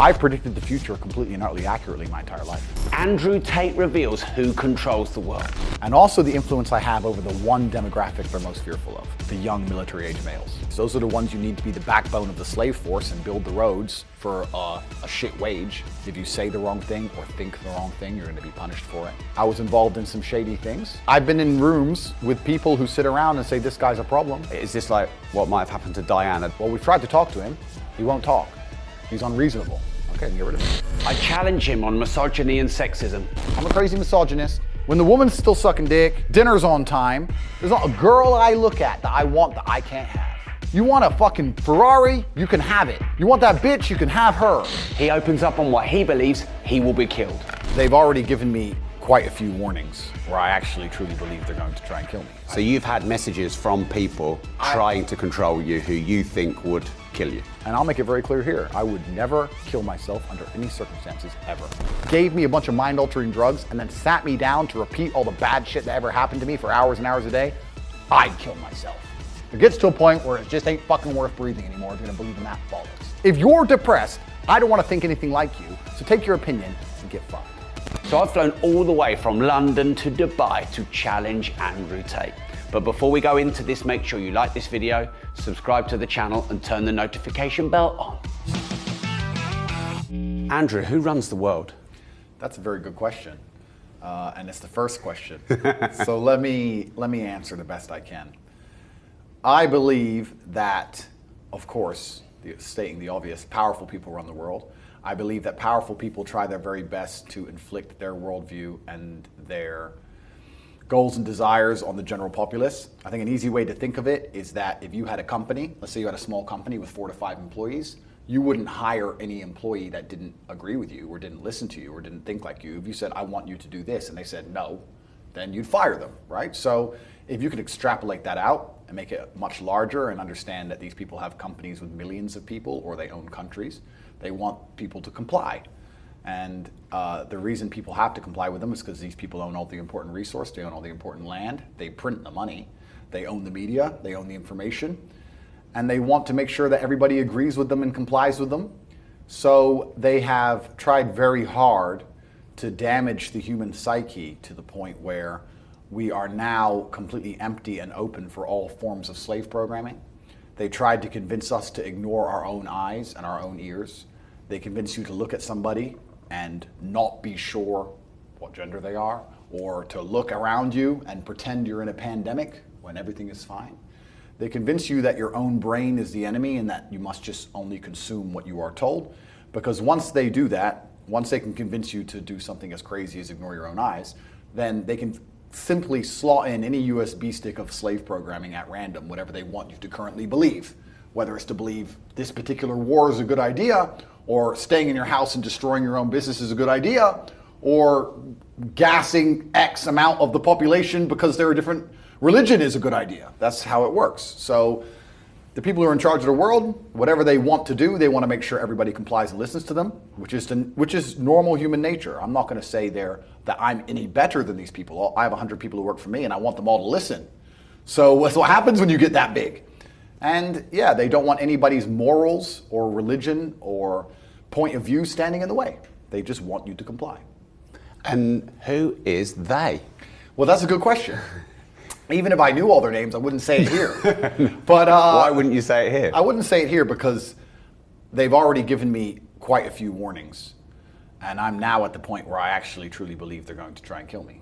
I predicted the future completely and utterly accurately my entire life. Andrew Tate reveals who controls the world. And also the influence I have over the one demographic they're most fearful of, the young military-age males. Those are the ones you need to be the backbone of the slave force and build the roads for a shit wage. If you say the wrong thing or think the wrong thing, you're going to be punished for it. I was involved in some shady things. I've been in rooms with people who sit around and say, this guy's a problem. Is this like what might have happened to Diana? Well, we've tried to talk to him. He won't talk. He's unreasonable. Okay, get rid of him. I challenge him on misogyny and sexism. I'm a crazy misogynist. When the woman's still sucking dick, dinner's on time, there's not a girl I look at that I want that I can't have. You want a fucking Ferrari? You can have it. You want that bitch? You can have her. He opens up on what he believes he will be killed. They've already given me quite a few warnings where I actually truly believe they're going to try and kill me. So you've had messages from people trying to control you who you think would kill you. And I'll make it very clear here, I would never kill myself under any circumstances ever. Gave me a bunch of mind-altering drugs and then sat me down to repeat all the bad shit that ever happened to me for hours and hours a day, I'd kill myself. It gets to a point where it just ain't fucking worth breathing anymore if you're gonna believe in that bollocks. If you're depressed, I don't wanna think anything like you, so take your opinion and get fucked. So I've flown all the way from London to Dubai to challenge Andrew Tate. But before we go into this, make sure you like this video, subscribe to the channel and turn the notification bell on. Andrew, who runs the world? That's a very good question. And it's the first question. So let me answer the best I can. I believe that, of course, stating the obvious, powerful people run the world. I believe that powerful people try their very best to inflict their worldview and their goals and desires on the general populace. I think an easy way to think of it is that if you had a company, let's say you had a small company with 4 to 5 employees, you wouldn't hire any employee that didn't agree with you or didn't listen to you or didn't think like you. If you said, I want you to do this, and they said no, then you'd fire them, right? So if you could extrapolate that out and make it much larger and understand that these people have companies with millions of people or they own countries, they want people to comply. And the reason people have to comply with them is because these people own all the important resource, they own all the important land, they print the money, they own the media, they own the information, and they want to make sure that everybody agrees with them and complies with them. So they have tried very hard to damage the human psyche to the point where we are now completely empty and open for all forms of slave programming. They tried to convince us to ignore our own eyes and our own ears. They convince you to look at somebody and not be sure what gender they are, or to look around you and pretend you're in a pandemic when everything is fine. They convince you that your own brain is the enemy and that you must just only consume what you are told, because once they do that, once they can convince you to do something as crazy as ignore your own eyes, then they can simply slot in any USB stick of slave programming at random, whatever they want you to currently believe. Whether it's to believe this particular war is a good idea, or staying in your house and destroying your own business is a good idea, or gassing X amount of the population because they're a different religion is a good idea. That's how it works. So the people who are in charge of the world, whatever they want to do, they want to make sure everybody complies and listens to them, which is normal human nature. I'm not going to say that I'm any better than these people. I have 100 people who work for me and I want them all to listen. So that's what happens when you get that big. And yeah, they don't want anybody's morals or religion or point of view standing in the way. They just want you to comply. And who is they? Well, that's a good question. Even if I knew all their names, I wouldn't say it here. But why wouldn't you say it here? I wouldn't say it here because they've already given me quite a few warnings. And I'm now at the point where I actually truly believe they're going to try and kill me.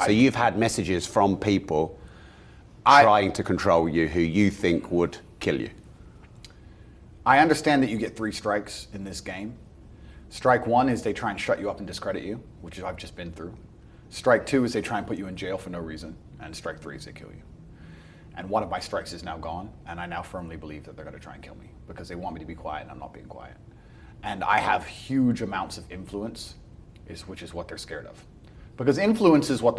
So you've had messages from people trying to control you who you think would kill you? I understand that you get 3 strikes in this game. Strike 1 is they try and shut you up and discredit you, which I've just been through. Strike 2 is they try and put you in jail for no reason. And strike 3 is they kill you. And one of my strikes is now gone, and I now firmly believe that they're going to try and kill me because they want me to be quiet and I'm not being quiet. And I have huge amounts of influence, which is what they're scared of. Because influence is what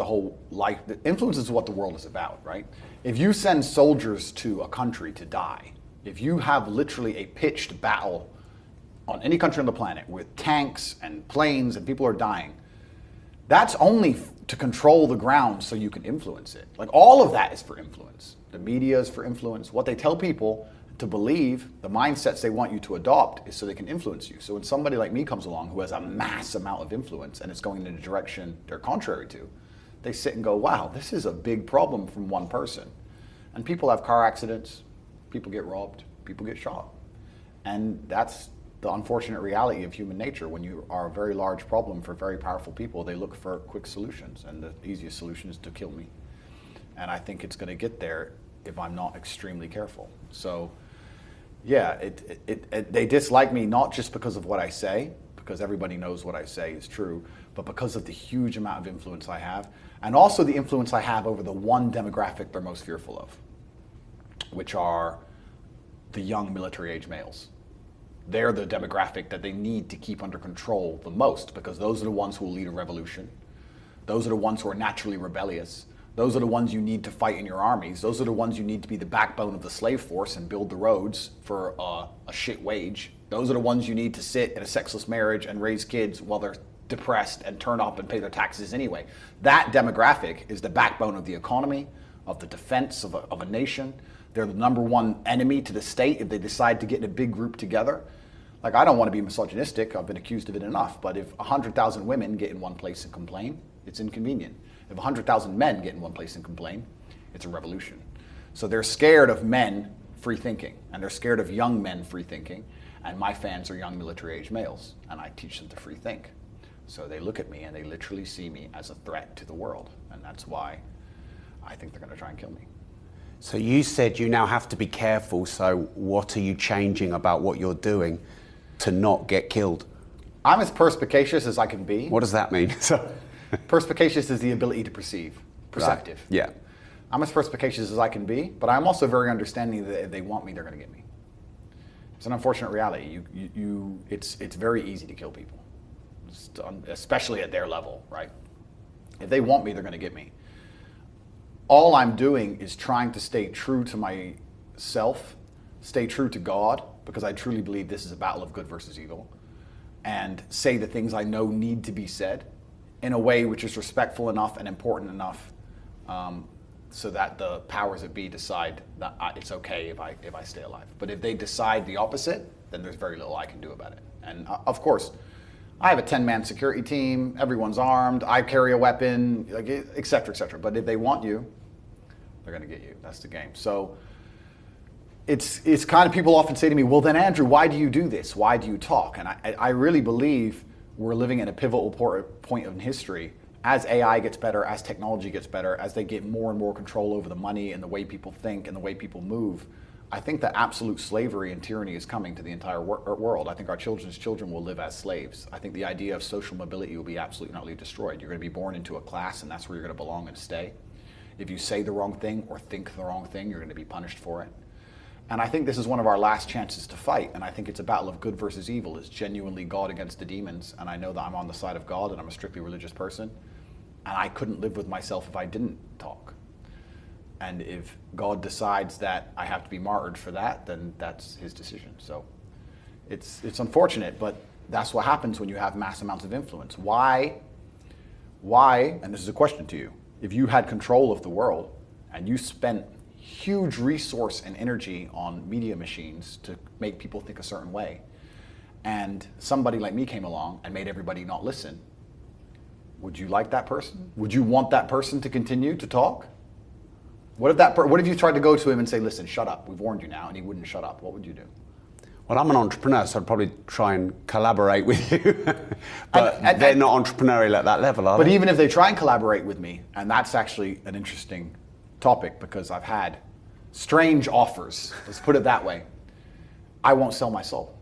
influence is what the world is about, right? If you send soldiers to a country to die, if you have literally a pitched battle on any country on the planet with tanks and planes and people are dying, that's only to control the ground so you can influence it. Like all of that is for influence. The media is for influence. What they tell people to believe, the mindsets they want you to adopt is so they can influence you. So when somebody like me comes along who has a mass amount of influence and it's going in a direction they're contrary to, they sit and go, wow, this is a big problem from one person. And people have car accidents, people get robbed, people get shot. And that's the unfortunate reality of human nature. When you are a very large problem for very powerful people, they look for quick solutions. And the easiest solution is to kill me. And I think it's going to get there if I'm not extremely careful. So yeah, they dislike me not just because of what I say, because everybody knows what I say is true, but because of the huge amount of influence I have, and also the influence I have over the one demographic they're most fearful of, which are the young military-age males. They're the demographic that they need to keep under control the most, because those are the ones who will lead a revolution. Those are the ones who are naturally rebellious. Those are the ones you need to fight in your armies. Those are the ones you need to be the backbone of the slave force and build the roads for a shit wage. Those are the ones you need to sit in a sexless marriage and raise kids while they're depressed and turn up and pay their taxes anyway. That demographic is the backbone of the economy, of the defense of a nation. They're the number one enemy to the state if they decide to get in a big group together. Like, I don't want to be misogynistic, I've been accused of it enough, but if 100,000 women get in one place and complain, it's inconvenient. If 100,000 men get in one place and complain, it's a revolution. So they're scared of men free thinking, and they're scared of young men free thinking, and my fans are young military-age males, and I teach them to free think. So they look at me and they literally see me as a threat to the world, and that's why I think they're going to try and kill me. So you said you now have to be careful, so what are you changing about what you're doing to not get killed? I'm as perspicacious as I can be. What does that mean? Perspicacious is the ability to perceive, perceptive. Right. Yeah. I'm as perspicacious as I can be, but I'm also very understanding that if they want me, they're going to get me. It's an unfortunate reality. It's very easy to kill people, especially at their level, right? If they want me, they're going to get me. All I'm doing is trying to stay true to myself, stay true to God, because I truly believe this is a battle of good versus evil, and say the things I know need to be said in a way which is respectful enough and important enough so that the powers that be decide that it's okay if I stay alive. But if they decide the opposite, then there's very little I can do about it. And of course, I have a 10-man security team, everyone's armed, I carry a weapon, like, et cetera, et cetera. But if they want you, they're gonna get you. That's the game. So it's kind of, people often say to me, well then Andrew, why do you do this? Why do you talk? And I really believe we're living in a pivotal point in history. As AI gets better, as technology gets better, as they get more and more control over the money and the way people think and the way people move, I think that absolute slavery and tyranny is coming to the entire world. I think our children's children will live as slaves. I think the idea of social mobility will be absolutely and utterly destroyed. You're going to be born into a class, and that's where you're going to belong and stay. If you say the wrong thing or think the wrong thing, you're going to be punished for it. And I think this is one of our last chances to fight, and I think it's a battle of good versus evil. It's genuinely God against the demons, and I know that I'm on the side of God, and I'm a strictly religious person, and I couldn't live with myself if I didn't talk. And if God decides that I have to be martyred for that, then that's his decision. So it's unfortunate, but that's what happens when you have mass amounts of influence. Why, and this is a question to you, if you had control of the world and you spent huge resource and energy on media machines to make people think a certain way, and somebody like me came along and made everybody not listen, would you like that person? Would you want that person to continue to talk? What if you tried to go to him and say, listen, shut up, we've warned you now, and he wouldn't shut up? What would you do? Well, I'm an entrepreneur, so I'd probably try and collaborate with you. But they're not entrepreneurial at that level, are they? But even if they try and collaborate with me, and that's actually an interesting topic because I've had strange offers, let's put it that way, I won't sell my soul.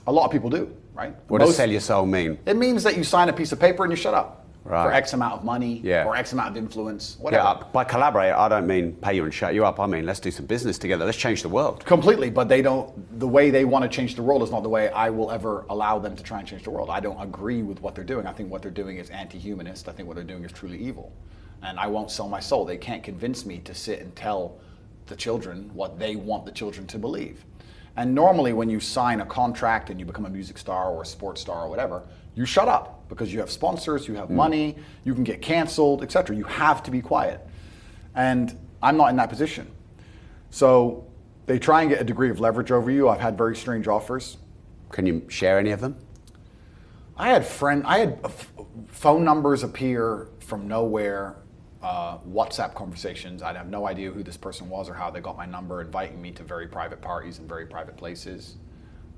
A lot of people do, right? What does sell your soul mean? It means that you sign a piece of paper and you shut up. Right. For X amount of money, or X amount of influence, whatever. Yeah, by collaborate, I don't mean pay you and shut you up. I mean, let's do some business together. Let's change the world. Completely, but the way they want to change the world is not the way I will ever allow them to try and change the world. I don't agree with what they're doing. I think what they're doing is anti-humanist. I think what they're doing is truly evil. And I won't sell my soul. They can't convince me to sit and tell the children what they want the children to believe. And normally when you sign a contract and you become a music star or a sports star or whatever, you shut up because you have sponsors, you have money, you can get canceled, etc. You have to be quiet. And I'm not in that position. So They try and get a degree of leverage over you. I've had very strange offers. Can you share any of them? I had phone numbers appear from nowhere, WhatsApp conversations. I'd have no idea who this person was or how they got my number, inviting me to very private parties in very private places.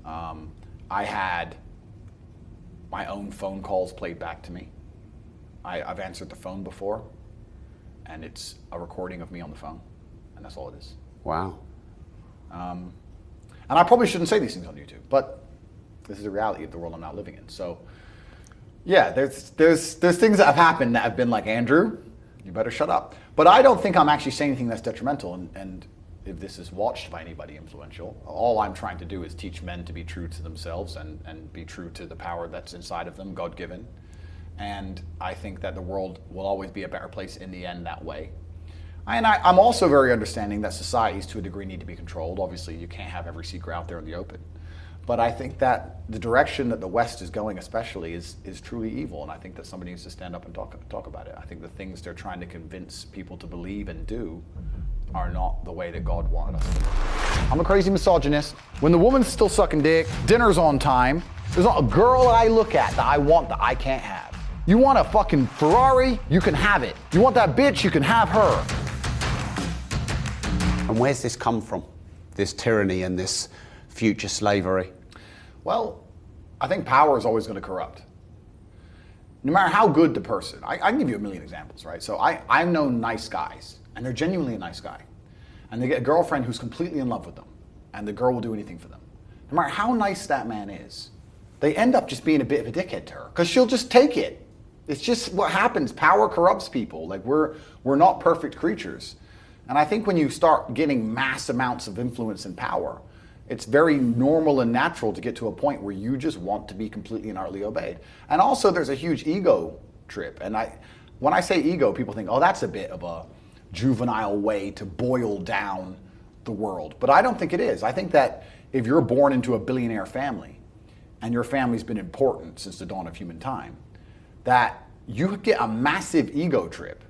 I had my own phone calls played back to me. I've answered the phone before, and it's a recording of me on the phone, and that's all it is. Wow. And I probably shouldn't say these things on YouTube, but this is the reality of the world I'm now living in. So, yeah, there's things that have happened that have been like, Andrew, you better shut up. But I don't think I'm actually saying anything that's detrimental. And if this is watched by anybody influential, all I'm trying to do is teach men to be true to themselves and be true to the power that's inside of them, God-given. And I think that the world will always be a better place in the end that way. And I'm also very understanding that societies, to a degree, need to be controlled. Obviously, you can't have every secret out there in the open. But I think that the direction that the West is going, especially, is truly evil. And I think that somebody needs to stand up and talk about it. I think the things they're trying to convince people to believe and do are not the way that God wanted us to do. I'm a crazy misogynist. When the woman's still sucking dick, dinner's on time, there's not a girl I look at that I want that I can't have. You want a fucking Ferrari? You can have it. You want that bitch? You can have her. And where's this come from? This tyranny and this future slavery? Well, I think power is always going to corrupt. No matter how good the person, I can give you a million examples, right? So I've known nice guys, and they're genuinely a nice guy. And they get a girlfriend who's completely in love with them, and the girl will do anything for them. No matter how nice that man is, they end up just being a bit of a dickhead to her, because she'll just take it. It's just what happens. Power corrupts people. Like, we're not perfect creatures. And I think when you start getting mass amounts of influence and power, it's very normal and natural to get to a point where you just want to be completely and utterly obeyed. And also there's a huge ego trip. And when I say ego, people think, oh, that's a bit of a juvenile way to boil down the world. But I don't think it is. I think that if you're born into a billionaire family and your family's been important since the dawn of human time, that you get a massive ego trip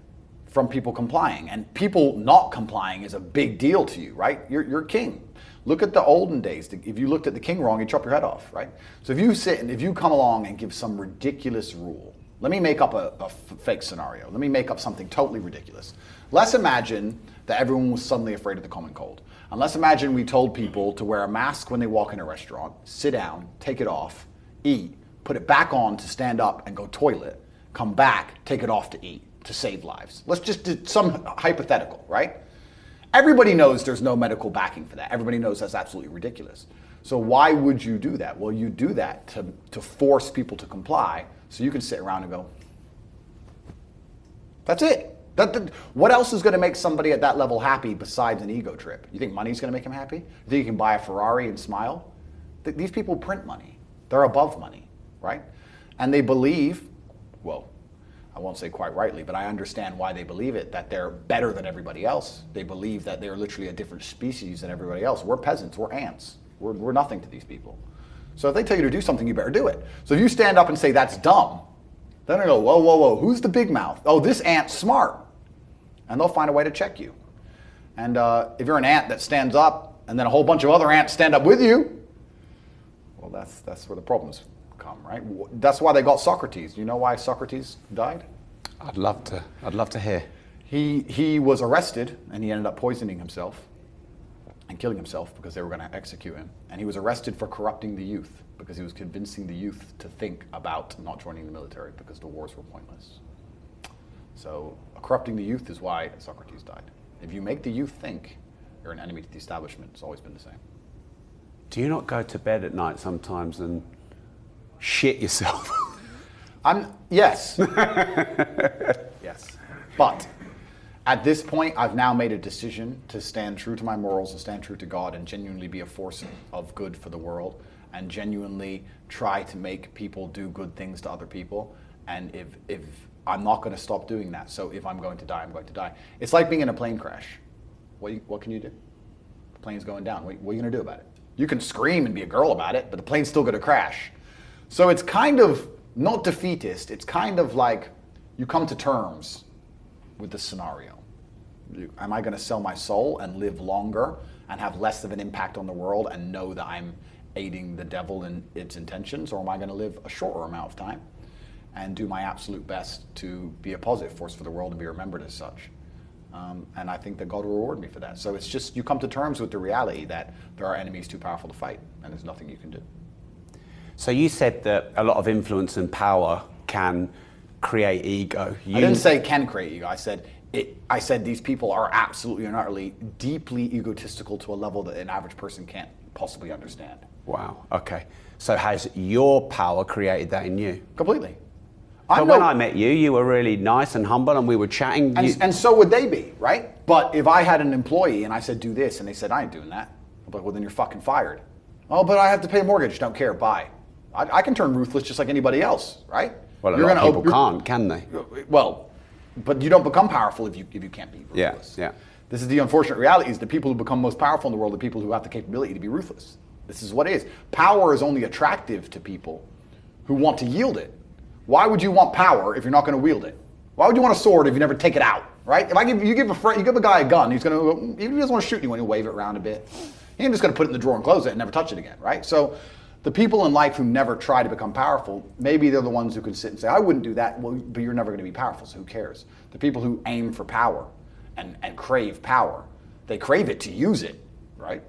from people complying. And people not complying is a big deal to you, right? You're king. Look at the olden days. If you looked at the king wrong, he'd chop your head off, right? So if you sit and if you come along and give some ridiculous rule, let me make up a fake scenario. Let me make up something totally ridiculous. Let's imagine that everyone was suddenly afraid of the common cold. And let's imagine we told people to wear a mask when they walk in a restaurant, sit down, take it off, eat, put it back on to stand up and go toilet, come back, take it off to eat, to save lives. Let's just do some hypothetical, right? Everybody knows there's no medical backing for that. Everybody knows that's absolutely ridiculous. So why would you do that? Well, you do that to force people to comply so you can sit around and go, that's it. What else is going to make somebody at that level happy besides an ego trip? You think money's going to make them happy? You think you can buy a Ferrari and smile? These people print money. They're above money, right? And they believe, well, I won't say quite rightly, but I understand why they believe it, that they're better than everybody else. They believe that they're literally a different species than everybody else. We're peasants, we're ants. We're nothing to these people. So if they tell you to do something, you better do it. So if you stand up and say, that's dumb, then they go, whoa, whoa, whoa, who's the big mouth? Oh, this ant's smart. And they'll find a way to check you. And if you're an ant that stands up, and then a whole bunch of other ants stand up with you, well, that's where the problems come, right? That's why they got Socrates. You know why Socrates died? I'd love to hear. He was arrested, and he ended up poisoning himself and killing himself because they were going to execute him. And he was arrested for corrupting the youth because he was convincing the youth to think about not joining the military because the wars were pointless. So corrupting the youth is why Socrates died. If you make the youth think, you're an enemy to the establishment. It's always been the same. Do you not go to bed at night sometimes and shit yourself? Yes. Yes. But at this point, I've now made a decision to stand true to my morals and stand true to God and genuinely be a force of good for the world and genuinely try to make people do good things to other people. And if I'm not going to stop doing that. So if I'm going to die, I'm going to die. It's like being in a plane crash. What can you do? The plane's going down. What are you going to do about it? You can scream and be a girl about it, but the plane's still going to crash. So it's kind of not defeatist. It's kind of like you come to terms with the scenario. Am I going to sell my soul and live longer and have less of an impact on the world and know that I'm aiding the devil in its intentions, or am I going to live a shorter amount of time and do my absolute best to be a positive force for the world and be remembered as such? And I think that God will reward me for that. So it's just, you come to terms with the reality that there are enemies too powerful to fight, and there's nothing you can do. So you said that a lot of influence and power can create ego. I didn't say can create ego. I said these people are absolutely and utterly deeply egotistical to a level that an average person can't possibly understand. Wow. Okay. So has your power created that in you? Completely. But when I met you, you were really nice and humble, and we were chatting. And so would they be, right? But if I had an employee and I said, do this, and they said, I ain't doing that, I'm like, well, then you're fucking fired. Oh, but I have to pay a mortgage. Don't care. Bye. I can turn ruthless just like anybody else, right? Well, a lot of people can't, can they? Well, but you don't become powerful if you can't be ruthless. Yeah. This is the unfortunate reality, is the people who become most powerful in the world are the people who have the capability to be ruthless. This is what it is. Power is only attractive to people who want to yield it. Why would you want power if you're not going to wield it? Why would you want a sword if you never take it out, right? If you give a guy a gun, he's going to, even if he doesn't want to shoot anyone, he'll wave it around a bit. He ain't just going to put it in the drawer and close it and never touch it again, right? So the people in life who never try to become powerful, maybe they're the ones who can sit and say, I wouldn't do that, well, but you're never going to be powerful, so who cares? The people who aim for power and crave power, they crave it to use it, right?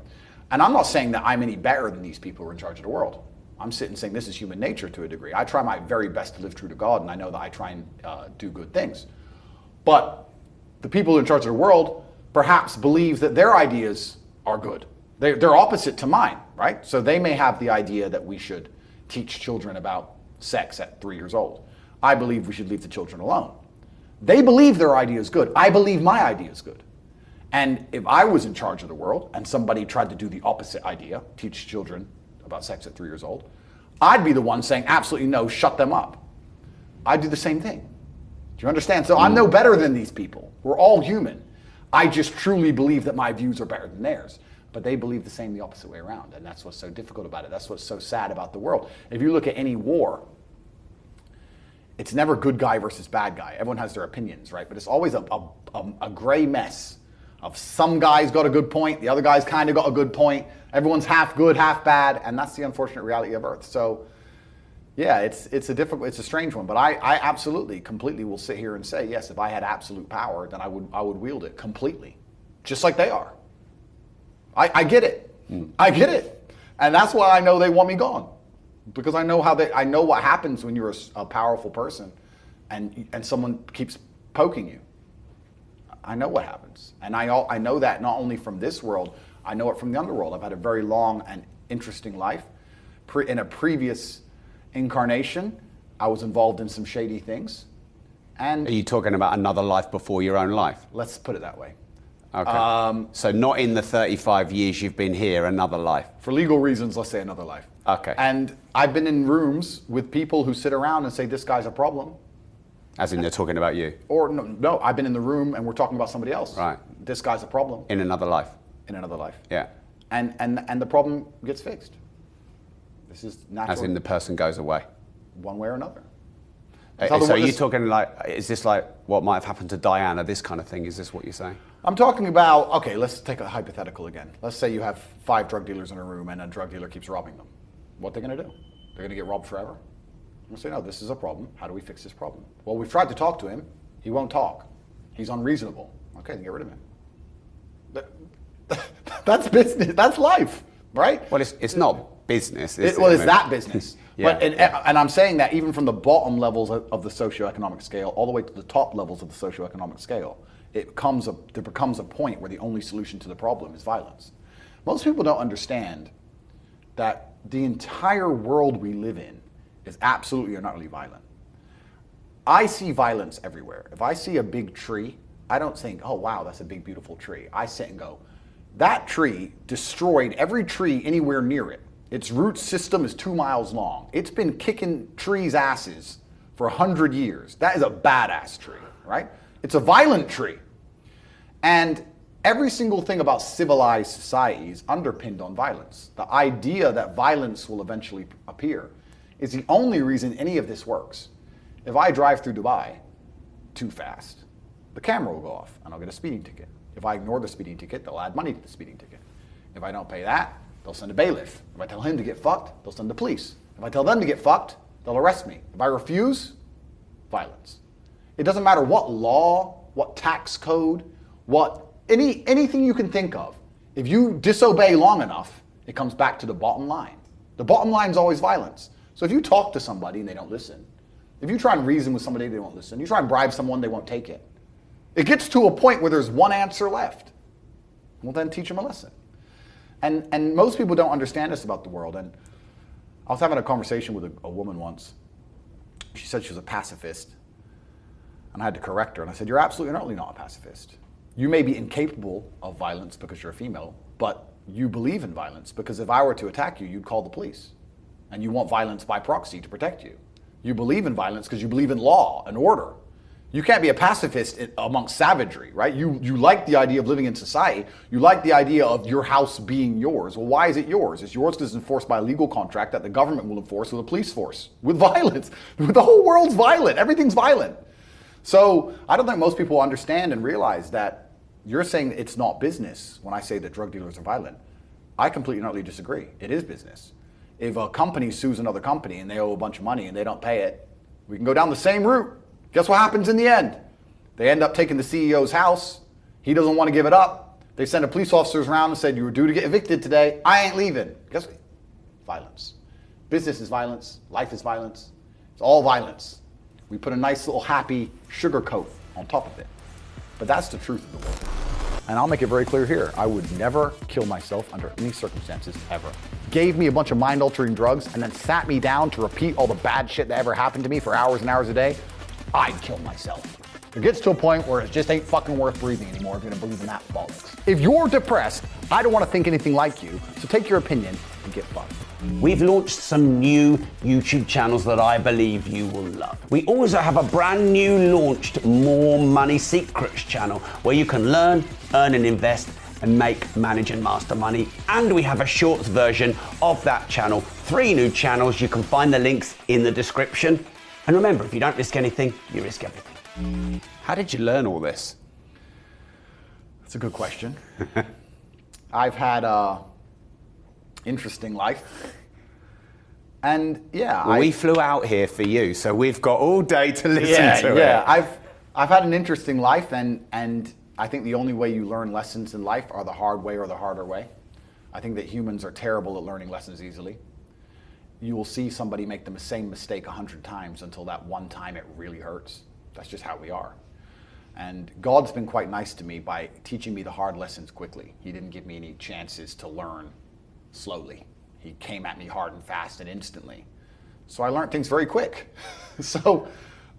And I'm not saying that I'm any better than these people who are in charge of the world. I'm sitting saying this is human nature to a degree. I try my very best to live true to God, and I know that I try and do good things. But the people who are in charge of the world perhaps believe that their ideas are good. They're opposite to mine, right? So they may have the idea that we should teach children about sex at 3 years old. I believe we should leave the children alone. They believe their idea is good. I believe my idea is good. And if I was in charge of the world and somebody tried to do the opposite idea, teach children about sex at 3 years old, I'd be the one saying absolutely no, shut them up. I'd do the same thing. Do you understand? So I'm no better than these people. We're all human. I just truly believe that my views are better than theirs. But they believe the opposite way around. And that's what's so difficult about it. That's what's so sad about the world. If you look at any war, it's never good guy versus bad guy. Everyone has their opinions, right? But it's always a gray mess of some guy's got a good point, the other guy's kind of got a good point, everyone's half good, half bad, and that's the unfortunate reality of Earth. So, yeah, it's a strange one, but I absolutely, completely will sit here and say, yes, if I had absolute power, then I would wield it completely, just like they are. I get it. I get it. And that's why I know they want me gone. Because I know I know what happens when you're a powerful person and someone keeps poking you. I know what happens. And I know that not only from this world, I know it from the underworld. I've had a very long and interesting life. In a previous incarnation, I was involved in some shady things. And are you talking about another life before your own life? Let's put it that way. Okay. So not in the 35 years you've been here, another life? For legal reasons, let's say another life. Okay. And I've been in rooms with people who sit around and say, this guy's a problem. As in they're talking about you? Or no, I've been in the room and we're talking about somebody else. Right. This guy's a problem. In another life? In another life. Yeah. And the problem gets fixed. This is natural. As in the person goes away? One way or another. So are you talking like, is this like what might have happened to Diana, this kind of thing? Is this what you're saying? I'm talking about, okay, let's take a hypothetical again. Let's say you have 5 drug dealers in a room and a drug dealer keeps robbing them. What are they going to do? They're going to get robbed forever? I'm going to say, no, this is a problem. How do we fix this problem? Well, we've tried to talk to him. He won't talk. He's unreasonable. Okay, then get rid of him. That's business. That's life, right? Well, it's not business. It's that business. Yeah, but and I'm saying that even from the bottom levels of the socioeconomic scale all the way to the top levels of the socioeconomic scale, there becomes a point where the only solution to the problem is violence. Most people don't understand that the entire world we live in is absolutely and utterly violent. I see violence everywhere. If I see a big tree, I don't think, oh wow, that's a big beautiful tree. I sit and go, that tree destroyed every tree anywhere near it. Its root system is 2 miles long. It's been kicking trees' asses for 100 years. That is a badass tree, right? It's a violent tree. And every single thing about civilized society is underpinned on violence. The idea that violence will eventually appear is the only reason any of this works. If I drive through Dubai too fast, the camera will go off and I'll get a speeding ticket. If I ignore the speeding ticket, they'll add money to the speeding ticket. If I don't pay that, they'll send a bailiff. If I tell him to get fucked, they'll send the police. If I tell them to get fucked, they'll arrest me. If I refuse, violence. It doesn't matter what law, what tax code, anything you can think of. If you disobey long enough, it comes back to the bottom line. The bottom line is always violence. So if you talk to somebody and they don't listen, if you try and reason with somebody, they won't listen. You try and bribe someone, they won't take it. It gets to a point where there's one answer left. Well, then teach them a lesson. And most people don't understand this about the world. And I was having a conversation with a woman once. She said she was a pacifist. And I had to correct her. And I said, you're absolutely not a pacifist. You may be incapable of violence because you're a female, but you believe in violence, because if I were to attack you, you'd call the police. And you want violence by proxy to protect you. You believe in violence because you believe in law and order. You can't be a pacifist amongst savagery, right? You like the idea of living in society. You like the idea of your house being yours. Well, why is it yours? It's yours because it's enforced by a legal contract that the government will enforce with a police force, with violence. The whole world's violent. Everything's violent. So I don't think most people understand and realize that you're saying it's not business when I say that drug dealers are violent. I completely and utterly disagree. It is business. If a company sues another company and they owe a bunch of money and they don't pay it, we can go down the same route. Guess what happens in the end? They end up taking the CEO's house. He doesn't want to give it up. They send a police officers around and said, you were due to get evicted today. I ain't leaving. Guess what? Violence. Business is violence. Life is violence. It's all violence. We put a nice little happy sugar coat on top of it. But that's the truth of the world. And I'll make it very clear here. I would never kill myself under any circumstances, ever. Gave me a bunch of mind-altering drugs and then sat me down to repeat all the bad shit that ever happened to me for hours and hours a day, I'd kill myself. It gets to a point where it just ain't fucking worth breathing anymore if you're gonna believe in that bollocks. If you're depressed, I don't want to think anything like you, so take your opinion and get fucked. We've launched some new YouTube channels that I believe you will love. We also have a brand new launched More Money Secrets channel where you can learn, earn and invest and make, manage and master money. And we have a shorts version of that channel. 3 new channels. You can find the links in the description. And remember, if you don't risk anything, you risk everything. How did you learn all this? That's a good question. I've had a interesting life. And yeah, well, we flew out here for you, so we've got all day to listen to it. Yeah, I've had an interesting life, and I think the only way you learn lessons in life are the hard way or the harder way. I think that humans are terrible at learning lessons easily. You will see somebody make the same mistake 100 times until that one time it really hurts. That's just how we are. And God's been quite nice to me by teaching me the hard lessons quickly. He didn't give me any chances to learn slowly. He came at me hard and fast and instantly. So I learned things very quick. So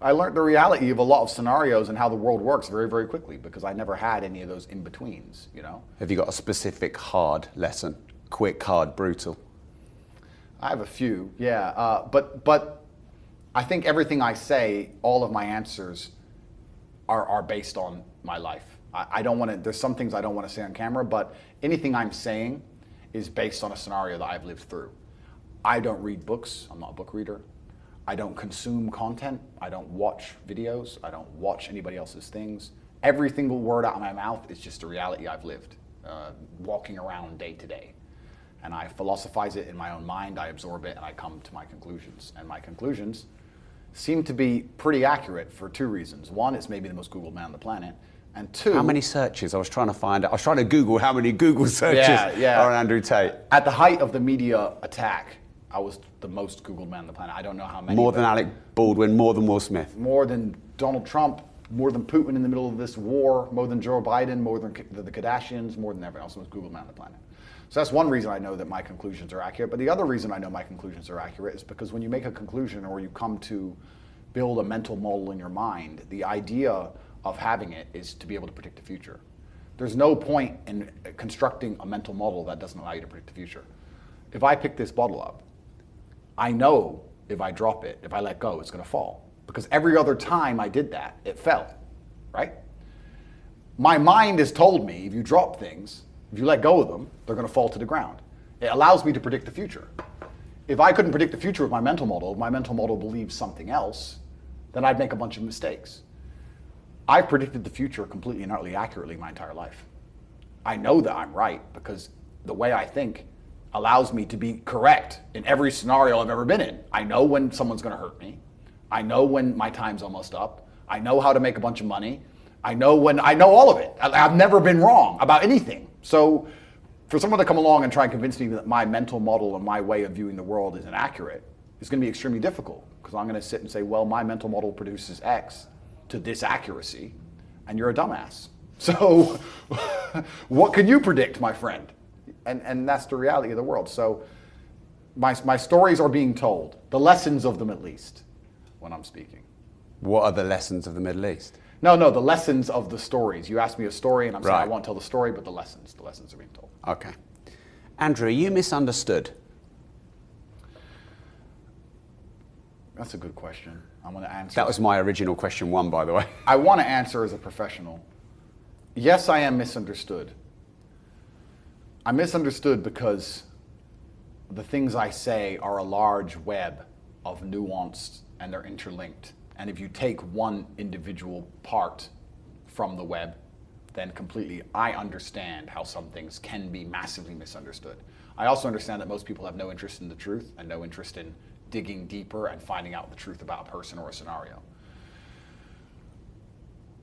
I learned the reality of a lot of scenarios and how the world works very, very quickly because I never had any of those in-betweens, you know? Have you got a specific hard lesson? Quick, hard, brutal? I have a few, yeah. But I think everything I say, all of my answers are based on my life. I don't want to, there's some things I don't want to say on camera, but anything I'm saying is based on a scenario that I've lived through. I don't read books. I'm not a book reader. I don't consume content. I don't watch videos. I don't watch anybody else's things. Every single word out of my mouth is just a reality I've lived, walking around day to day. And I philosophize it in my own mind, I absorb it, and I come to my conclusions. And my conclusions seem to be pretty accurate for 2 reasons. One, it's maybe the most Googled man on the planet. And 2... How many searches? I was trying to find out. I was trying to Google how many Google searches are on Andrew Tate. At the height of the media attack, I was the most Googled man on the planet. I don't know how many. More than Alec Baldwin, more than Will Smith. More than Donald Trump, more than Putin in the middle of this war, more than Joe Biden, more than the Kardashians, more than everyone else. The most Googled man on the planet. So that's one reason I know that my conclusions are accurate. But the other reason I know my conclusions are accurate is because when you make a conclusion or you come to build a mental model in your mind, the idea of having it is to be able to predict the future. There's no point in constructing a mental model that doesn't allow you to predict the future. If I pick this bottle up, I know if I drop it, if I let go, it's going to fall. Because every other time I did that, it fell, right? My mind has told me if you drop things, if you let go of them, they're going to fall to the ground. It allows me to predict the future. If I couldn't predict the future with my mental model, if my mental model believes something else, then I'd make a bunch of mistakes. I've predicted the future completely and utterly accurately my entire life. I know that I'm right because the way I think allows me to be correct in every scenario I've ever been in. I know when someone's going to hurt me. I know when my time's almost up. I know how to make a bunch of money. I know all of it. I've never been wrong about anything. So for someone to come along and try and convince me that my mental model and my way of viewing the world is inaccurate is going to be extremely difficult, because I'm going to sit and say, well, my mental model produces X to this accuracy, and you're a dumbass. So what can you predict, my friend? And that's the reality of the world. So my stories are being told, the lessons of them at least, when I'm speaking. What are the lessons of the Middle East? No, the lessons of the stories. You asked me a story, and I'm saying I won't tell the story, but the lessons are being told. Okay. Andrew, are you misunderstood? That's a good question. I want to answer. That was my original question 1, by the way. I want to answer as a professional. Yes, I am misunderstood. I'm misunderstood because the things I say are a large web of nuance, and they're interlinked. And if you take one individual part from the web, then completely I understand how some things can be massively misunderstood. I also understand that most people have no interest in the truth and no interest in digging deeper and finding out the truth about a person or a scenario.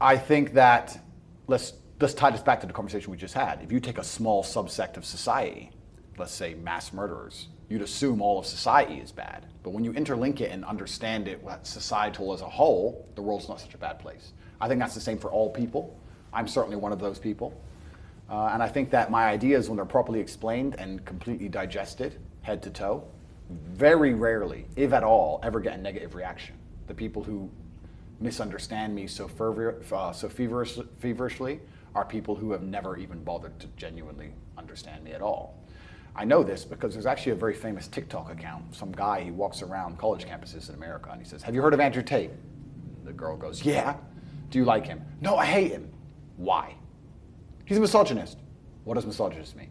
I think that, let's tie this back to the conversation we just had. If you take a small subsect of society, let's say mass murderers, you'd assume all of society is bad. But when you interlink it and understand it, societal as a whole, the world's not such a bad place. I think that's the same for all people. I'm certainly one of those people. And I think that my ideas, when they're properly explained and completely digested, head to toe, very rarely, if at all, ever get a negative reaction. The people who misunderstand me so feverishly are people who have never even bothered to genuinely understand me at all. I know this because there's actually a very famous TikTok account. Some guy, he walks around college campuses in America and he says, "Have you heard of Andrew Tate?" The girl goes, "Yeah." "Do you like him?" "No, I hate him." "Why?" "He's a misogynist." "What does misogynist mean?"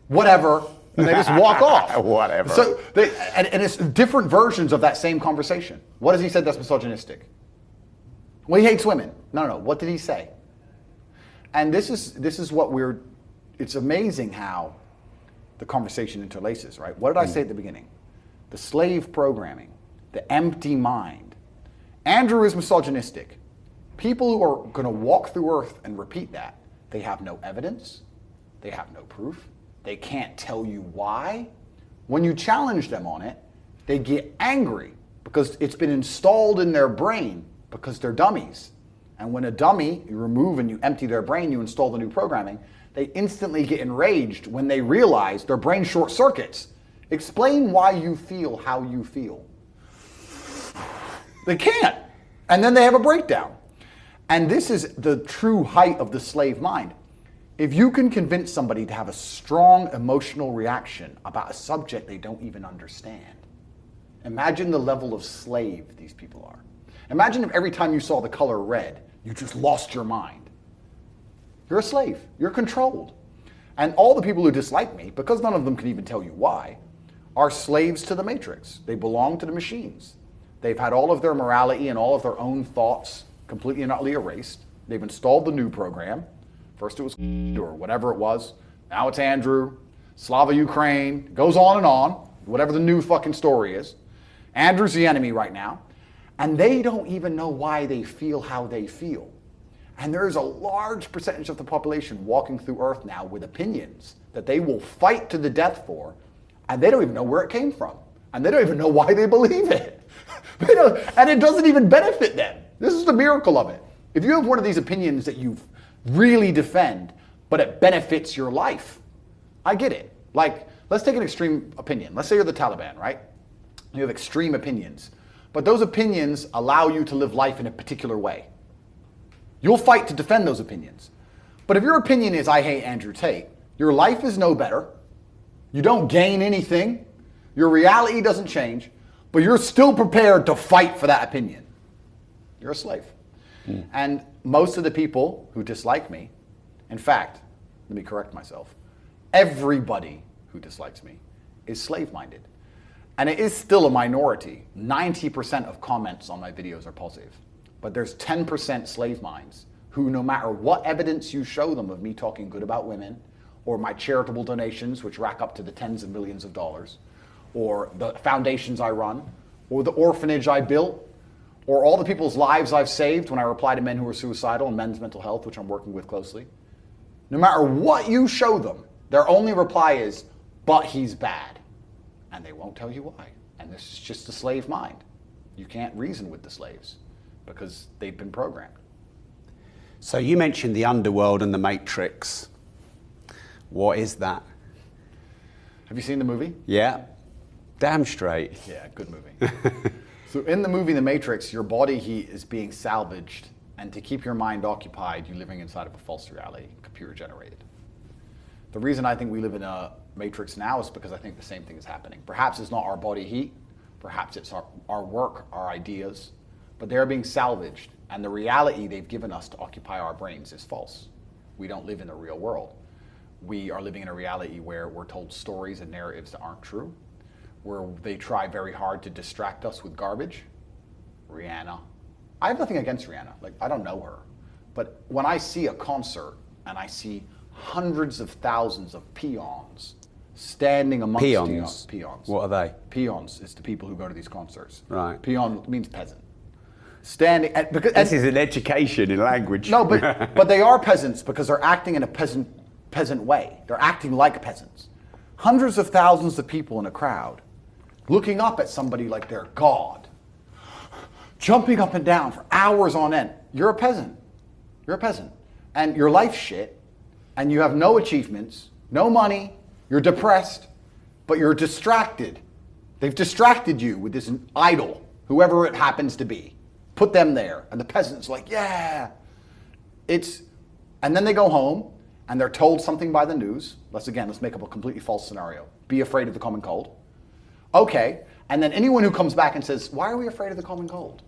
"Whatever." And they just walk off. Whatever. So and it's different versions of that same conversation. What has he said that's misogynistic? Well, he hates women. No. What did he say? And this is what it's amazing how the conversation interlaces, right? What did I say at the beginning? The slave programming, the empty mind. Andrew is misogynistic. People who are going to walk through earth and repeat that, they have no evidence, they have no proof, they can't tell you why. When you challenge them on it, they get angry because it's been installed in their brain because they're dummies. And when a dummy, you remove and you empty their brain, you install the new programming, they instantly get enraged when they realize their brain short circuits. Explain why you feel how you feel. They can't. And then they have a breakdown. And this is the true height of the slave mind. If you can convince somebody to have a strong emotional reaction about a subject they don't even understand, imagine the level of slave these people are. Imagine if every time you saw the color red, you just lost your mind. You're a slave. You're controlled. And all the people who dislike me, because none of them can even tell you why, are slaves to the matrix. They belong to the machines. They've had all of their morality and all of their own thoughts completely and utterly erased. They've installed the new program. First it was or whatever it was. Now it's Andrew, Slava Ukraine, goes on, whatever the new fucking story is. Andrew's the enemy right now. And they don't even know why they feel how they feel. And there's a large percentage of the population walking through Earth now with opinions that they will fight to the death for, and they don't even know where it came from. And they don't even know why they believe it. And it doesn't even benefit them. This is the miracle of it. If you have one of these opinions that you really defend, but it benefits your life, I get it. Like, let's take an extreme opinion. Let's say you're the Taliban, right? You have extreme opinions. But those opinions allow you to live life in a particular way. You'll fight to defend those opinions. But if your opinion is, I hate Andrew Tate, your life is no better. You don't gain anything. Your reality doesn't change. But you're still prepared to fight for that opinion. You're a slave. And most of the people who dislike me, in fact, let me correct myself, everybody who dislikes me is slave-minded. And it is still a minority. 90% of comments on my videos are positive. But there's 10% slave minds who, no matter what evidence you show them of me talking good about women, or my charitable donations, which rack up to the tens of millions of dollars, or the foundations I run, or the orphanage I built, or all the people's lives I've saved when I reply to men who are suicidal and men's mental health, which I'm working with closely. No matter what you show them, their only reply is, but he's bad. And they won't tell you why. And this is just the slave mind. You can't reason with the slaves because they've been programmed. So you mentioned the underworld and the Matrix. What is that? Have you seen the movie? Yeah. Damn straight. Yeah, good movie. So in the movie The Matrix, your body heat is being salvaged, and to keep your mind occupied, you're living inside of a false reality, computer generated. The reason I think we live in a matrix now is because I think the same thing is happening. Perhaps it's not our body heat, perhaps it's our work, our ideas, but they're being salvaged, and the reality they've given us to occupy our brains is false. We don't live in the real world. We are living in a reality where we're told stories and narratives that aren't true, where they try very hard to distract us with garbage. Rihanna. I have nothing against Rihanna. Like, I don't know her. But when I see a concert and I see hundreds of thousands of peons standing amongst Peons? Peons. What are they? Peons is the people who go to these concerts. Right. Peon means peasant. Standing at, because This is an education in language. no, but they are peasants because they're acting in a peasant way. They're acting like peasants. Hundreds of thousands of people in a crowd looking up at somebody like they're God, jumping up and down for hours on end. You're a peasant. You're a peasant. And your life's shit, and you have no achievements, no money, you're depressed, but you're distracted. They've distracted you with this idol, whoever it happens to be. Put them there. And the peasant's like, yeah. And then they go home, and they're told something by the news. Let's make up a completely false scenario. Be afraid of the common cold. Okay, and then anyone who comes back and says, why are we afraid of the common cold?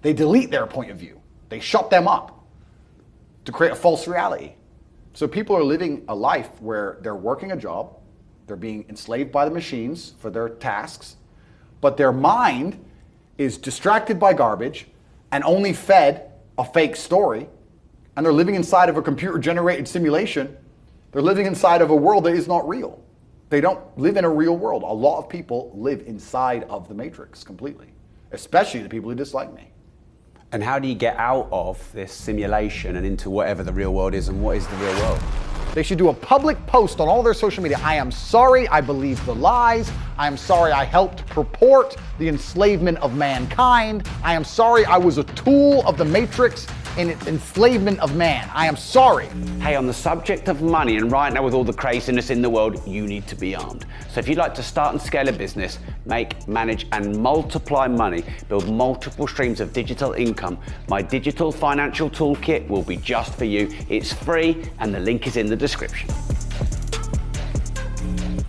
They delete their point of view. They shut them up to create a false reality. So people are living a life where they're working a job, they're being enslaved by the machines for their tasks, but their mind is distracted by garbage and only fed a fake story, and they're living inside of a computer-generated simulation. They're living inside of a world that is not real. They don't live in a real world. A lot of people live inside of the Matrix completely, especially the people who dislike me. And how do you get out of this simulation and into whatever the real world is, and what is the real world? They should do a public post on all their social media. I am sorry I believed the lies. I am sorry I helped purport the enslavement of mankind. I am sorry I was a tool of the Matrix in its enslavement of man. I am sorry. Hey, on the subject of money, and right now with all the craziness in the world, you need to be armed. So if you'd like to start and scale a business, make, manage, and multiply money, build multiple streams of digital income, my digital financial toolkit will be just for you. It's free, and the link is in the description.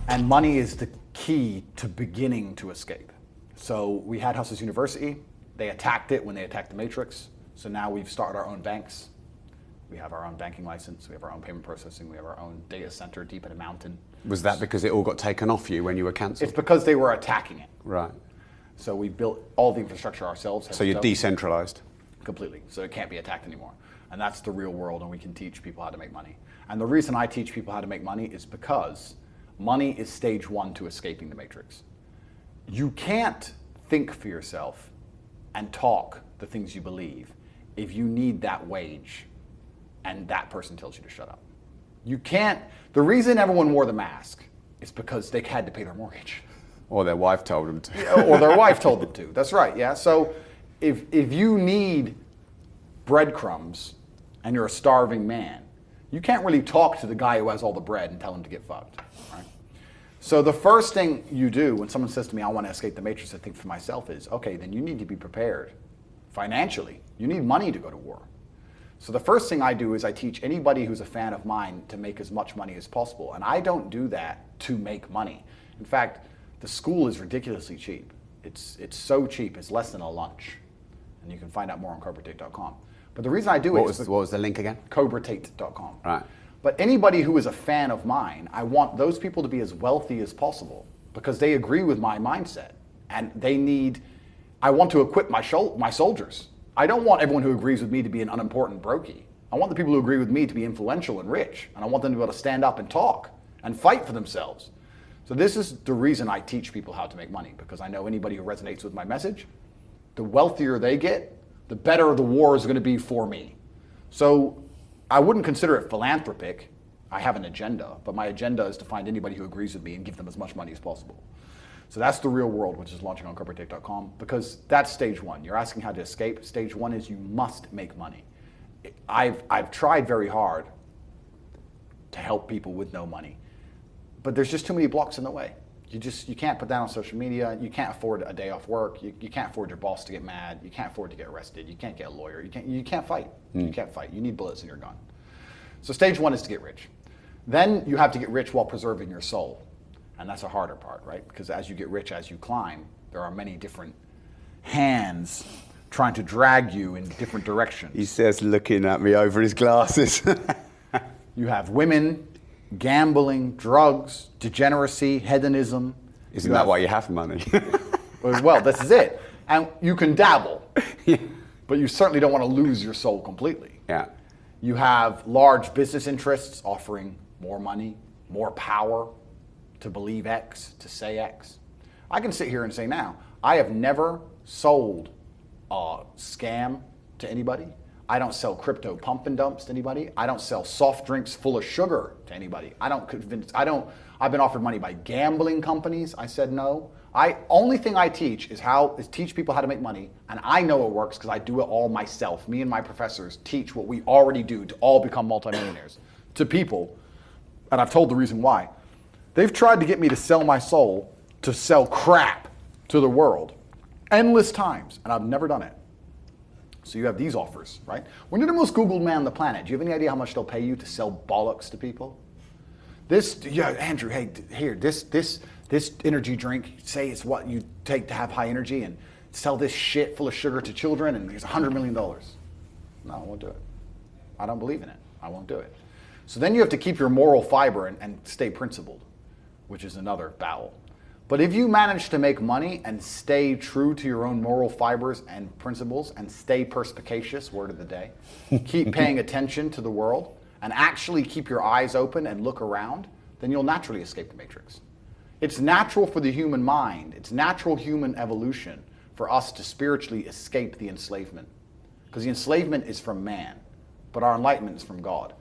And money is the key to beginning to escape. So we had Hustlers University. They attacked it when they attacked the Matrix. So now we've started our own banks. We have our own banking license. We have our own payment processing. We have our own data center deep in a mountain. Was that because it all got taken off you when you were cancelled? It's because they were attacking it. Right. So we built all the infrastructure ourselves. So you're decentralized? Completely. So it can't be attacked anymore. And that's the real world, and we can teach people how to make money. And the reason I teach people how to make money is because money is stage one to escaping the Matrix. You can't think for yourself and talk the things you believe if you need that wage and that person tells you to shut up. You can't. The reason everyone wore the mask is because they had to pay their mortgage. Or their wife told them to. Yeah, or their wife told them to. That's right, yeah. So if you need breadcrumbs and you're a starving man, you can't really talk to the guy who has all the bread and tell him to get fucked, right? So the first thing you do when someone says to me, I want to escape the Matrix, I think for myself is, okay, then you need to be prepared financially. You need money to go to war. So the first thing I do is I teach anybody who's a fan of mine to make as much money as possible. And I don't do that to make money. In fact, the school is ridiculously cheap. It's so cheap, it's less than a lunch. And you can find out more on cobratate.com. But the reason I do What was the link again? cobratate.com. Right. But anybody who is a fan of mine, I want those people to be as wealthy as possible because they agree with my mindset. And I want to equip my soldiers. I don't want everyone who agrees with me to be an unimportant brokey. I want the people who agree with me to be influential and rich, and I want them to be able to stand up and talk and fight for themselves. So this is the reason I teach people how to make money, because I know anybody who resonates with my message, the wealthier they get, the better the war is going to be for me. So I wouldn't consider it philanthropic. I have an agenda, but my agenda is to find anybody who agrees with me and give them as much money as possible. So that's the real world, which is launching on corporatetape.com, because that's stage one. You're asking how to escape. Stage one is you must make money. I've tried very hard to help people with no money, but there's just too many blocks in the way. You can't put that on social media. You can't afford a day off work. You can't afford your boss to get mad. You can't afford to get arrested. You can't get a lawyer. You can't fight. You can't fight. You need bullets in your gun. So stage one is to get rich. Then you have to get rich while preserving your soul. And that's a harder part, right? Because as you get rich, as you climb, there are many different hands trying to drag you in different directions. He says, looking at me over his glasses. You have women, gambling, drugs, degeneracy, hedonism. Isn't that why you have money? Well, this is it. And you can dabble, but you certainly don't want to lose your soul completely. Yeah. You have large business interests offering more money, more power to believe X, to say X. I can sit here and say now, I have never sold a scam to anybody. I don't sell crypto pump and dumps to anybody. I don't sell soft drinks full of sugar to anybody. I've been offered money by gambling companies. I said no. Only thing I teach is teach people how to make money, and I know it works because I do it all myself. Me and my professors teach what we already do to all become multimillionaires to people, and I've told the reason why. They've tried to get me to sell my soul, to sell crap to the world, endless times, and I've never done it. So you have these offers, right? When you're the most Googled man on the planet, do you have any idea how much they'll pay you to sell bollocks to people? Andrew, hey, here, this energy drink, say it's what you take to have high energy, and sell this shit full of sugar to children, and here's $100 million. No, I won't do it. I don't believe in it. I won't do it. So then you have to keep your moral fiber and stay principled, which is another battle. But if you manage to make money and stay true to your own moral fibers and principles and stay perspicacious, word of the day, keep paying attention to the world and actually keep your eyes open and look around, then you'll naturally escape the matrix. It's natural for the human mind, it's natural human evolution for us to spiritually escape the enslavement. Because the enslavement is from man, but our enlightenment is from God.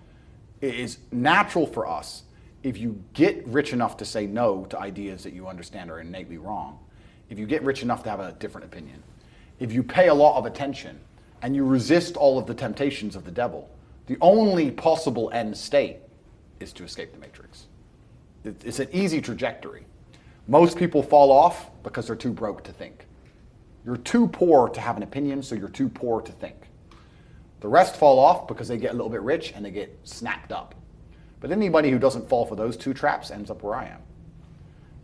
It is natural for us, if you get rich enough to say no to ideas that you understand are innately wrong, if you get rich enough to have a different opinion, if you pay a lot of attention and you resist all of the temptations of the devil, the only possible end state is to escape the matrix. It's an easy trajectory. Most people fall off because they're too broke to think. You're too poor to have an opinion, so you're too poor to think. The rest fall off because they get a little bit rich and they get snapped up. But anybody who doesn't fall for those two traps ends up where I am.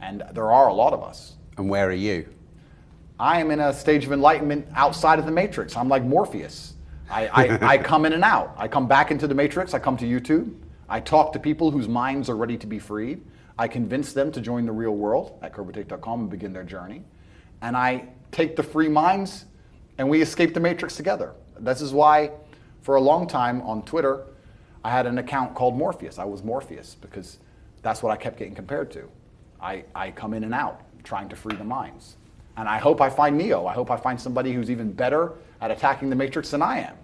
And there are a lot of us. And where are you? I am in a stage of enlightenment outside of the matrix. I'm like Morpheus. I come in and out. I come back into the matrix. I come to YouTube. I talk to people whose minds are ready to be freed. I convince them to join the real world at corporatetape.com and begin their journey. And I take the free minds and we escape the matrix together. This is why for a long time on Twitter, I had an account called Morpheus. I was Morpheus because that's what I kept getting compared to. I come in and out trying to free the minds. And I hope I find Neo. I hope I find somebody who's even better at attacking the matrix than I am.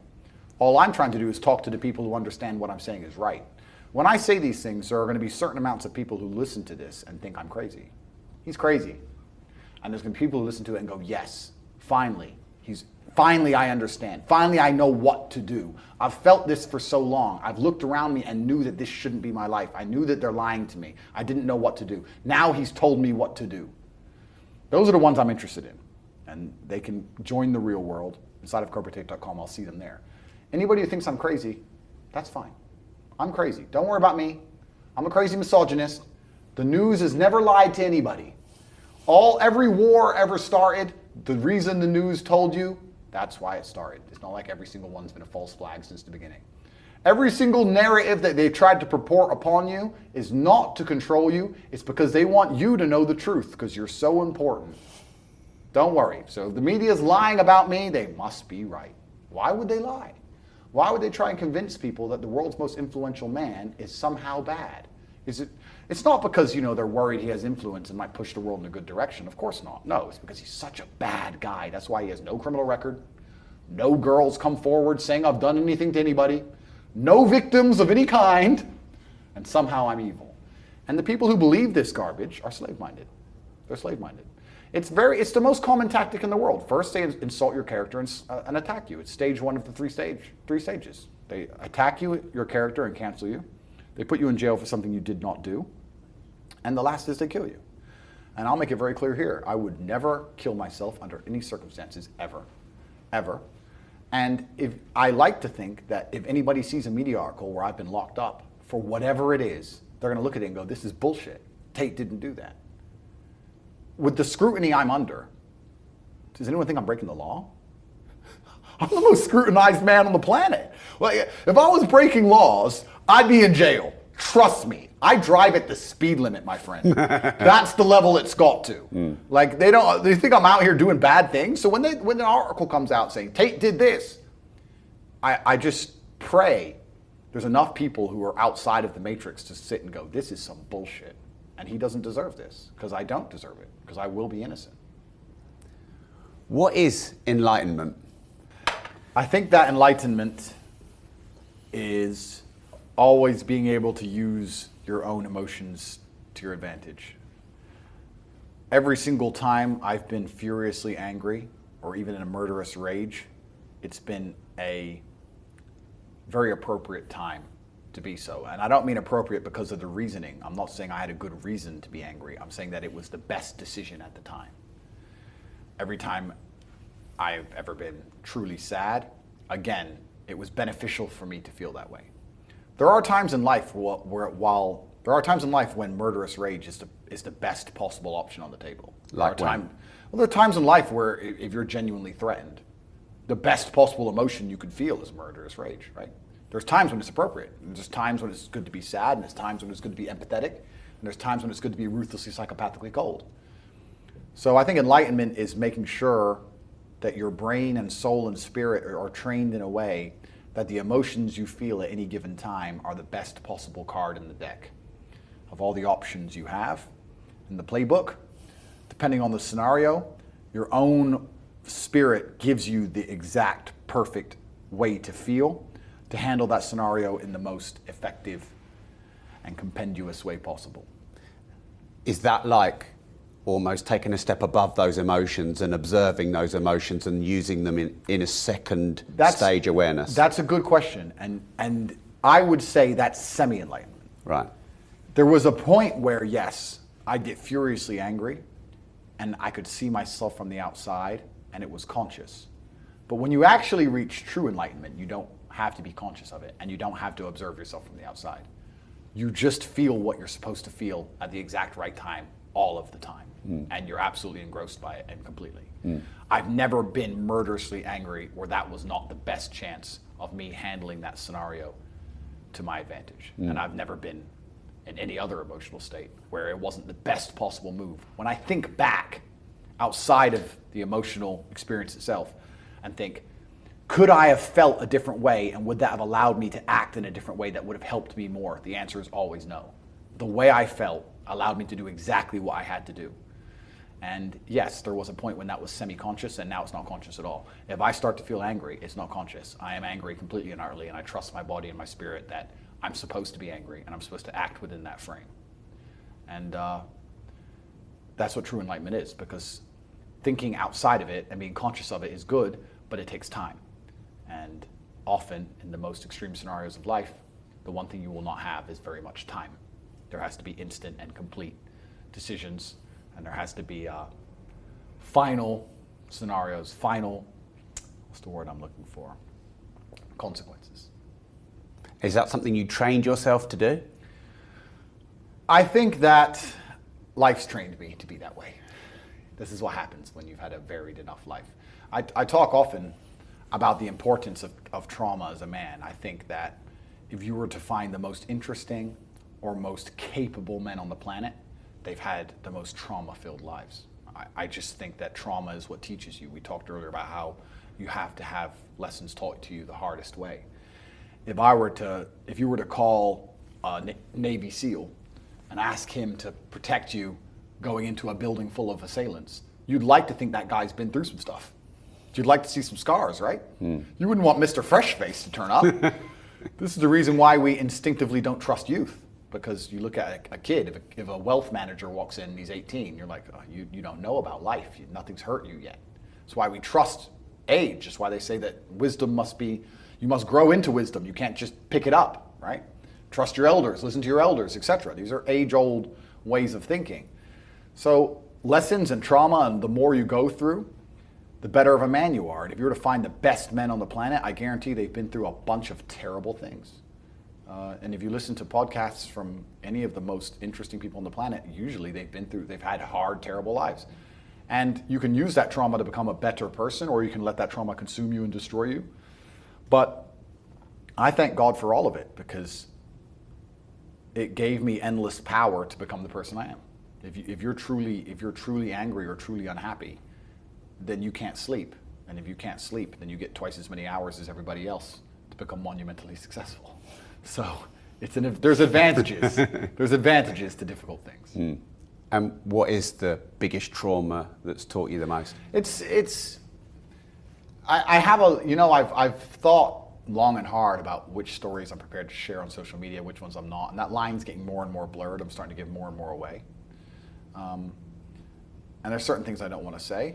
All I'm trying to do is talk to the people who understand what I'm saying is right. When I say these things, there are going to be certain amounts of people who listen to this and think I'm crazy. He's crazy. And there's going to be people who listen to it and go, yes, finally, finally I understand. Finally I know what to do. I've felt this for so long. I've looked around me and knew that this shouldn't be my life. I knew that they're lying to me. I didn't know what to do. Now he's told me what to do. Those are the ones I'm interested in. And they can join the real world. Inside of corporatetape.com, I'll see them there. Anybody who thinks I'm crazy, that's fine. I'm crazy. Don't worry about me. I'm a crazy misogynist. The news has never lied to anybody. Every war ever started, the reason the news told you, that's why it started. It's not like every single one's been a false flag since the beginning. Every single narrative that they tried to purport upon you is not to control you. It's because they want you to know the truth because you're so important. Don't worry. So if the media is lying about me, they must be right. Why would they lie? Why would they try and convince people that the world's most influential man is somehow bad? It's not because, they're worried he has influence and might push the world in a good direction. Of course not. No, it's because he's such a bad guy. That's why he has no criminal record. No girls come forward saying I've done anything to anybody. No victims of any kind. And somehow I'm evil. And the people who believe this garbage are slave-minded. They're slave-minded. It's the most common tactic in the world. First, they insult your character and attack you. It's stage one of the three stages. They attack you, your character, and cancel you. They put you in jail for something you did not do. And the last is they kill you. And I'll make it very clear here. I would never kill myself under any circumstances, ever. Ever. And I like to think that if anybody sees a media article where I've been locked up for whatever it is, they're going to look at it and go, this is bullshit. Tate didn't do that. With the scrutiny I'm under, does anyone think I'm breaking the law? I'm the most scrutinized man on the planet. Well, if I was breaking laws, I'd be in jail. Trust me. I drive at the speed limit, my friend. That's the level it's got to. Like they think I'm out here doing bad things. So when an article comes out saying Tate did this, I just pray there's enough people who are outside of the matrix to sit and go, this is some bullshit. And he doesn't deserve this, because I don't deserve it, because I will be innocent. What is enlightenment? I think that enlightenment is always being able to use your own emotions to your advantage. Every single time I've been furiously angry, or even in a murderous rage, it's been a very appropriate time to be so. And I don't mean appropriate because of the reasoning. I'm not saying I had a good reason to be angry. I'm saying that it was the best decision at the time. Every time I've ever been truly sad, again, it was beneficial for me to feel that way. There are times in life when murderous rage is the best possible option on the table. There are times in life where if you're genuinely threatened, the best possible emotion you could feel is murderous rage, right? There's times when it's appropriate. And there's times when it's good to be sad, and there's times when it's good to be empathetic, and there's times when it's good to be ruthlessly psychopathically cold. So I think enlightenment is making sure that your brain and soul and spirit are trained in a way that the emotions you feel at any given time are the best possible card in the deck. Of all the options you have in the playbook, depending on the scenario, your own spirit gives you the exact perfect way to feel to handle that scenario in the most effective and compendious way possible. Is that like almost taking a step above those emotions and observing those emotions and using them in a second stage awareness? That's a good question. And I would say that's semi-enlightenment. Right. There was a point where, yes, I'd get furiously angry and I could see myself from the outside and it was conscious. But when you actually reach true enlightenment, you don't have to be conscious of it and you don't have to observe yourself from the outside. You just feel what you're supposed to feel at the exact right time, all of the time. And you're absolutely engrossed by it and completely. I've never been murderously angry where that was not the best chance of me handling that scenario to my advantage. And I've never been in any other emotional state where it wasn't the best possible move. When I think back outside of the emotional experience itself and think, could I have felt a different way, and would that have allowed me to act in a different way that would have helped me more? The answer is always no. The way I felt allowed me to do exactly what I had to do. And yes, there was a point when that was semi-conscious, and now it's not conscious at all. If I start to feel angry, it's not conscious. I am angry completely and utterly, and I trust my body and my spirit that I'm supposed to be angry, and I'm supposed to act within that frame. And that's what true enlightenment is, because thinking outside of it and being conscious of it is good, but it takes time. And often, in the most extreme scenarios of life, the one thing you will not have is very much time. There has to be instant and complete decisions, and there has to be final scenarios, what's the word I'm looking for? Consequences. Is that something you trained yourself to do? I think that life's trained me to be that way. This is what happens when you've had a varied enough life. I talk often about the importance of trauma as a man. I think that if you were to find the most interesting or most capable men on the planet, they've had the most trauma-filled lives. I just think that trauma is what teaches you. We talked earlier about how you have to have lessons taught to you the hardest way. if you were to call a Navy SEAL and ask him to protect you going into a building full of assailants, you'd like to think that guy's been through some stuff. You'd like to see some scars, right? You wouldn't want Mr. Freshface to turn up. This is the reason why we instinctively don't trust youth. Because you look at a kid, if a wealth manager walks in and he's 18, you're like, oh, you don't know about life. Nothing's hurt you yet. That's why we trust age. That's why they say that wisdom you must grow into wisdom. You can't just pick it up, right? Trust your elders, listen to your elders, etc. These are age-old ways of thinking. So lessons and trauma, and the more you go through, the better of a man you are. And if you were to find the best men on the planet, I guarantee they've been through a bunch of terrible things. And if you listen to podcasts from any of the most interesting people on the planet, usually they've had hard, terrible lives. And you can use that trauma to become a better person, or you can let that trauma consume you and destroy you. But I thank God for all of it, because it gave me endless power to become the person I am. If you're truly angry or truly unhappy, then you can't sleep. And if you can't sleep, then you get twice as many hours as everybody else to become monumentally successful. So there's advantages. There's advantages to difficult things. And what is the biggest trauma that's taught you the most? I've thought long and hard about which stories I'm prepared to share on social media, which ones I'm not, and that line's getting more and more blurred. I'm starting to give more and more away. And there's certain things I don't want to say.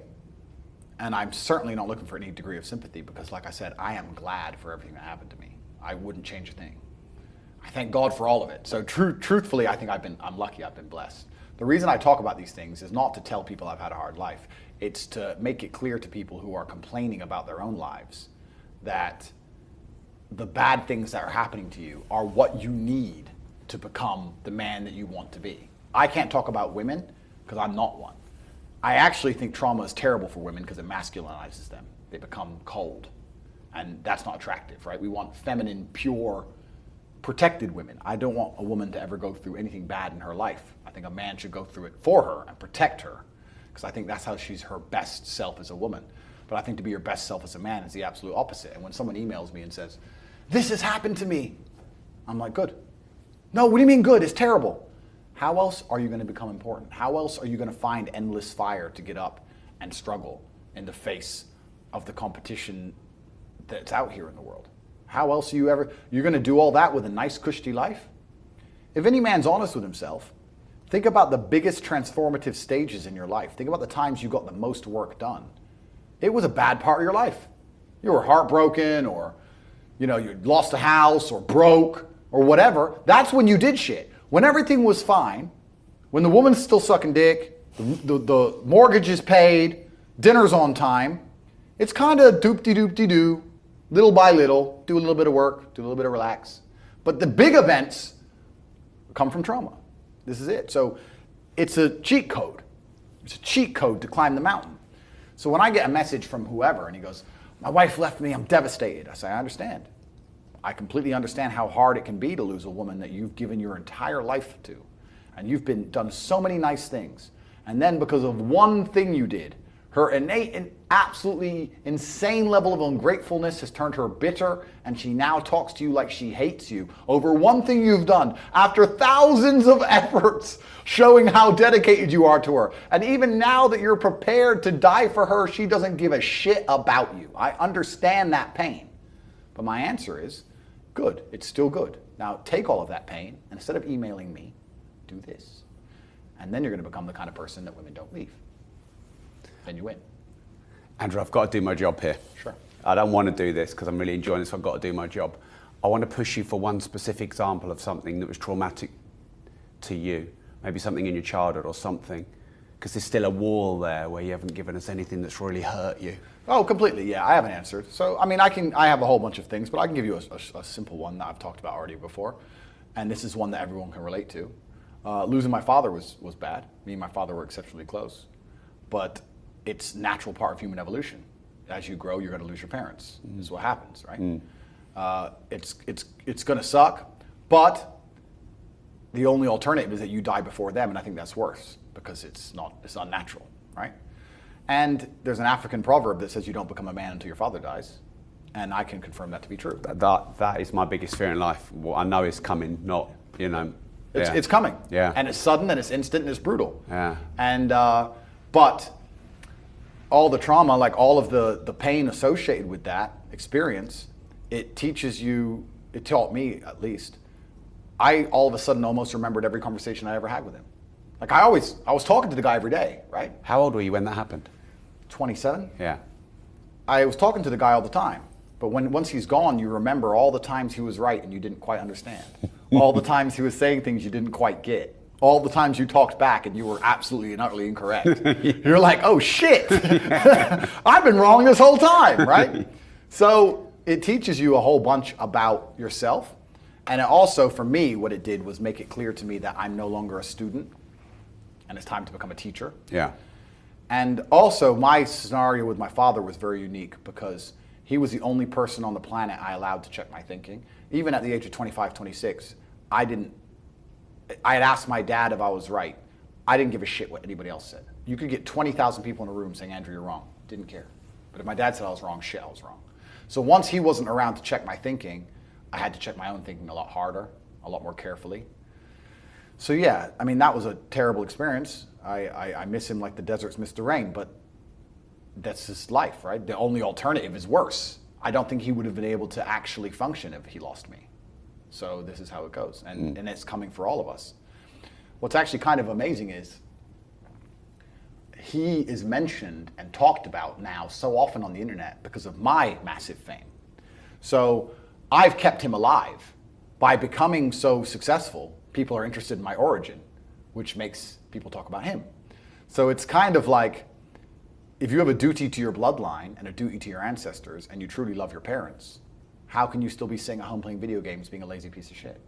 And I'm certainly not looking for any degree of sympathy, because like I said, I am glad for everything that happened to me. I wouldn't change a thing. I thank God for all of it. So truthfully, I think I'm lucky, I've been blessed. The reason I talk about these things is not to tell people I've had a hard life. It's to make it clear to people who are complaining about their own lives that the bad things that are happening to you are what you need to become the man that you want to be. I can't talk about women because I'm not one. I actually think trauma is terrible for women because it masculinizes them. They become cold. And that's not attractive, right? We want feminine, pure, protected women. I don't want a woman to ever go through anything bad in her life. I think a man should go through it for her and protect her, because I think that's how she's her best self as a woman. But I think to be your best self as a man is the absolute opposite. And when someone emails me and says, "This has happened to me," I'm like, good. No, what do you mean good? It's terrible. How else are you going to become important? How else are you going to find endless fire to get up and struggle in the face of the competition that's out here in the world? How else you're going to do all that with a nice, cushy life? If any man's honest with himself, think about the biggest transformative stages in your life. Think about the times you got the most work done. It was a bad part of your life. You were heartbroken, or you lost a house, or broke, or whatever. That's when you did shit. When everything was fine, when the woman's still sucking dick, the mortgage is paid, dinner's on time, it's kind of doop-de-doop-de-doo. Little by little, do a little bit of work, do a little bit of relax. But the big events come from trauma. This is it. So it's a cheat code. It's a cheat code to climb the mountain. So when I get a message from whoever and he goes, "My wife left me, I'm devastated," I say, I understand. I completely understand how hard it can be to lose a woman that you've given your entire life to. And you've done so many nice things. And then because of one thing you did, her innate and absolutely insane level of ungratefulness has turned her bitter, and she now talks to you like she hates you over one thing you've done after thousands of efforts showing how dedicated you are to her. And even now that you're prepared to die for her, she doesn't give a shit about you. I understand that pain. But my answer is, good, it's still good. Now take all of that pain, and instead of emailing me, do this. And then you're going to become the kind of person that women don't leave. Then you win. Andrew, I've got to do my job here. Sure. I don't want to do this because I'm really enjoying this. I've got to do my job. I want to push you for one specific example of something that was traumatic to you. Maybe something in your childhood or something. Because there's still a wall there where you haven't given us anything that's really hurt you. Oh, completely. Yeah, I haven't answered. So, I mean, I have a whole bunch of things, but I can give you a simple one that I've talked about already before. And this is one that everyone can relate to. Losing my father was bad. Me and my father were exceptionally close. But it's natural part of human evolution. As you grow, you're going to lose your parents. This is what happens, right? It's going to suck, but the only alternative is that you die before them, and I think that's worse because it's unnatural, right? And there's an African proverb that says you don't become a man until your father dies. And I can confirm that to be true. That is my biggest fear in life. What I know is coming, not, you know. It's coming. Yeah. And it's sudden and it's instant and it's brutal. Yeah. And, but all the trauma, like all of the pain associated with that experience, it teaches you, it taught me at least, I all of a sudden almost remembered every conversation I ever had with him. Like I was talking to the guy every day, right? How old were you when that happened? 27. Yeah. I was talking to the guy all the time. But once he's gone, you remember all the times he was right and you didn't quite understand. All the times he was saying things you didn't quite get. All the times you talked back and you were absolutely and utterly incorrect. You're like, oh shit, I've been wrong this whole time, right? So it teaches you a whole bunch about yourself. And it also, for me, what it did was make it clear to me that I'm no longer a student and it's time to become a teacher. Yeah. And also my scenario with my father was very unique because he was the only person on the planet I allowed to check my thinking. Even at the age of 25, 26, I had asked my dad if I was right. I didn't give a shit what anybody else said. You could get 20,000 people in a room saying, Andrew, you're wrong. Didn't care. But if my dad said I was wrong, shit, I was wrong. So once he wasn't around to check my thinking, I had to check my own thinking a lot harder, a lot more carefully. So yeah, I mean, that was a terrible experience. I miss him like the deserts miss the rain, but that's his life, right? The only alternative is worse. I don't think he would have been able to actually function if he lost me. So this is how it goes, and it's coming for all of us. What's actually kind of amazing is he is mentioned and talked about now so often on the internet because of my massive fame. So I've kept him alive. By becoming so successful, people are interested in my origin, which makes people talk about him. So it's kind of like, if you have a duty to your bloodline and a duty to your ancestors and you truly love your parents, how can you still be sitting at home playing video games being a lazy piece of shit?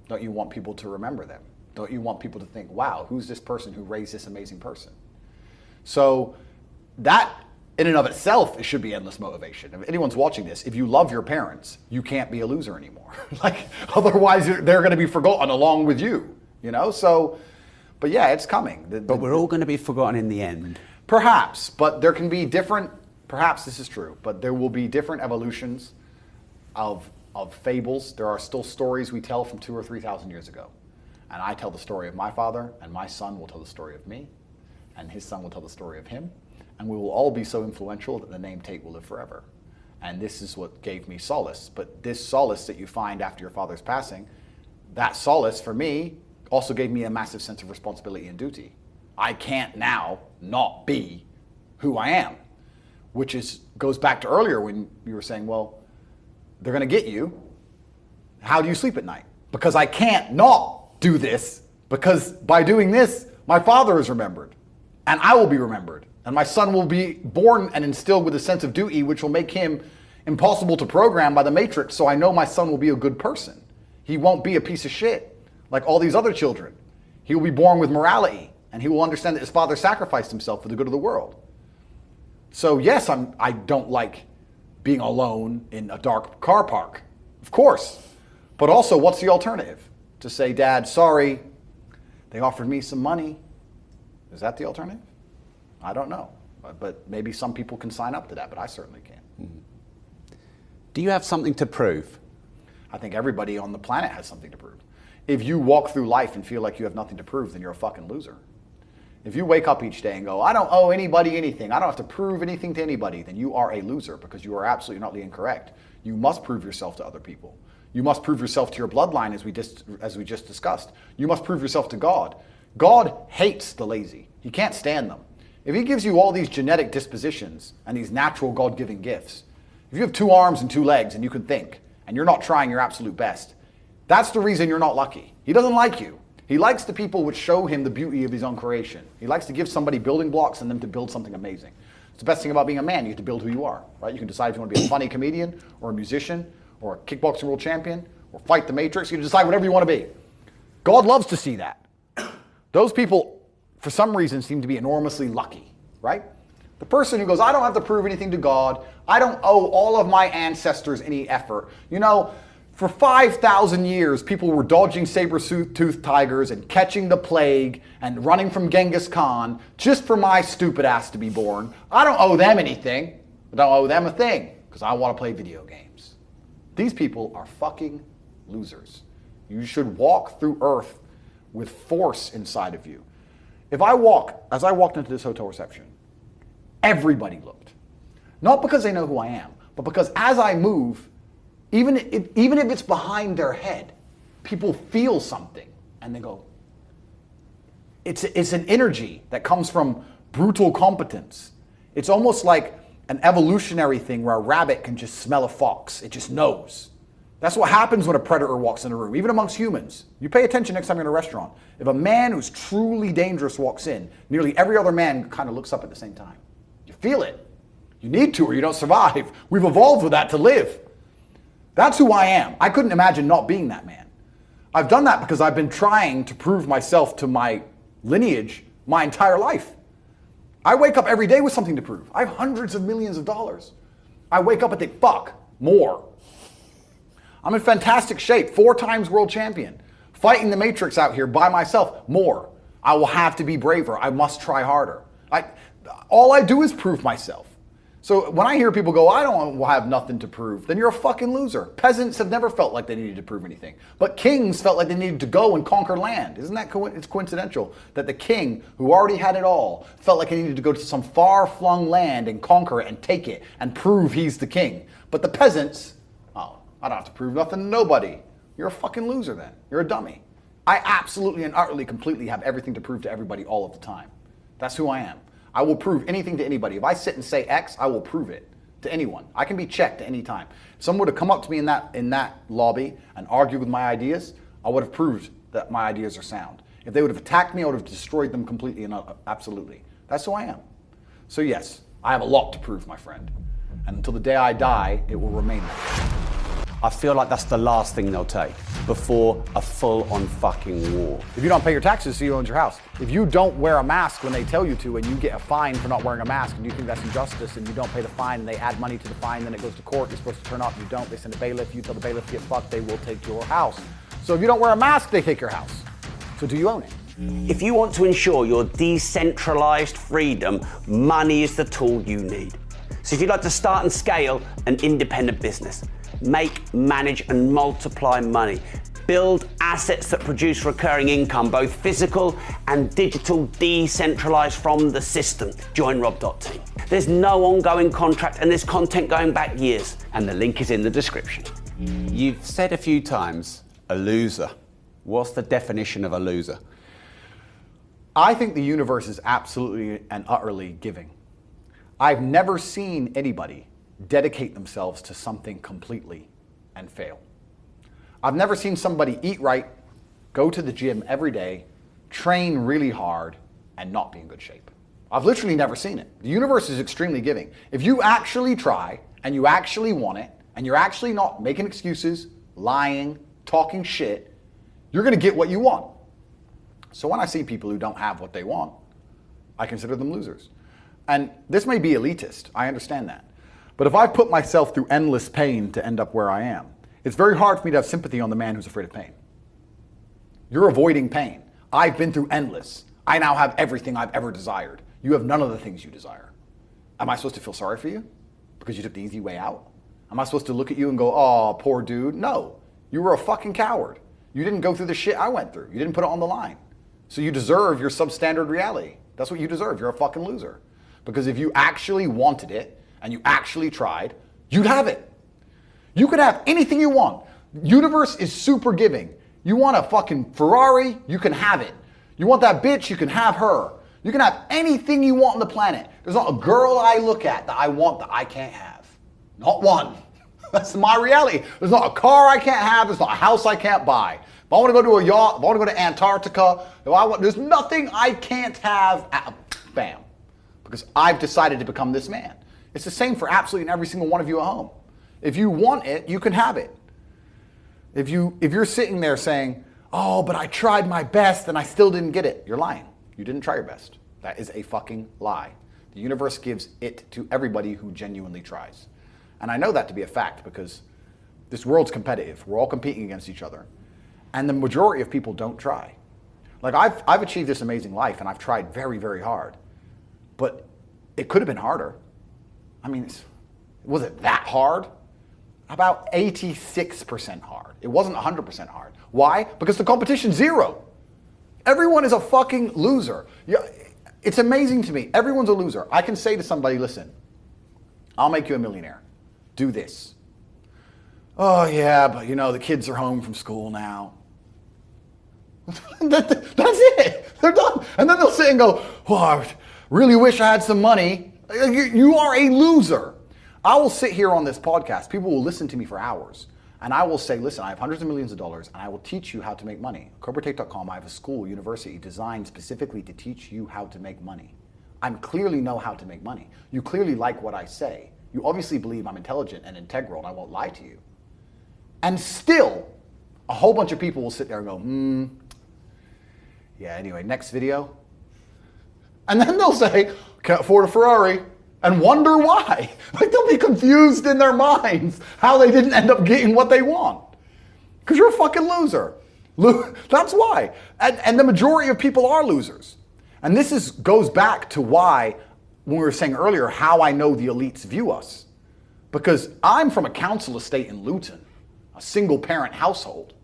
Don't you want people to remember them? Don't you want people to think, wow, who's this person who raised this amazing person? So that in and of itself, it should be endless motivation. If anyone's watching this, if you love your parents, you can't be a loser anymore. Like, otherwise they're going to be forgotten along with you, you know? So, but yeah, it's coming. But we're all going to be forgotten in the end. Perhaps, but there can be different, perhaps this is true, but there will be different evolutions of fables. There are still stories we tell from 2,000 or 3,000 years ago. And I tell the story of my father, and my son will tell the story of me, and his son will tell the story of him. And we will all be so influential that the name Tate will live forever. And this is what gave me solace. But this solace that you find after your father's passing, that solace for me also gave me a massive sense of responsibility and duty. I can't now not be who I am, which goes back to earlier when you were saying, well, they're going to get you. How do you sleep at night? Because I can't not do this, because by doing this, my father is remembered, and I will be remembered, and my son will be born and instilled with a sense of duty, which will make him impossible to program by the matrix, so I know my son will be a good person. He won't be a piece of shit like all these other children. He will be born with morality, and he will understand that his father sacrificed himself for the good of the world. So yes, I don't like being alone in a dark car park, of course. But also, what's the alternative? To say, Dad, sorry, they offered me some money. Is that the alternative? I don't know. But maybe some people can sign up to that, but I certainly can't. Mm-hmm. Do you have something to prove? I think everybody on the planet has something to prove. If you walk through life and feel like you have nothing to prove, then you're a fucking loser. If you wake up each day and go, I don't owe anybody anything, I don't have to prove anything to anybody, then you are a loser because you are absolutely not incorrect. You must prove yourself to other people. You must prove yourself to your bloodline, as we just discussed. You must prove yourself to God. God hates the lazy. He can't stand them. If he gives you all these genetic dispositions and these natural God-given gifts, if you have 2 arms and 2 legs and you can think, and you're not trying your absolute best, that's the reason you're not lucky. He doesn't like you. He likes the people which show him the beauty of his own creation. He likes to give somebody building blocks and them to build something amazing. It's the best thing about being a man. You get to build who you are, right? You can decide if you want to be a funny comedian or a musician or a kickboxing world champion or fight the Matrix. You can decide whatever you want to be. God loves to see that. Those people, for some reason, seem to be enormously lucky, right? The person who goes, I don't have to prove anything to God. I don't owe all of my ancestors any effort. You know, for 5,000 years, people were dodging saber-toothed tigers and catching the plague and running from Genghis Khan just for my stupid ass to be born. I don't owe them anything. I don't owe them a thing. because I want to play video games. These people are fucking losers. You should walk through earth with force inside of you. As I walked into this hotel reception, everybody looked. Not because they know who I am, but because as I move, even if it's behind their head, people feel something and they go, it's an energy that comes from brutal competence. It's almost like an evolutionary thing where a rabbit can just smell a fox. It just knows. That's what happens when a predator walks in a room, even amongst humans. You pay attention next time you're in a restaurant. If a man who's truly dangerous walks in, nearly every other man kind of looks up at the same time. You feel it. You need to or you don't survive. We've evolved with that to live. That's who I am. I couldn't imagine not being that man. I've done that because I've been trying to prove myself to my lineage my entire life. I wake up every day with something to prove. I have hundreds of millions of dollars. I wake up and think, fuck, more. I'm in fantastic shape, 4 times world champion. Fighting the Matrix out here by myself, more. I will have to be braver. I must try harder. All I do is prove myself. So when I hear people go, I don't have nothing to prove, then you're a fucking loser. Peasants have never felt like they needed to prove anything. But kings felt like they needed to go and conquer land. Isn't that it's coincidental that the king, who already had it all, felt like he needed to go to some far-flung land and conquer it and take it and prove he's the king. But the peasants, oh, I don't have to prove nothing to nobody. You're a fucking loser then. You're a dummy. I absolutely and utterly, completely have everything to prove to everybody all of the time. That's who I am. I will prove anything to anybody. If I sit and say X, I will prove it to anyone. I can be checked at any time. If someone would have come up to me in that lobby and argued with my ideas, I would have proved that my ideas are sound. If they would have attacked me, I would have destroyed them completely and absolutely. That's who I am. So yes, I have a lot to prove, my friend. And until the day I die, it will remain that. I feel like that's the last thing they'll take before a full-on fucking war. If you don't pay your taxes, so you own your house. If you don't wear a mask when they tell you to and you get a fine for not wearing a mask and you think that's injustice and you don't pay the fine and they add money to the fine, then it goes to court, you're supposed to turn up, you don't, they send a bailiff, you tell the bailiff to get fucked, they will take your house. So if you don't wear a mask, they take your house. So do you own it? If you want to ensure your decentralized freedom, money is the tool you need. So if you'd like to start and scale an independent business, make, manage, and multiply money. Build assets that produce recurring income, both physical and digital, decentralized from the system. Join Rob.team. There's no ongoing contract and there's content going back years, and the link is in the description. You've said a few times, a loser. What's the definition of a loser? I think the universe is absolutely and utterly giving. I've never seen anybody dedicate themselves to something completely and fail. I've never seen somebody eat right, go to the gym every day, train really hard, and not be in good shape. I've literally never seen it. The universe is extremely giving. If you actually try, and you actually want it, and you're actually not making excuses, lying, talking shit, you're gonna get what you want. So when I see people who don't have what they want, I consider them losers. And this may be elitist, I understand that. But if I put myself through endless pain to end up where I am, it's very hard for me to have sympathy on the man who's afraid of pain. You're avoiding pain. I've been through endless. I now have everything I've ever desired. You have none of the things you desire. Am I supposed to feel sorry for you because you took the easy way out? Am I supposed to look at you and go, oh, poor dude? No, you were a fucking coward. You didn't go through the shit I went through. You didn't put it on the line. So you deserve your substandard reality. That's what you deserve. You're a fucking loser. Because if you actually wanted it, and you actually tried, you'd have it. You could have anything you want. Universe is super giving. You want a fucking Ferrari, you can have it. You want that bitch, you can have her. You can have anything you want on the planet. There's not a girl I look at that I want that I can't have. Not one. That's my reality. There's not a car I can't have. There's not a house I can't buy. If I want to go to a yacht, if I want to go to Antarctica, there's nothing I can't have. Bam. Because I've decided to become this man. It's the same for absolutely every single one of you at home. If you want it, you can have it. If you're sitting there saying, oh, but I tried my best and I still didn't get it, you're lying. You didn't try your best. That is a fucking lie. The universe gives it to everybody who genuinely tries. And I know that to be a fact because this world's competitive. We're all competing against each other. And the majority of people don't try. Like I've achieved this amazing life and I've tried very, very hard. But it could have been harder. I mean, Was it that hard? About 86% hard. It wasn't 100% hard. Why? Because the competition's zero. Everyone is a fucking loser. It's amazing to me. Everyone's a loser. I can say to somebody, listen, I'll make you a millionaire. Do this. Oh yeah, but the kids are home from school now. That's it. They're done. And then they'll sit and go, oh, I really wish I had some money. You are a loser. I will sit here on this podcast. People will listen to me for hours. And I will say, listen, I have hundreds of millions of dollars and I will teach you how to make money. CobraTake.com, I have a school, university designed specifically to teach you how to make money. I clearly know how to make money. You clearly like what I say. You obviously believe I'm intelligent and integral and I won't lie to you. And still, a whole bunch of people will sit there and go, yeah, anyway, next video. And then they'll say, can't afford a Ferrari. And wonder why. Like they'll be confused in their minds how they didn't end up getting what they want. Because you're a fucking loser. That's why. And the majority of people are losers. And this goes back to why, when we were saying earlier, how I know the elites view us. Because I'm from a council estate in Luton, a single parent household.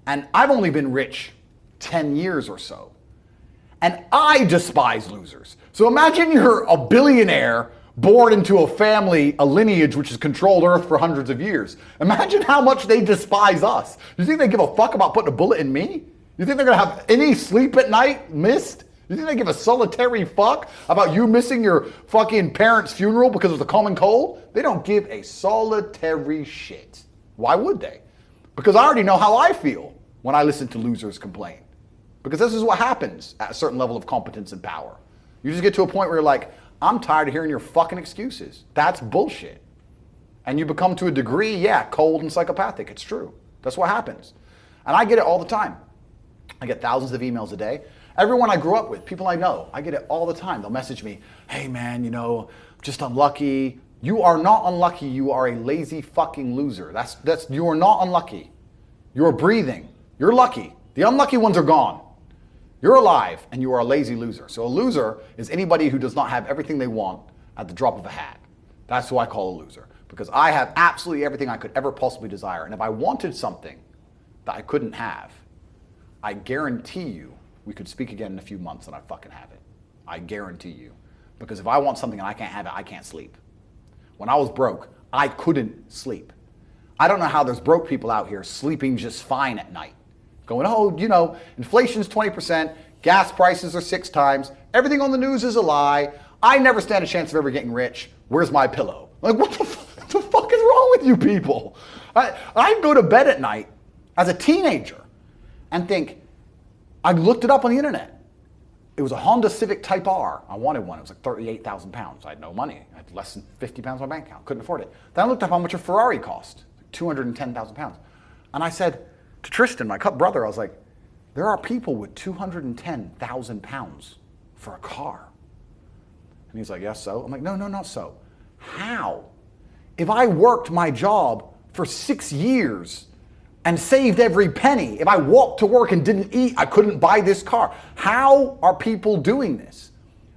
And I've only been rich 10 years or so. And I despise losers. So imagine you're a billionaire born into a family, a lineage which has controlled Earth for hundreds of years. Imagine how much they despise us. You think they give a fuck about putting a bullet in me? You think they're gonna have any sleep at night missed? You think they give a solitary fuck about you missing your fucking parents' funeral because of the common cold? They don't give a solitary shit. Why would they? Because I already know how I feel when I listen to losers complain. Because this is what happens at a certain level of competence and power. You just get to a point where you're like, I'm tired of hearing your fucking excuses. That's bullshit. And you become, to a degree, yeah, cold and psychopathic. It's true. That's what happens. And I get it all the time. I get thousands of emails a day. Everyone I grew up with, people I know, I get it all the time. They'll message me, hey man, just unlucky. You are not unlucky. You are a lazy fucking loser. You are not unlucky. You're breathing. You're lucky. The unlucky ones are gone. You're alive and you are a lazy loser. So a loser is anybody who does not have everything they want at the drop of a hat. That's who I call a loser. Because I have absolutely everything I could ever possibly desire. And if I wanted something that I couldn't have, I guarantee you we could speak again in a few months and I'd fucking have it. I guarantee you. Because if I want something and I can't have it, I can't sleep. When I was broke, I couldn't sleep. I don't know how there's broke people out here sleeping just fine at night. Going, oh, inflation's 20%, gas prices are 6 times, everything on the news is a lie, I never stand a chance of ever getting rich, where's my pillow? Like, what the fuck is wrong with you people? I go to bed at night as a teenager and think, I looked it up on the internet. It was a Honda Civic Type R. I wanted one. It was like 38,000 pounds. I had no money. I had less than 50 pounds in my bank account. Couldn't afford it. Then I looked up how much a Ferrari cost, 210,000 pounds. And I said to Tristan, my brother, I was like, there are people with 210,000 pounds for a car. And he's like, yes, so? I'm like, no, not so. How? If I worked my job for 6 years and saved every penny, if I walked to work and didn't eat, I couldn't buy this car. How are people doing this?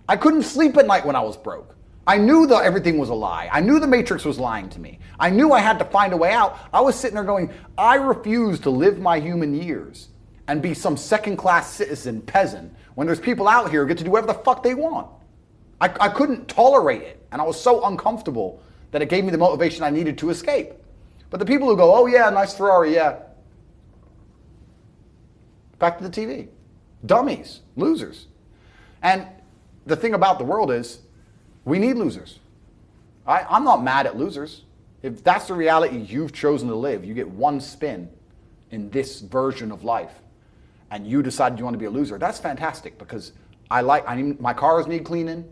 I couldn't sleep at night when I was broke. I knew that everything was a lie. I knew the Matrix was lying to me. I knew I had to find a way out. I was sitting there going, I refuse to live my human years and be some second-class citizen peasant when there's people out here who get to do whatever the fuck they want. I couldn't tolerate it, and I was so uncomfortable that it gave me the motivation I needed to escape. But the people who go, oh yeah, nice Ferrari, yeah. Back to the TV. Dummies, losers. And the thing about the world is, we need losers. I'm not mad at losers. If that's the reality you've chosen to live, you get one spin in this version of life, and you decided you want to be a loser, that's fantastic, because my cars need cleaning,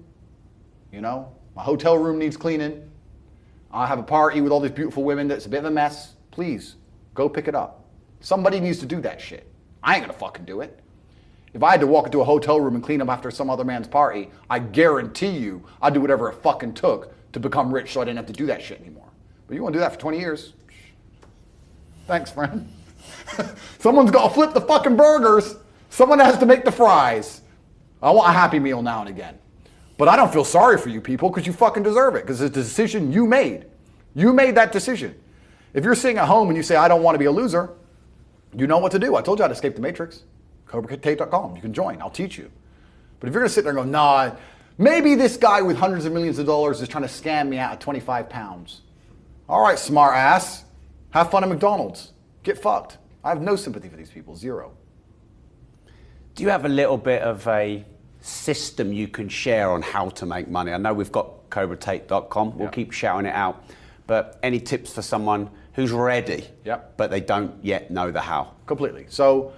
my hotel room needs cleaning, I have a party with all these beautiful women that's a bit of a mess. Please, go pick it up. Somebody needs to do that shit. I ain't gonna fucking do it. If I had to walk into a hotel room and clean up after some other man's party, I guarantee you I'd do whatever it fucking took to become rich so I didn't have to do that shit anymore. But you want to do that for 20 years? Thanks, friend. Someone's got to flip the fucking burgers. Someone has to make the fries. I want a Happy Meal now and again. But I don't feel sorry for you people because you fucking deserve it because it's a decision you made. You made that decision. If you're sitting at home and you say, I don't want to be a loser, you know what to do. I told you how to escape the matrix. CobraTate.com. You can join. I'll teach you. But if you're going to sit there and go, nah, maybe this guy with hundreds of millions of dollars is trying to scam me out of 25 pounds. All right, smart ass. Have fun at McDonald's. Get fucked. I have no sympathy for these people. Zero. Do you have a little bit of a system you can share on how to make money? I know we've got CobraTate.com. We'll keep shouting it out. But any tips for someone who's ready, but they don't yet know the how? Completely. So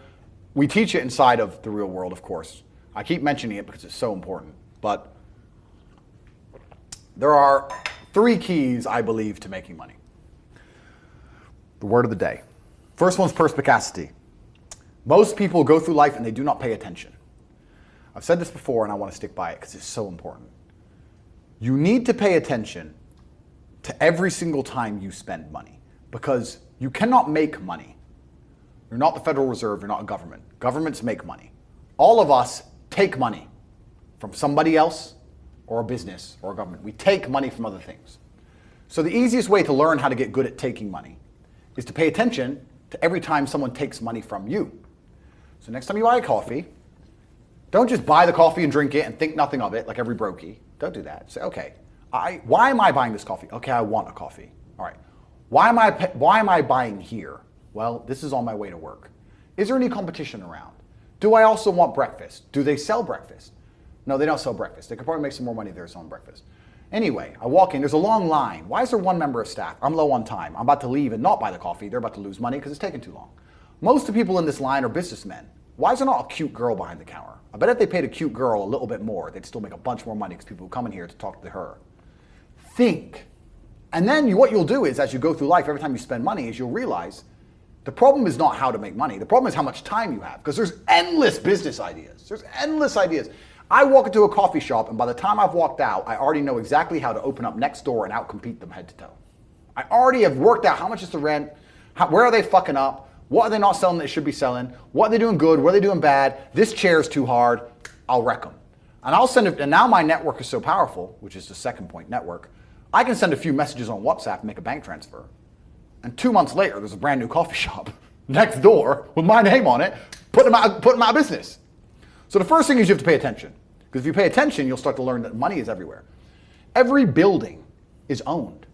we teach it inside of the real world, of course. I keep mentioning it because it's so important. But there are 3 keys, I believe, to making money. The word of the day. First one's perspicacity. Most people go through life and they do not pay attention. I've said this before and I want to stick by it because it's so important. You need to pay attention to every single time you spend money because you cannot make money. You're not the Federal Reserve, you're not a government. Governments make money. All of us take money from somebody else or a business or a government. We take money from other things. So the easiest way to learn how to get good at taking money is to pay attention to every time someone takes money from you. So next time you buy a coffee, don't just buy the coffee and drink it and think nothing of it like every brokey. Don't do that. Say, okay, why am I buying this coffee? Okay, I want a coffee. All right. Why am I buying here? Well, this is on my way to work. Is there any competition around? Do I also want breakfast? Do they sell breakfast? No, they don't sell breakfast. They could probably make some more money if they're selling breakfast. Anyway, I walk in, there's a long line. Why is there 1 member of staff? I'm low on time. I'm about to leave and not buy the coffee. They're about to lose money because it's taking too long. Most of the people in this line are businessmen. Why is there not a cute girl behind the counter? I bet if they paid a cute girl a little bit more, they'd still make a bunch more money because people who come in here to talk to her. Think. And then what you'll do is, as you go through life, every time you spend money, is you'll realize the problem is not how to make money. The problem is how much time you have because there's endless business ideas. There's endless ideas. I walk into a coffee shop and by the time I've walked out, I already know exactly how to open up next door and outcompete them head to toe. I already have worked out how much is the rent, where are they fucking up, what are they not selling that they should be selling, what are they doing good, what are they doing bad, this chair's too hard, I'll wreck them. And I'll send it, and now my network is so powerful, which is the second point, network, I can send a few messages on WhatsApp and make a bank transfer. And 2 months later, there's a brand new coffee shop next door with my name on it, putting them out of business. So the first thing is you have to pay attention. Because if you pay attention, you'll start to learn that money is everywhere. Every building is owned.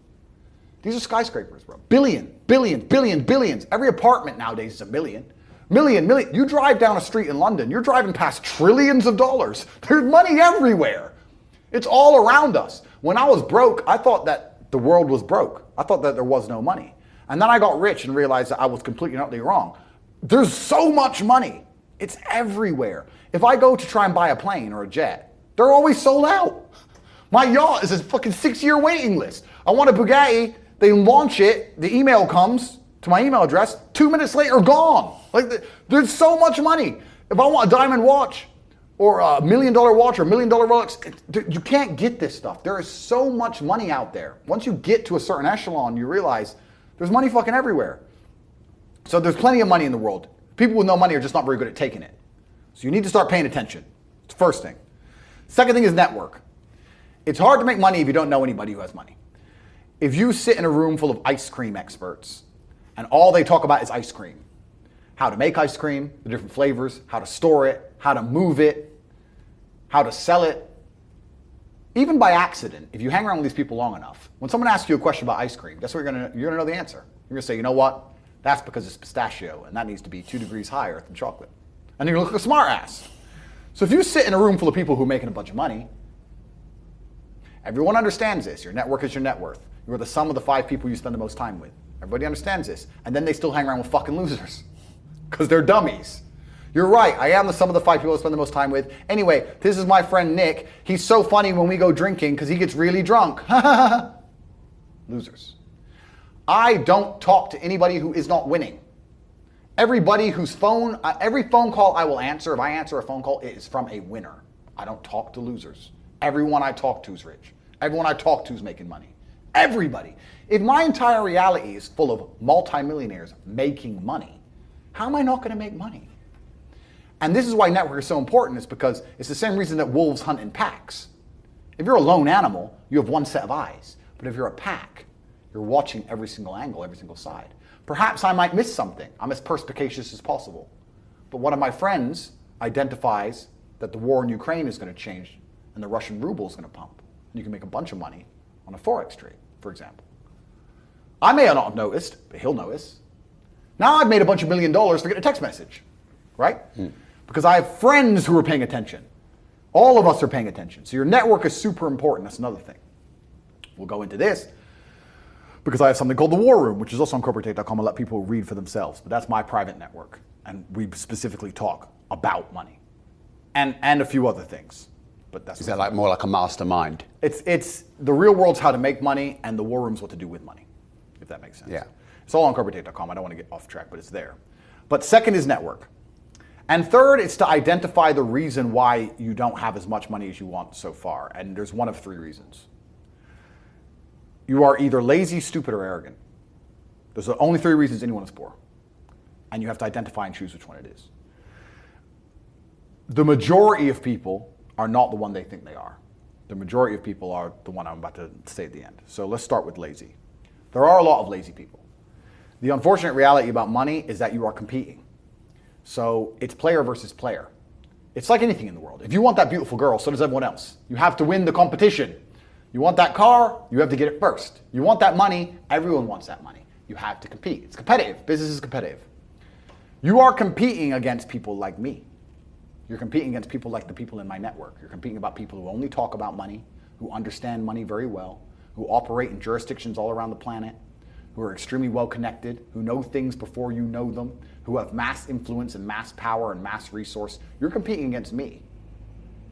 These are skyscrapers, bro. Billions. Every apartment nowadays is a million. Million. You drive down a street in London, you're driving past trillions of dollars. There's money everywhere. It's all around us. When I was broke, I thought that the world was broke. I thought that there was no money. And then I got rich and realized that I was completely and utterly wrong. There's so much money. It's everywhere. If I go to try and buy a plane or a jet, they're always sold out. My yacht is a fucking 6-year waiting list. I want a Bugatti, they launch it, the email comes to my email address, 2 minutes later, gone. Like, there's so much money. If I want a diamond watch or a $1 million watch or $1 million Rolex, you can't get this stuff. There is so much money out there. Once you get to a certain echelon, you realize there's money fucking everywhere. So there's plenty of money in the world. People with no money are just not very good at taking it. So you need to start paying attention. It's the first thing. Second thing is network. It's hard to make money if you don't know anybody who has money. If you sit in a room full of ice cream experts and all they talk about is ice cream, how to make ice cream, the different flavors, how to store it, how to move it, how to sell it, even by accident, if you hang around with these people long enough, when someone asks you a question about ice cream, guess what you're gonna know the answer. You're gonna say, you know what? That's because it's pistachio, and that needs to be 2 degrees higher than chocolate. And you're gonna look like a smart ass. So if you sit in a room full of people who are making a bunch of money, everyone understands this. Your network is your net worth. You're the sum of the 5 people you spend the most time with. Everybody understands this. And then they still hang around with fucking losers because they're dummies. You're right, I am the sum of the 5 people I spend the most time with. Anyway, this is my friend Nick. He's so funny when we go drinking because he gets really drunk. Losers. I don't talk to anybody who is not winning. Everybody whose phone, every phone call I will answer, if I answer a phone call, it is from a winner. I don't talk to losers. Everyone I talk to is rich. Everyone I talk to is making money. Everybody. If my entire reality is full of multimillionaires making money, how am I not going to make money? And this is why network is so important, is because it's the same reason that wolves hunt in packs. If you're a lone animal, you have one set of eyes. But if you're a pack, you're watching every single angle, every single side. Perhaps I might miss something. I'm as perspicacious as possible. But one of my friends identifies that the war in Ukraine is going to change and the Russian ruble is going to pump. And you can make a bunch of money on a Forex trade, for example. I may not have noticed, but he'll notice. Now I've made a bunch of $1 million for getting a text message, right? Because I have friends who are paying attention. All of us are paying attention. So your network is super important. That's another thing. We'll go into this because I have something called the War Room, which is also on corporatate.com. I'll let people read for themselves. But that's my private network. And we specifically talk about money and a few other things. But that's Is that like more like a mastermind? It's the real world's how to make money, and the War Room's what to do with money, if that makes sense. Yeah. It's all on corporatate.com. I don't want to get off track, but it's there. But second is network. And third, it's to identify the reason why you don't have as much money as you want so far. And there's one of 3 reasons. You are either lazy, stupid, or arrogant. Those are the only 3 reasons anyone is poor. And you have to identify and choose which one it is. The majority of people are not the one they think they are. The majority of people are the one I'm about to say at the end. So let's start with lazy. There are a lot of lazy people. The unfortunate reality about money is that you are competing. So it's player versus player. It's like anything in the world. If you want that beautiful girl, so does everyone else. You have to win the competition. You want that car, you have to get it first. You want that money, everyone wants that money. You have to compete. It's competitive. Business is competitive. You are competing against people like me. You're competing against people like the people in my network. You're competing about people who only talk about money, who understand money very well, who operate in jurisdictions all around the planet, who are extremely well connected, who know things before you know them, who have mass influence and mass power and mass resource. You're competing against me.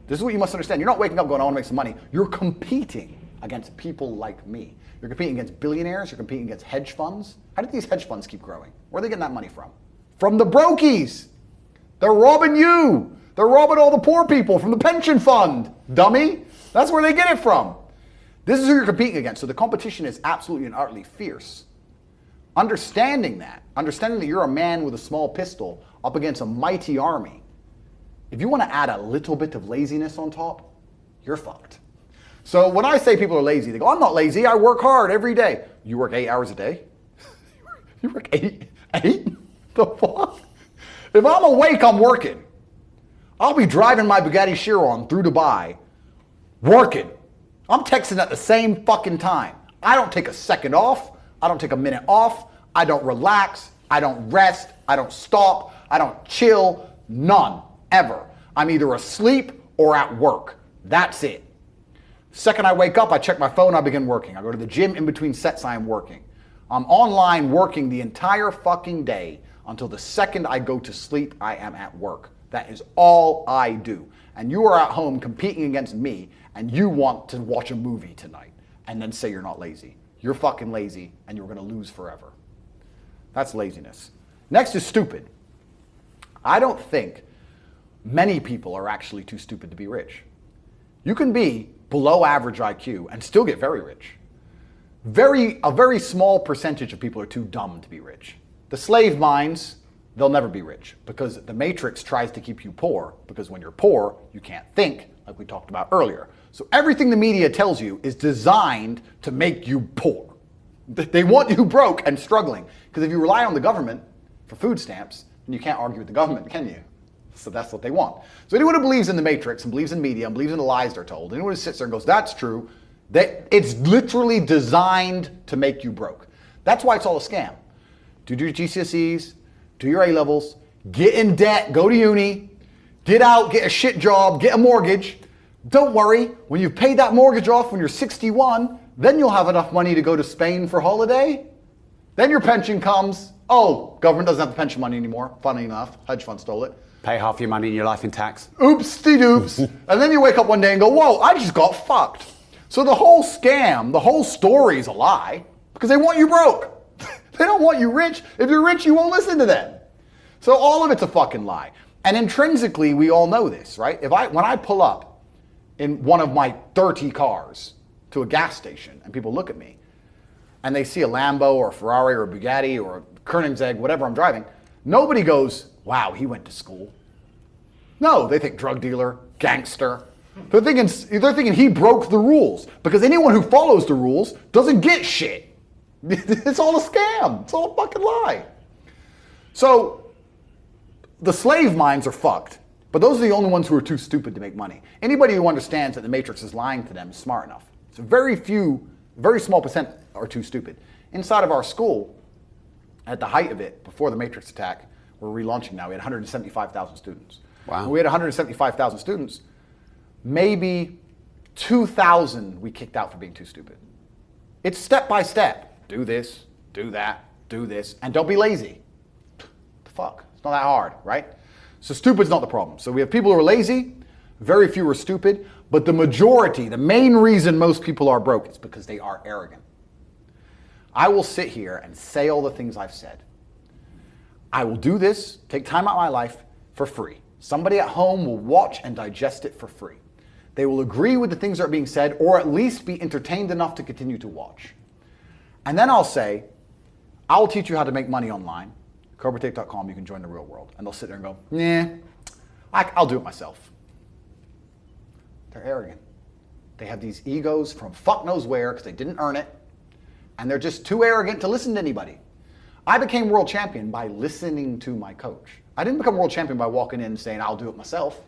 This is what you must understand. You're not waking up going, I want to make some money. You're competing against people like me. You're competing against billionaires. You're competing against hedge funds. How did these hedge funds keep growing? Where are they getting that money from? From the brokies. They're robbing you. They're robbing all the poor people from the pension fund, dummy. That's where they get it from. This is who you're competing against. So the competition is absolutely and utterly fierce. Understanding that you're a man with a small pistol up against a mighty army, if you want to add a little bit of laziness on top, you're fucked. So when I say people are lazy, they go, I'm not lazy, I work hard every day. You work 8 hours a day? You work eight? The fuck? If I'm awake, I'm working. I'll be driving my Bugatti Chiron through Dubai, working. I'm texting at the same fucking time. I don't take a second off. I don't take a minute off. I don't relax. I don't rest. I don't stop. I don't chill. None. Ever. I'm either asleep or at work. That's it. Second I wake up, I check my phone, I begin working. I go to the gym in between sets, I am working. I'm online working the entire fucking day until the second I go to sleep, I am at work. That is all I do. And you are at home competing against me, and you want to watch a movie tonight and then say you're not lazy. You're fucking lazy, and you're gonna lose forever. That's laziness. Next is stupid. I don't think many people are actually too stupid to be rich. You can be below average IQ and still get very rich. A very small percentage of people are too dumb to be rich. The slave minds, they'll never be rich because the matrix tries to keep you poor, because when you're poor, you can't think, like we talked about earlier. So everything the media tells you is designed to make you poor. They want you broke and struggling, because if you rely on the government for food stamps, then you can't argue with the government, can you? So that's what they want. So anyone who believes in the matrix and believes in media and believes in the lies they're told, anyone who sits there and goes, that's true, it's literally designed to make you broke. That's why it's all a scam. Do your GCSEs, do your A-levels, get in debt, go to uni, get out, get a shit job, get a mortgage. Don't worry, when you've paid that mortgage off when you're 61, then you'll have enough money to go to Spain for holiday. Then your pension comes. Oh, government doesn't have the pension money anymore. Funny enough, hedge fund stole it. Pay half your money in your life in tax. Oops-de-doops. And then you wake up one day and go, whoa, I just got fucked. So the whole scam, the whole story is a lie because they want you broke. They don't want you rich. If you're rich, you won't listen to them. So all of it's a fucking lie. And intrinsically, we all know this, right? When I pull up in one of my 30 cars to a gas station and people look at me and they see a Lambo or a Ferrari or a Bugatti or a Koenigsegg, whatever I'm driving, nobody goes, wow, he went to school. No, they think drug dealer, gangster. They're thinking he broke the rules, because anyone who follows the rules doesn't get shit. It's all a scam. It's all a fucking lie. So the slave minds are fucked, but those are the only ones who are too stupid to make money. Anybody who understands that the Matrix is lying to them is smart enough. So very small percent are too stupid. Inside of our school, at the height of it, before the Matrix attack, we're relaunching now, we had 175,000 students. Wow. When we had 175,000 students, maybe 2,000 we kicked out for being too stupid. It's step by step. Do this, do that, do this, and don't be lazy. The fuck? It's not that hard, right? So stupid's not the problem. So we have people who are lazy, very few are stupid, but the majority, the main reason most people are broke is because they are arrogant. I will sit here and say all the things I've said. I will do this, take time out of my life for free. Somebody at home will watch and digest it for free. They will agree with the things that are being said, or at least be entertained enough to continue to watch. And then I'll say, I'll teach you how to make money online. CobraTake.com, you can join the real world. And they'll sit there and go, nah, I'll do it myself. They're arrogant. They have these egos from fuck knows where because they didn't earn it. And they're just too arrogant to listen to anybody. I became world champion by listening to my coach. I didn't become world champion by walking in and saying, I'll do it myself.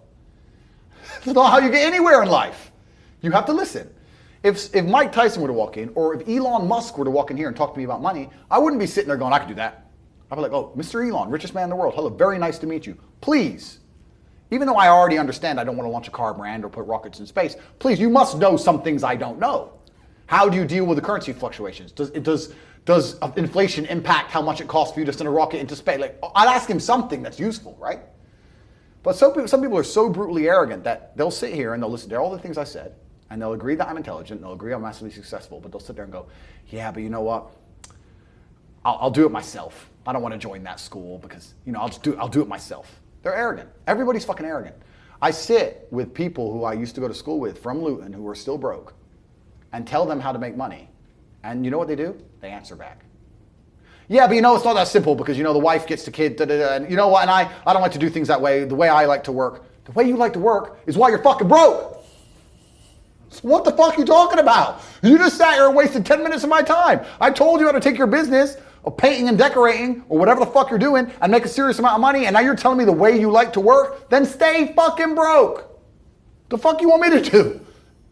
That's not how you get anywhere in life. You have to listen. If Mike Tyson were to walk in, or if Elon Musk were to walk in here and talk to me about money, I wouldn't be sitting there going, I could do that. I'd be like, oh, Mr. Elon, richest man in the world. Hello, very nice to meet you. Please, even though I already understand I don't want to launch a car brand or put rockets in space, please, you must know some things I don't know. How do you deal with the currency fluctuations? Does inflation impact how much it costs for you to send a rocket into space? Like, I'd ask him something that's useful, right? But some people are so brutally arrogant that they'll sit here and they'll listen to all the things I said, and they'll agree that I'm intelligent, and they'll agree I'm massively successful, but they'll sit there and go, yeah, but you know what? I'll do it myself. I don't want to join that school because, I'll do it myself. They're arrogant. Everybody's fucking arrogant. I sit with people who I used to go to school with from Luton who are still broke and tell them how to make money. And you know what they do? They answer back. Yeah, but it's not that simple because, the wife gets the kid, and you know what, and I don't like to do things that way. The way I like to work, the way you like to work is why you're fucking broke. So what the fuck are you talking about? You just sat here and wasted 10 minutes of my time. I told you how to take your business of painting and decorating or whatever the fuck you're doing and make a serious amount of money, and now you're telling me the way you like to work? Then stay fucking broke. The fuck you want me to do?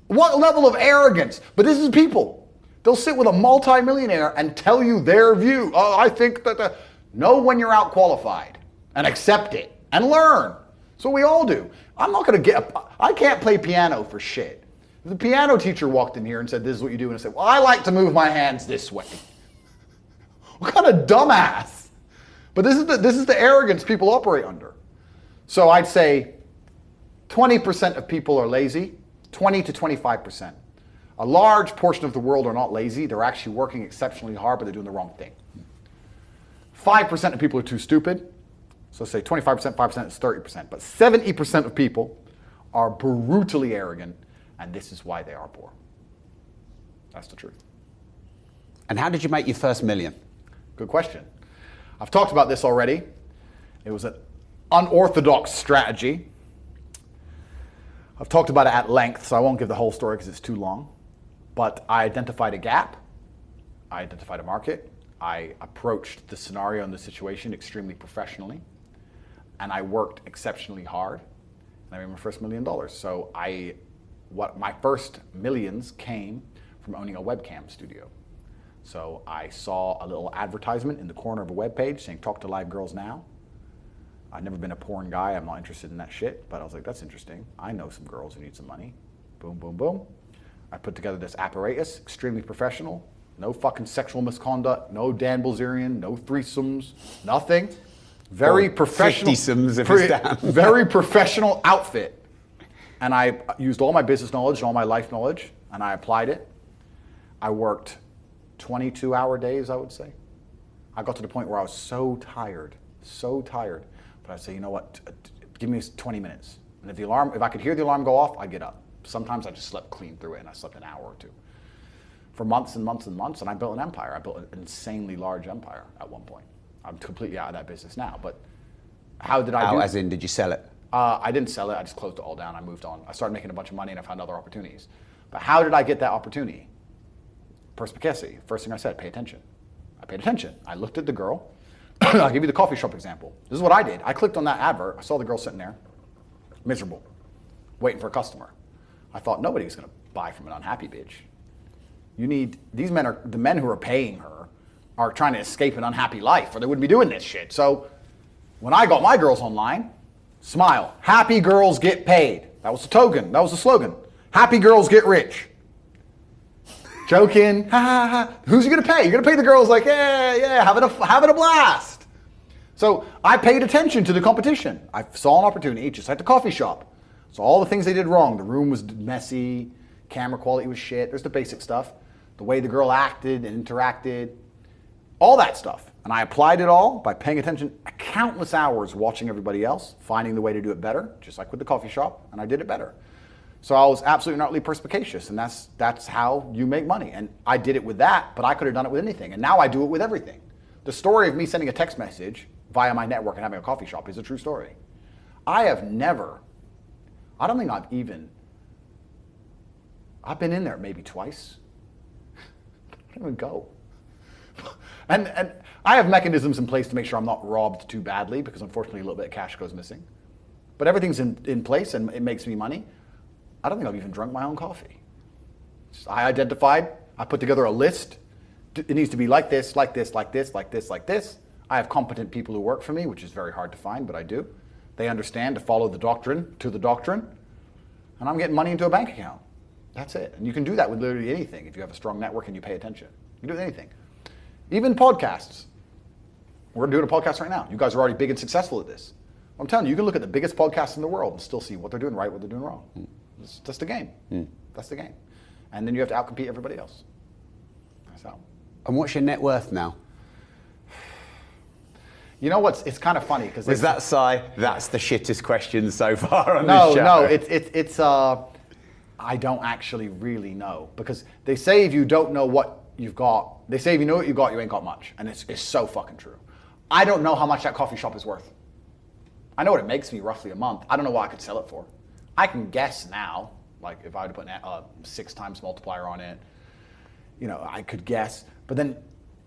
What level of arrogance? But this is people. They'll sit with a multi-millionaire and tell you their view. Oh, I think that know when you're out qualified and accept it and learn. So we all do. I'm not going to I can't play piano for shit. If the piano teacher walked in here and said, this is what you do, and I said, well, I like to move my hands this way. What kind of dumbass? But this is the arrogance people operate under. So I'd say 20% of people are lazy, 20 to 25%. A large portion of the world are not lazy. They're actually working exceptionally hard, but they're doing the wrong thing. 5% of people are too stupid. So say 25%, 5% is 30%. But 70% of people are brutally arrogant, and this is why they are poor. That's the truth. And how did you make your first million? Good question. I've talked about this already. It was an unorthodox strategy. I've talked about it at length, so I won't give the whole story because it's too long. But I identified a gap. I identified a market. I approached the scenario and the situation extremely professionally. And I worked exceptionally hard. And I made my first $1 million. So my first millions came from owning a webcam studio. So I saw a little advertisement in the corner of a web page saying, talk to live girls now. I've never been a porn guy. I'm not interested in that shit. But I was like, that's interesting. I know some girls who need some money. Boom, boom, boom. I put together this apparatus, extremely professional. No fucking sexual misconduct. No Dan Bilzerian. No threesomes. Nothing. Very professional. 50-somes if it's down. Very professional outfit. And I used all my business knowledge and all my life knowledge, and I applied it. I worked 22-hour days, I would say. I got to the point where I was so tired. But I'd say, you know what, give me 20 minutes. And if I could hear the alarm go off, I'd get up. Sometimes I just slept clean through it, and I slept an hour or two. For months and months and months, and I built an empire. I built an insanely large empire at one point. I'm completely out of that business now, but how did I do it? As in, did you sell it? I didn't sell it. I just closed it all down. I moved on. I started making a bunch of money and I found other opportunities. But how did I get that opportunity? Perspicacy. First thing I said, pay attention. I paid attention. I looked at the girl. I'll give you the coffee shop example. This is what I did. I clicked on that advert. I saw the girl sitting there, miserable, waiting for a customer. I thought nobody's going to buy from an unhappy bitch. These men the men who are paying her are trying to escape an unhappy life or they wouldn't be doing this shit. So when I got my girls online, smile. Happy girls get paid. That was the token. That was the slogan. Happy girls get rich. Joking, ha ha ha. Who's you gonna pay? You're gonna pay the girls like, yeah, having a blast. So I paid attention to the competition. I saw an opportunity, just like the coffee shop. So all the things they did wrong. The room was messy, camera quality was shit. There's the basic stuff. The way the girl acted and interacted, all that stuff. And I applied it all by paying attention countless hours watching everybody else, finding the way to do it better, just like with the coffee shop, and I did it better. So I was absolutely and utterly perspicacious, and that's how you make money. And I did it with that, but I could have done it with anything. And now I do it with everything. The story of me sending a text message via my network and having a coffee shop is a true story. I don't think I've been in there maybe twice. I don't even go. And I have mechanisms in place to make sure I'm not robbed too badly because unfortunately a little bit of cash goes missing. But everything's in place and it makes me money. I don't think I've even drunk my own coffee. I identified, I put together a list. It needs to be like this, like this, like this, like this, like this. I have competent people who work for me, which is very hard to find, but I do. They understand to follow the doctrine to the doctrine. And I'm getting money into a bank account. That's it. And you can do that with literally anything if you have a strong network and you pay attention. You can do it with anything. Even podcasts. We're doing a podcast right now. You guys are already big and successful at this. I'm telling you, you can look at the biggest podcasts in the world and still see what they're doing right, what they're doing wrong. That's the game. That's the game. And then you have to outcompete everybody else. That's how. And what's your net worth now? You know what's? It's kind of funny because Is that sigh? That's the shittest question so far on this show. No. It's. I don't actually really know because they say if you don't know what you've got, they say if you know what you got, you ain't got much, and it's so fucking true. I don't know how much that coffee shop is worth. I know what it makes me roughly a month. I don't know what I could sell it for. I can guess now, like if I were to put a 6 times multiplier on it, you know, I could guess. But then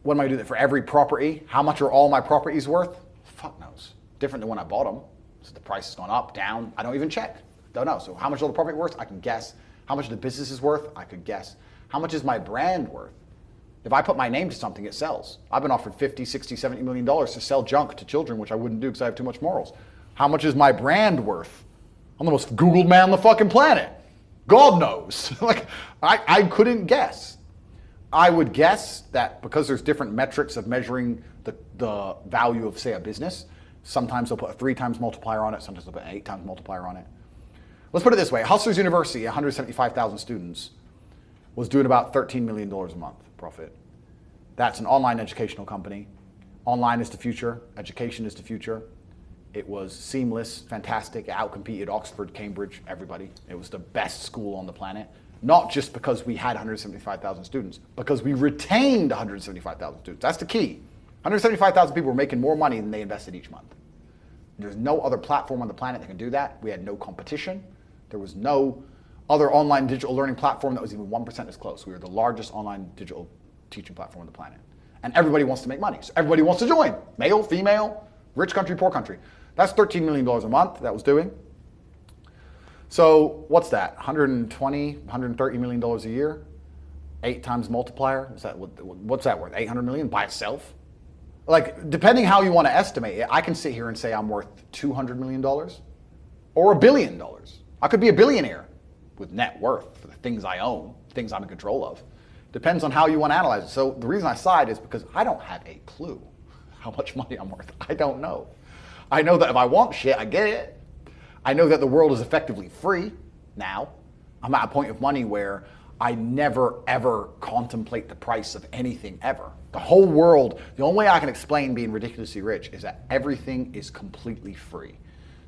what am I doing for every property? How much are all my properties worth? Fuck knows. Different than when I bought them. So the price has gone up, down. I don't even check. Don't know. So how much are the property worth? I can guess. How much the business is worth? I could guess. How much is my brand worth? If I put my name to something, it sells. I've been offered $50, $60, $70 million to sell junk to children, which I wouldn't do because I have too much morals. How much is my brand worth? I'm the most Googled man on the fucking planet. God knows. Like, I couldn't guess. I would guess that because there's different metrics of measuring the value of, say, a business, sometimes they'll put a 3 times multiplier on it, sometimes they'll put an 8 times multiplier on it. Let's put it this way. Hustlers University, 175,000 students, was doing about $13 million a month profit. That's an online educational company. Online is the future. Education is the future. It was seamless, fantastic. It outcompeted Oxford, Cambridge, everybody. It was the best school on the planet. Not just because we had 175,000 students, because we retained 175,000 students. That's the key. 175,000 people were making more money than they invested each month. There's no other platform on the planet that can do that. We had no competition. There was no other online digital learning platform that was even 1% as close. We were the largest online digital teaching platform on the planet. And everybody wants to make money. So everybody wants to join. Male, female, rich country, poor country. That's $13 million a month that was doing. So what's that? $120, $130 million a year? 8 times multiplier? What's that worth? 800 million by itself? Like, depending how you want to estimate it, I can sit here and say I'm worth $200 million or $1 billion. I could be a billionaire with net worth for the things I own, things I'm in control of. Depends on how you want to analyze it. So the reason I sighed is because I don't have a clue how much money I'm worth. I don't know. I know that if I want shit, I get it. I know that the world is effectively free now. I'm at a point of money where I never, ever contemplate the price of anything ever. The whole world, the only way I can explain being ridiculously rich is that everything is completely free.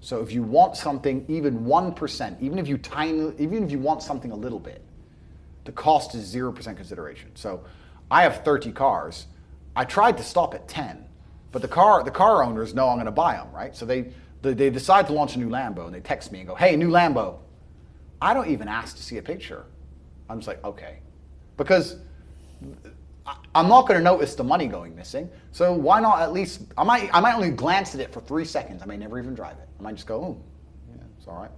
So if you want something, even 1%, even if you want something a little bit, the cost is 0% consideration. So I have 30 cars. I tried to stop at 10, but the car owners know I'm going to buy them, right? So They decide to launch a new Lambo and they text me and go, hey, new Lambo. I don't even ask to see a picture. I'm just like, okay. Because I'm not going to notice the money going missing. So why not at least, I might only glance at it for 3 seconds. I may never even drive it. I might just go, oh, yeah, it's all right.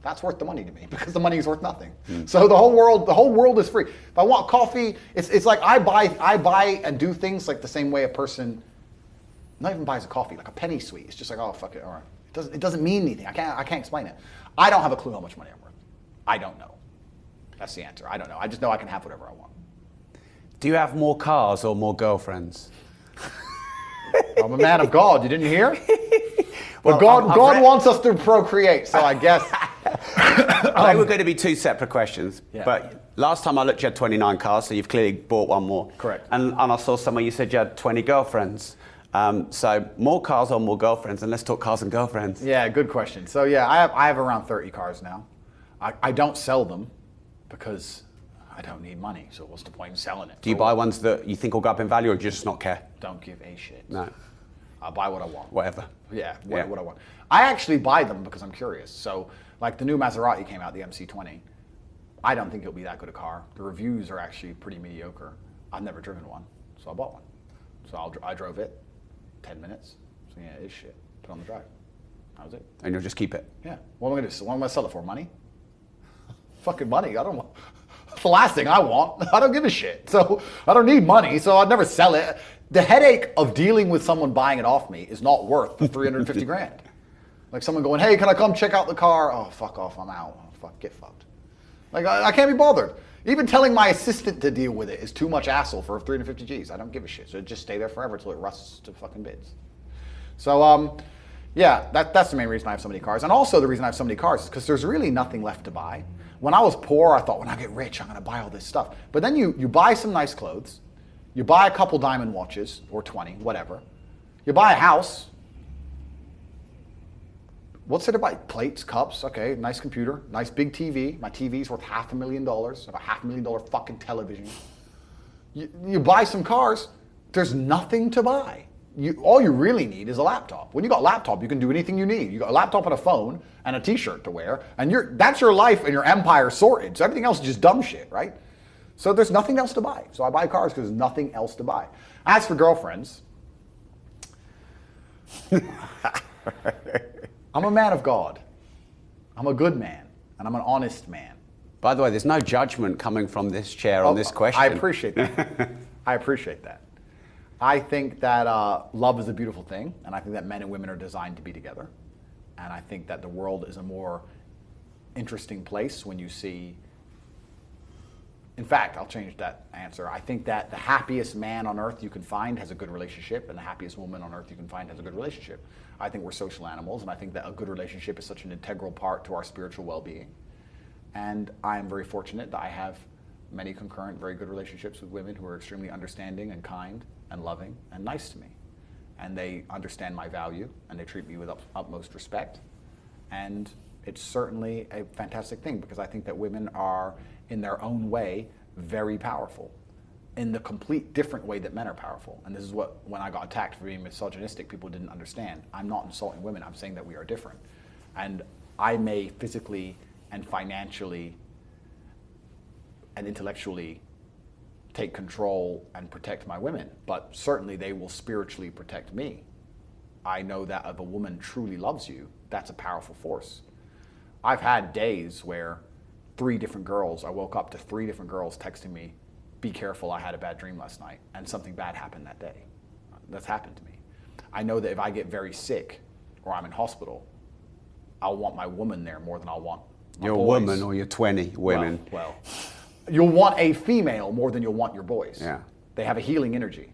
That's worth the money to me because the money is worth nothing. So the whole world is free. If I want coffee, it's like I buy and do things like the same way a person not even buys a coffee, like a penny sweet. It's just like, oh, fuck it, all right. It doesn't mean anything. I can't explain it. I don't have a clue how much money I'm worth. I don't know. That's the answer. I don't know. I just know I can have whatever I want. Do you have more cars or more girlfriends? I'm a man of God. You didn't hear? Well, But God wants us to procreate, so I guess. They were going to be two separate questions. Yeah. But last time I looked, you had 29 cars, so you've clearly bought one more. Correct. And I saw somewhere you said you had 20 girlfriends. So more cars or more girlfriends? And let's talk cars and girlfriends. Yeah, good question. So yeah, I have around 30 cars now. I don't sell them because I don't need money. So what's the point in selling it? Do you buy ones that you think will go up in value, or do you just not care? Don't give a shit. No. I'll buy what I want. Whatever. Yeah, what I want. I actually buy them because I'm curious. So, like the new Maserati came out, the MC20. I don't think it'll be that good a car. The reviews are actually pretty mediocre. I've never driven one, so I bought one. So I drove it, 10 minutes. So yeah, it's shit. Put it on the drive. That was it. And you'll just keep it. Yeah. What am I gonna do? So what am I gonna sell it for? Money? Fucking money. I don't want. It's the last thing I want. I don't give a shit. So I don't need money. So I'd never sell it. The headache of dealing with someone buying it off me is not worth the 350 grand. Like someone going, hey, can I come check out the car? Oh, fuck off, I'm out. Oh, fuck, get fucked. Like, I can't be bothered. Even telling my assistant to deal with it is too much hassle for 350 G's. I don't give a shit. So just stay there forever till it rusts to fucking bits. So, yeah, that's the main reason I have so many cars. And also the reason I have so many cars is because there's really nothing left to buy. When I was poor, I thought, when I get rich, I'm gonna buy all this stuff. But then you buy some nice clothes. You buy a couple diamond watches, or 20, whatever. You buy a house. What's it about? Plates, cups, okay, nice computer, nice big TV. My TV's worth $500,000. I have a $500,000 fucking television. You buy some cars, there's nothing to buy. All you really need is a laptop. When you got a laptop, you can do anything you need. You got a laptop and a phone and a t-shirt to wear, and that's your life and your empire sorted. So everything else is just dumb shit, right? So there's nothing else to buy. So I buy cars because there's nothing else to buy. As for girlfriends, I'm a man of God. I'm a good man, and I'm an honest man. By the way, there's no judgment coming from this chair on this question. I appreciate that. I appreciate that. I think that love is a beautiful thing, and I think that men and women are designed to be together. And I think that the world is a more interesting place when you see. In fact, I'll change that answer. I think that the happiest man on earth you can find has a good relationship, and the happiest woman on earth you can find has a good relationship. I think we're social animals, and I think that a good relationship is such an integral part to our spiritual well-being. And I am very fortunate that I have many concurrent, very good relationships with women who are extremely understanding and kind and loving and nice to me. And they understand my value, and they treat me with utmost respect. And it's certainly a fantastic thing, because I think that women are, in their own way, very powerful in the complete different way that men are powerful. And this is what, when I got attacked for being misogynistic, people didn't understand. I'm not insulting women, I'm saying that we are different. And I may physically and financially and intellectually take control and protect my women, but certainly they will spiritually protect me. I know that if a woman truly loves you, that's a powerful force. I've had days where I woke up to 3 different girls texting me, be careful, I had a bad dream last night, and something bad happened that day. That's happened to me. I know that if I get very sick or I'm in hospital, I'll want my woman there more than I'll want my Your boys. woman or your 20 women. Well, you'll want a female more than you'll want your boys. Yeah. They have a healing energy.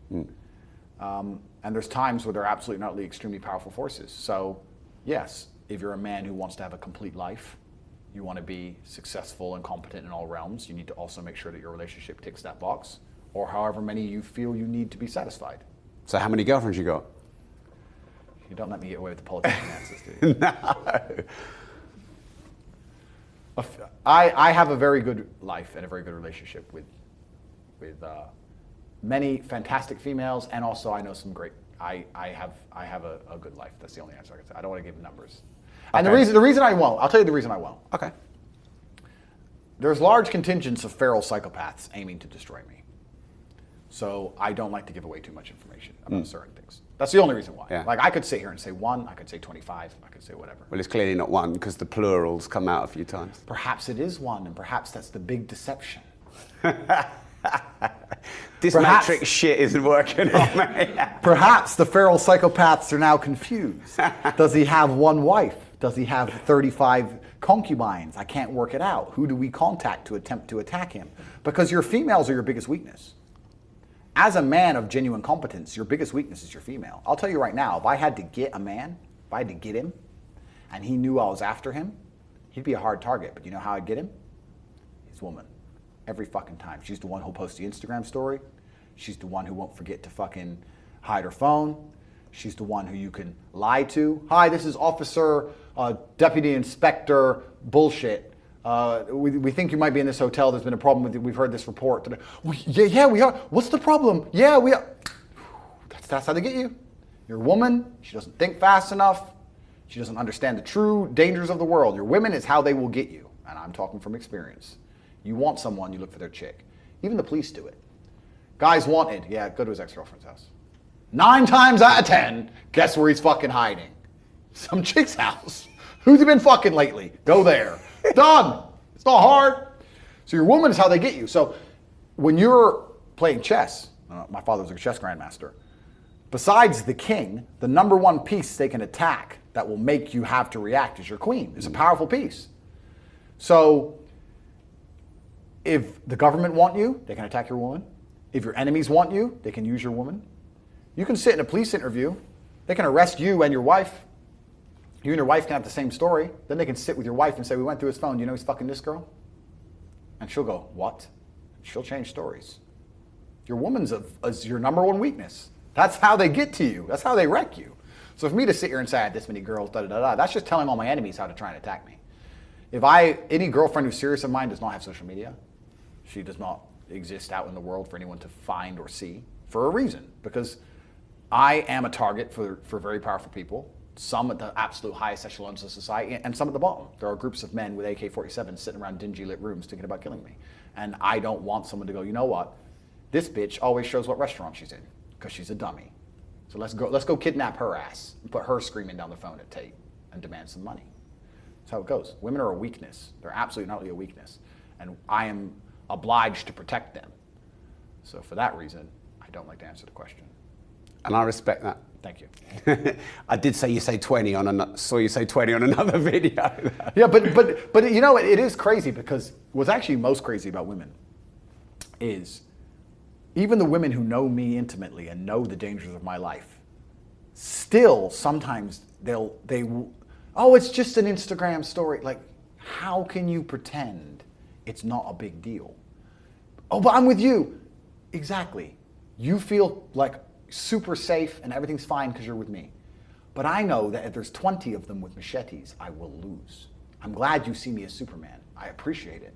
And there's times where they're absolutely not extremely powerful forces. So yes, if you're a man who wants to have a complete life, you want to be successful and competent in all realms, you need to also make sure that your relationship ticks that box, or however many you feel you need to be satisfied. So how many girlfriends you got? You don't let me get away with the politician answers, do you? No. I have a very good life and a very good relationship with many fantastic females, and also I know some great I have a good life. That's the only answer I can say. I don't want to give numbers. And Okay. the reason I won't, I'll tell you the reason I won't. Okay. There's large contingents of feral psychopaths aiming to destroy me. So I don't like to give away too much information about certain things. That's the only reason why. Yeah. Like I could sit here and say 1, I could say 25, I could say whatever. Well, it's clearly not 1 because the plurals come out a few times. Perhaps it is 1, and perhaps that's the big deception. This Perhaps- matrix shit isn't working on me. Perhaps the feral psychopaths are now confused. Does he have 1 wife? Does he have 35 concubines? I can't work it out. Who do we contact to attempt to attack him? Because your females are your biggest weakness. As a man of genuine competence, your biggest weakness is your female. I'll tell you right now, if I had to get a man, if I had to get him, and he knew I was after him, he'd be a hard target. But you know how I'd get him? His woman. Every fucking time. She's the one who'll post the Instagram story. She's the one who won't forget to fucking hide her phone. She's the one who you can lie to. Hi, this is Officer Deputy Inspector bullshit. We think you might be in this hotel. There's been a problem with you. We've heard this report. Yeah, we are. What's the problem? Yeah, we are. That's how they get you. You're a woman. She doesn't think fast enough. She doesn't understand the true dangers of the world. Your women is how they will get you. And I'm talking from experience. You want someone, you look for their chick. Even the police do it. Guy's wanted. Yeah, go to his ex-girlfriend's house. 9 times out of 10, guess where he's fucking hiding? Some chick's house. Who's he been fucking lately? Go there. Done. It's not hard. So your woman is how they get you. So when you're playing chess, my father was a chess grandmaster, besides the king, the number 1 piece they can attack that will make you have to react is your queen. It's a powerful piece. So if the government want you, they can attack your woman. If your enemies want you, they can use your woman. You can sit in a police interview. They can arrest you and your wife. You and your wife can have the same story. Then they can sit with your wife and say, we went through his phone. Do you know he's fucking this girl? And she'll go, what? She'll change stories. Your woman's is your number 1 weakness. That's how they get to you. That's how they wreck you. So for me to sit here and say I had this many girls, that's just telling all my enemies how to try and attack me. If any girlfriend who's serious of mine does not have social media, she does not exist out in the world for anyone to find or see for a reason. Because I am a target for very powerful people, some at the absolute highest echelons of society and some at the bottom. There are groups of men with AK-47s sitting around dingy lit rooms thinking about killing me. And I don't want someone to go, you know what? This bitch always shows what restaurant she's in because she's a dummy. So let's go kidnap her ass and put her screaming down the phone at Tate and demand some money. That's how it goes. Women are a weakness. They're absolutely not really a weakness. And I am obliged to protect them. So for that reason, I don't like to answer the question. And I respect that. Thank you. I did say you say 20 saw you say 20 on another video. Yeah, but you know, it is crazy because what's actually most crazy about women is even the women who know me intimately and know the dangers of my life, still sometimes oh, it's just an Instagram story. Like, how can you pretend it's not a big deal? Oh, but I'm with you. Exactly. You feel like super safe and everything's fine because you're with me. But I know that if there's 20 of them with machetes, I will lose. I'm glad you see me as Superman. I appreciate it.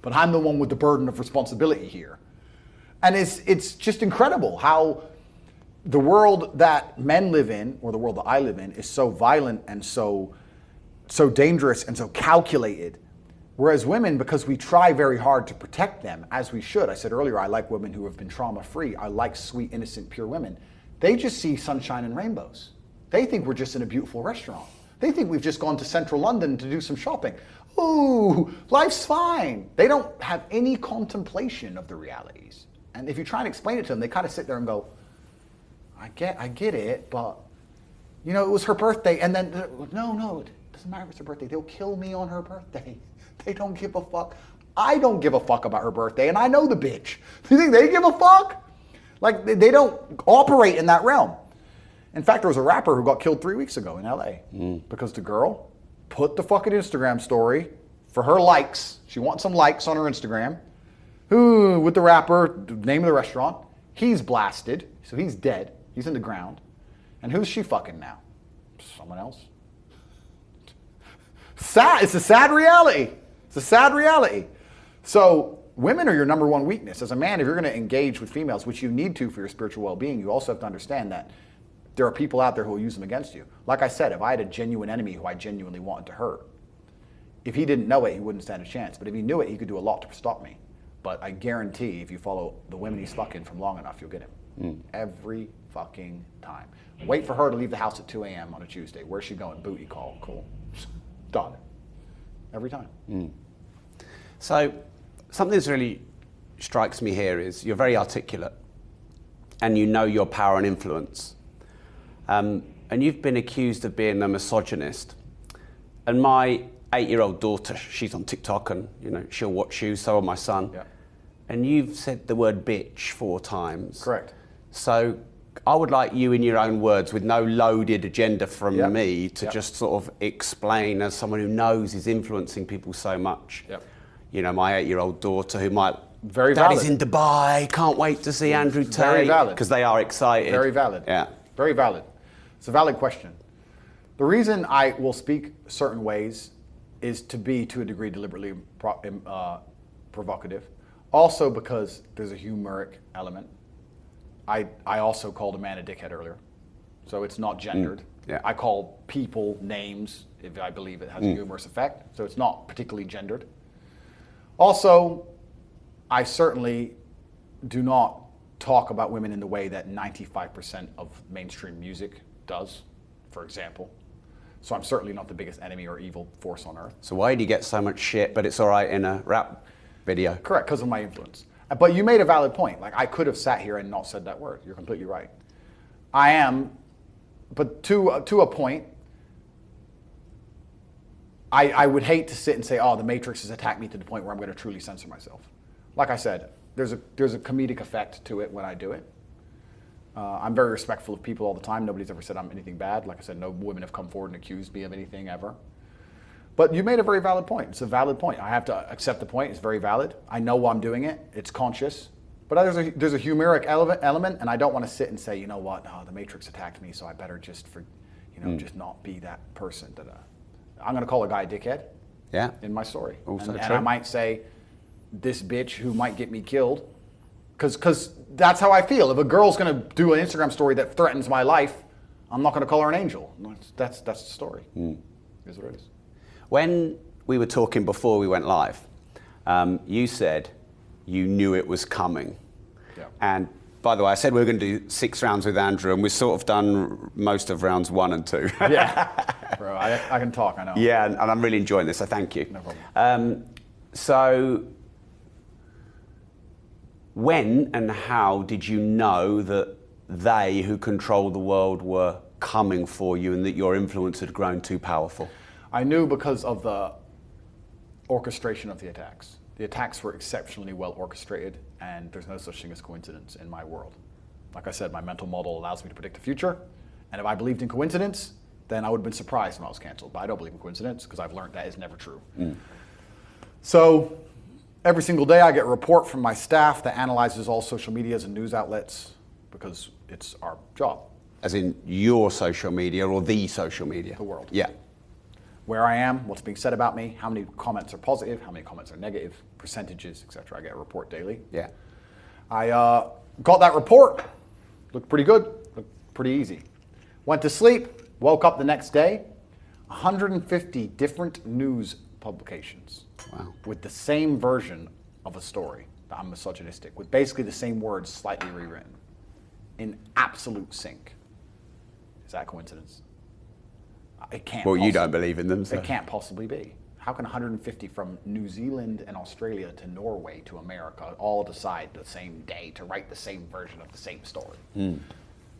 But I'm the one with the burden of responsibility here. And it's just incredible how the world that men live in, or the world that I live in, is so violent and so dangerous and so calculated. Whereas women, because we try very hard to protect them, as we should. I said earlier, I like women who have been trauma-free. I like sweet, innocent, pure women. They just see sunshine and rainbows. They think we're just in a beautiful restaurant. They think we've just gone to central London to do some shopping. Ooh, life's fine. They don't have any contemplation of the realities. And if you try and explain it to them, they kind of sit there and go, I get it, but, you know, it was her birthday. And then, no, it doesn't matter if it's her birthday. They'll kill me on her birthday. They don't give a fuck. I don't give a fuck about her birthday, and I know the bitch. Do you think they give a fuck? Like, they don't operate in that realm. In fact, there was a rapper who got killed 3 weeks ago in LA because the girl put the fucking Instagram story for her likes. She wants some likes on her Instagram. Who, with the rapper, the name of the restaurant. He's blasted, so he's dead. He's in the ground. And who's she fucking now? Someone else. Sad. It's a sad reality. It's a sad reality. So women are your number 1 weakness. As a man, if you're going to engage with females, which you need to for your spiritual well-being, you also have to understand that there are people out there who will use them against you. Like I said, if I had a genuine enemy who I genuinely wanted to hurt, if he didn't know it, he wouldn't stand a chance. But if he knew it, he could do a lot to stop me. But I guarantee if you follow the women he's fucking from long enough, you'll get him. Every fucking time. Wait for her to leave the house at 2 a.m. on a Tuesday. Where's she going? Booty call. Cool. Done. Every time. So something that really strikes me here is you're very articulate and you know your power and influence. And you've been accused of being a misogynist. And my 8-year-old daughter, she's on TikTok and she'll watch you, so will my son. Yeah. And you've said the word bitch 4 times. Correct. So I would like you in your own words, with no loaded agenda from me, to just sort of explain, as someone who knows is influencing people so much. Yep. My 8-year-old daughter who might, Very Daddy's valid. in Dubai, can't wait to see Andrew Tate. Very valid. Because they are excited. Very valid. Yeah. Very valid. It's a valid question. The reason I will speak certain ways is to be, to a degree, deliberately provocative. Also because there's a humoric element. I also called a man a dickhead earlier. So it's not gendered. Yeah. I call people names if I believe it has a humorous effect. So it's not particularly gendered. Also, I certainly do not talk about women in the way that 95% of mainstream music does, for example. So I'm certainly not the biggest enemy or evil force on earth. So why do you get so much shit, but it's all right in a rap video? Correct, because of my influence. But you made a valid point. Like, I could have sat here and not said that word. You're completely right. I am, but to a point, I would hate to sit and say, oh, the Matrix has attacked me to the point where I'm going to truly censor myself. Like I said, there's a comedic effect to it when I do it. I'm very respectful of people all the time. Nobody's ever said I'm anything bad. Like I said, no women have come forward and accused me of anything ever. But you made a very valid point. It's a valid point. I have to accept the point. It's very valid. I know why I'm doing it. It's conscious. But there's a humoric element, and I don't want to sit and say, you know what, oh, the Matrix attacked me, so I better just just not be that person. I'm going to call a guy a dickhead. Yeah. In my story. Also and true. I might say, this bitch who might get me killed, because that's how I feel. If a girl's going to do an Instagram story that threatens my life, I'm not going to call her an angel. That's the story. Is what it is. When we were talking before we went live, you said you knew it was coming. Yeah. And by the way, I said we were going to do 6 rounds with Andrew, and we've sort of done most of rounds 1 and 2. Yeah, bro, I can talk, I know. Yeah, and I'm really enjoying this, so thank you. No problem. So when and how did you know that they who control the world were coming for you and that your influence had grown too powerful? I knew because of the orchestration of the attacks. The attacks were exceptionally well orchestrated, and there's no such thing as coincidence in my world. Like I said, my mental model allows me to predict the future, and if I believed in coincidence, then I would have been surprised when I was canceled. But I don't believe in coincidence because I've learned that is never true. So every single day I get a report from my staff that analyzes all social medias and news outlets because it's our job. As in your social media or the social media? The world. Yeah. Where I am, what's being said about me, how many comments are positive, how many comments are negative, percentages, etc. I get a report daily. Yeah. I got that report. Looked pretty good. Looked pretty easy. Went to sleep. Woke up the next day. 150 different news publications. Wow. With the same version of a story that I'm misogynistic, with basically the same words slightly rewritten, in absolute sync. Is that a coincidence? It can't. Well, you don't believe in them, so. It can't possibly be. How can 150 from New Zealand and Australia to Norway to America all decide the same day to write the same version of the same story?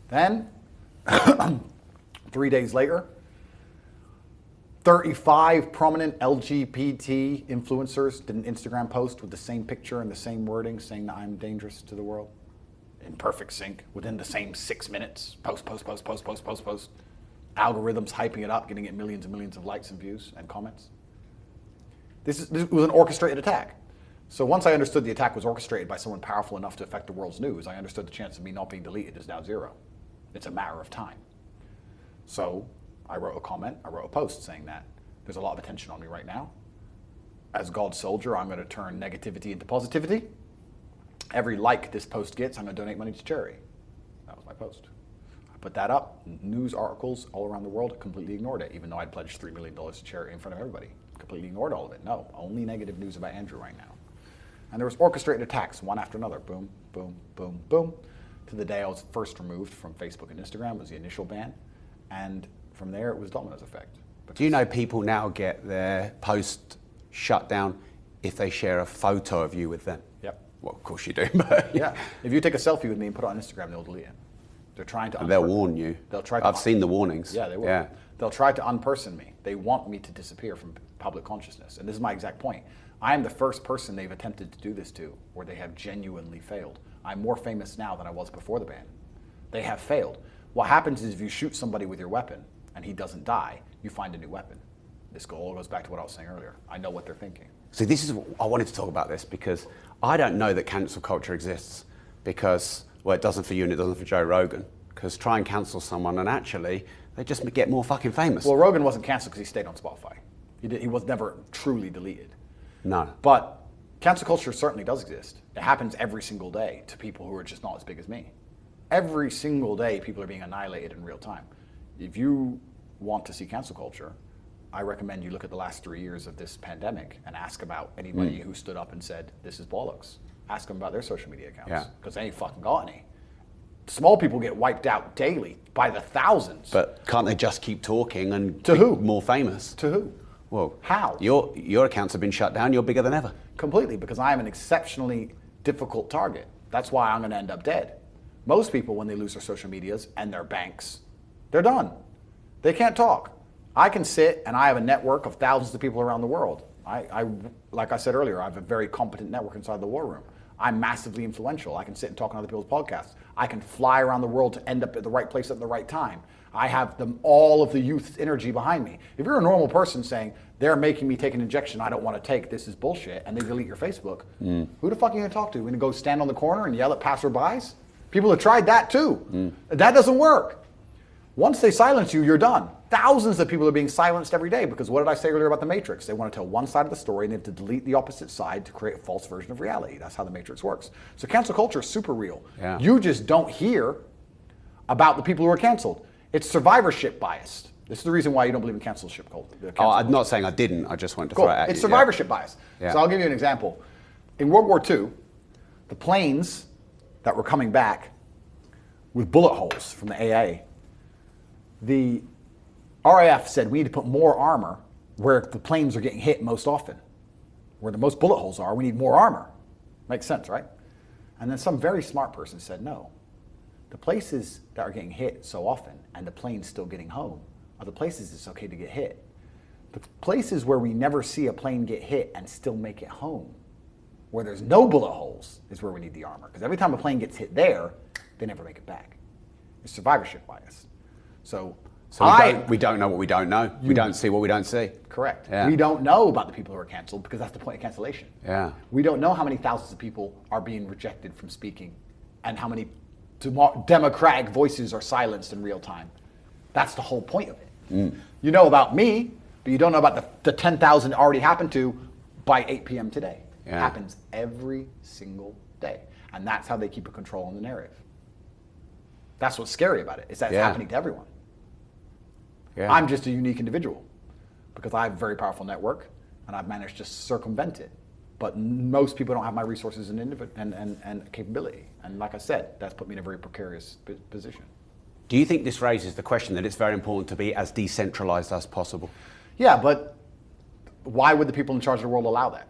Then, 3 days later, 35 prominent LGBT influencers did an Instagram post with the same picture and the same wording saying that I'm dangerous to the world. In perfect sync, within the same 6 minutes. Post. Algorithms hyping it up, getting it millions and millions of likes and views and comments. This was an orchestrated attack. So once I understood the attack was orchestrated by someone powerful enough to affect the world's news, I understood the chance of me not being deleted is now 0. It's a matter of time. So I wrote a comment, I wrote a post saying that there's a lot of attention on me right now. As God's soldier, I'm going to turn negativity into positivity. Every like this post gets, I'm going to donate money to charity. That was my post. I put that up. News articles all around the world completely ignored it, even though I'd pledged $3 million to charity in front of everybody. Completely ignored all of it. No, only negative news about Andrew right now. And there was orchestrated attacks, one after another. Boom, boom, boom, boom. To the day I was first removed from Facebook and Instagram was the initial ban. And from there, it was dominoes effect. Do you know people now get their post shut down if they share a photo of you with them? Yep. Well, of course you do, but yeah. If you take a selfie with me and put it on Instagram, they'll delete it. They're trying to. And they'll warn you. They'll try to. I've seen the warnings. Yeah, they will. Yeah. They'll try to unperson me. They want me to disappear from public consciousness. And this is my exact point. I am the first person they've attempted to do this to, where they have genuinely failed. I'm more famous now than I was before the ban. They have failed. What happens is if you shoot somebody with your weapon and he doesn't die, you find a new weapon. This all goes back to what I was saying earlier. I know what they're thinking. See, this is, I wanted to talk about this because I don't know that cancel culture exists because, well, it doesn't for you and it doesn't for Joe Rogan. Because try and cancel someone and actually they just get more fucking famous. Well, Rogan wasn't canceled because he stayed on Spotify. He was never truly deleted. No. But cancel culture certainly does exist. It happens every single day to people who are just not as big as me. Every single day, people are being annihilated in real time. If you want to see cancel culture, I recommend you look at the last 3 years of this pandemic and ask about anybody who stood up and said, this is bollocks. Ask them about their social media accounts, because they ain't fucking got any. Small people get wiped out daily by the thousands. But can't they just keep talking and to be who? More famous? To who? Well, how? Your accounts have been shut down. You're bigger than ever. Completely, because I am an exceptionally difficult target. That's why I'm going to end up dead. Most people, when they lose their social medias and their banks, they're done. They can't talk. I can sit and I have a network of thousands of people around the world. Like I said earlier, I have a very competent network inside the war room. I'm massively influential. I can sit and talk on other people's podcasts. I can fly around the world to end up at the right place at the right time. I have all of the youth's energy behind me. If you're a normal person saying, they're making me take an injection I don't want to take, this is bullshit, and they delete your Facebook, who the fuck are you going to talk to? You're going to go stand on the corner and yell at passerbys? People have tried that too. That doesn't work. Once they silence you, you're done. Thousands of people are being silenced every day because what did I say earlier about the Matrix? They want to tell one side of the story and they have to delete the opposite side to create a false version of reality. That's how the Matrix works. So cancel culture is super real. Yeah. You just don't hear about the people who are canceled. It's survivorship biased. This is the reason why you don't believe in cancel culture. I'm not saying I didn't. I just wanted to Cool. throw it at you. It's survivorship bias. Yeah. So I'll give you an example. In World War II, the planes that were coming back with bullet holes from the AA, the RAF said we need to put more armor where the planes are getting hit most often. Where the most bullet holes are, we need more armor. Makes sense, right? And then some very smart person said, no. The places that are getting hit so often and the planes still getting home are the places it's okay to get hit. The places where we never see a plane get hit and still make it home, where there's no bullet holes, is where we need the armor. Because every time a plane gets hit there, they never make it back. It's survivorship bias. So we don't know what we don't know. We don't see what we don't see. Correct. Yeah. We don't know about the people who are canceled because that's the point of cancellation. Yeah. We don't know how many thousands of people are being rejected from speaking and how many democratic voices are silenced in real time. That's the whole point of it. You know about me, but you don't know about the 10,000 already happened to by 8 p.m. today. Yeah. It happens every single day. And that's how they keep a control on the narrative. That's what's scary about it, is that it's happening to everyone. Yeah. I'm just a unique individual because I have a very powerful network and I've managed to circumvent it. But most people don't have my resources and capability. And like I said, that's put me in a very precarious position. Do you think this raises the question that it's very important to be as decentralized as possible? Yeah, but why would the people in charge of the world allow that?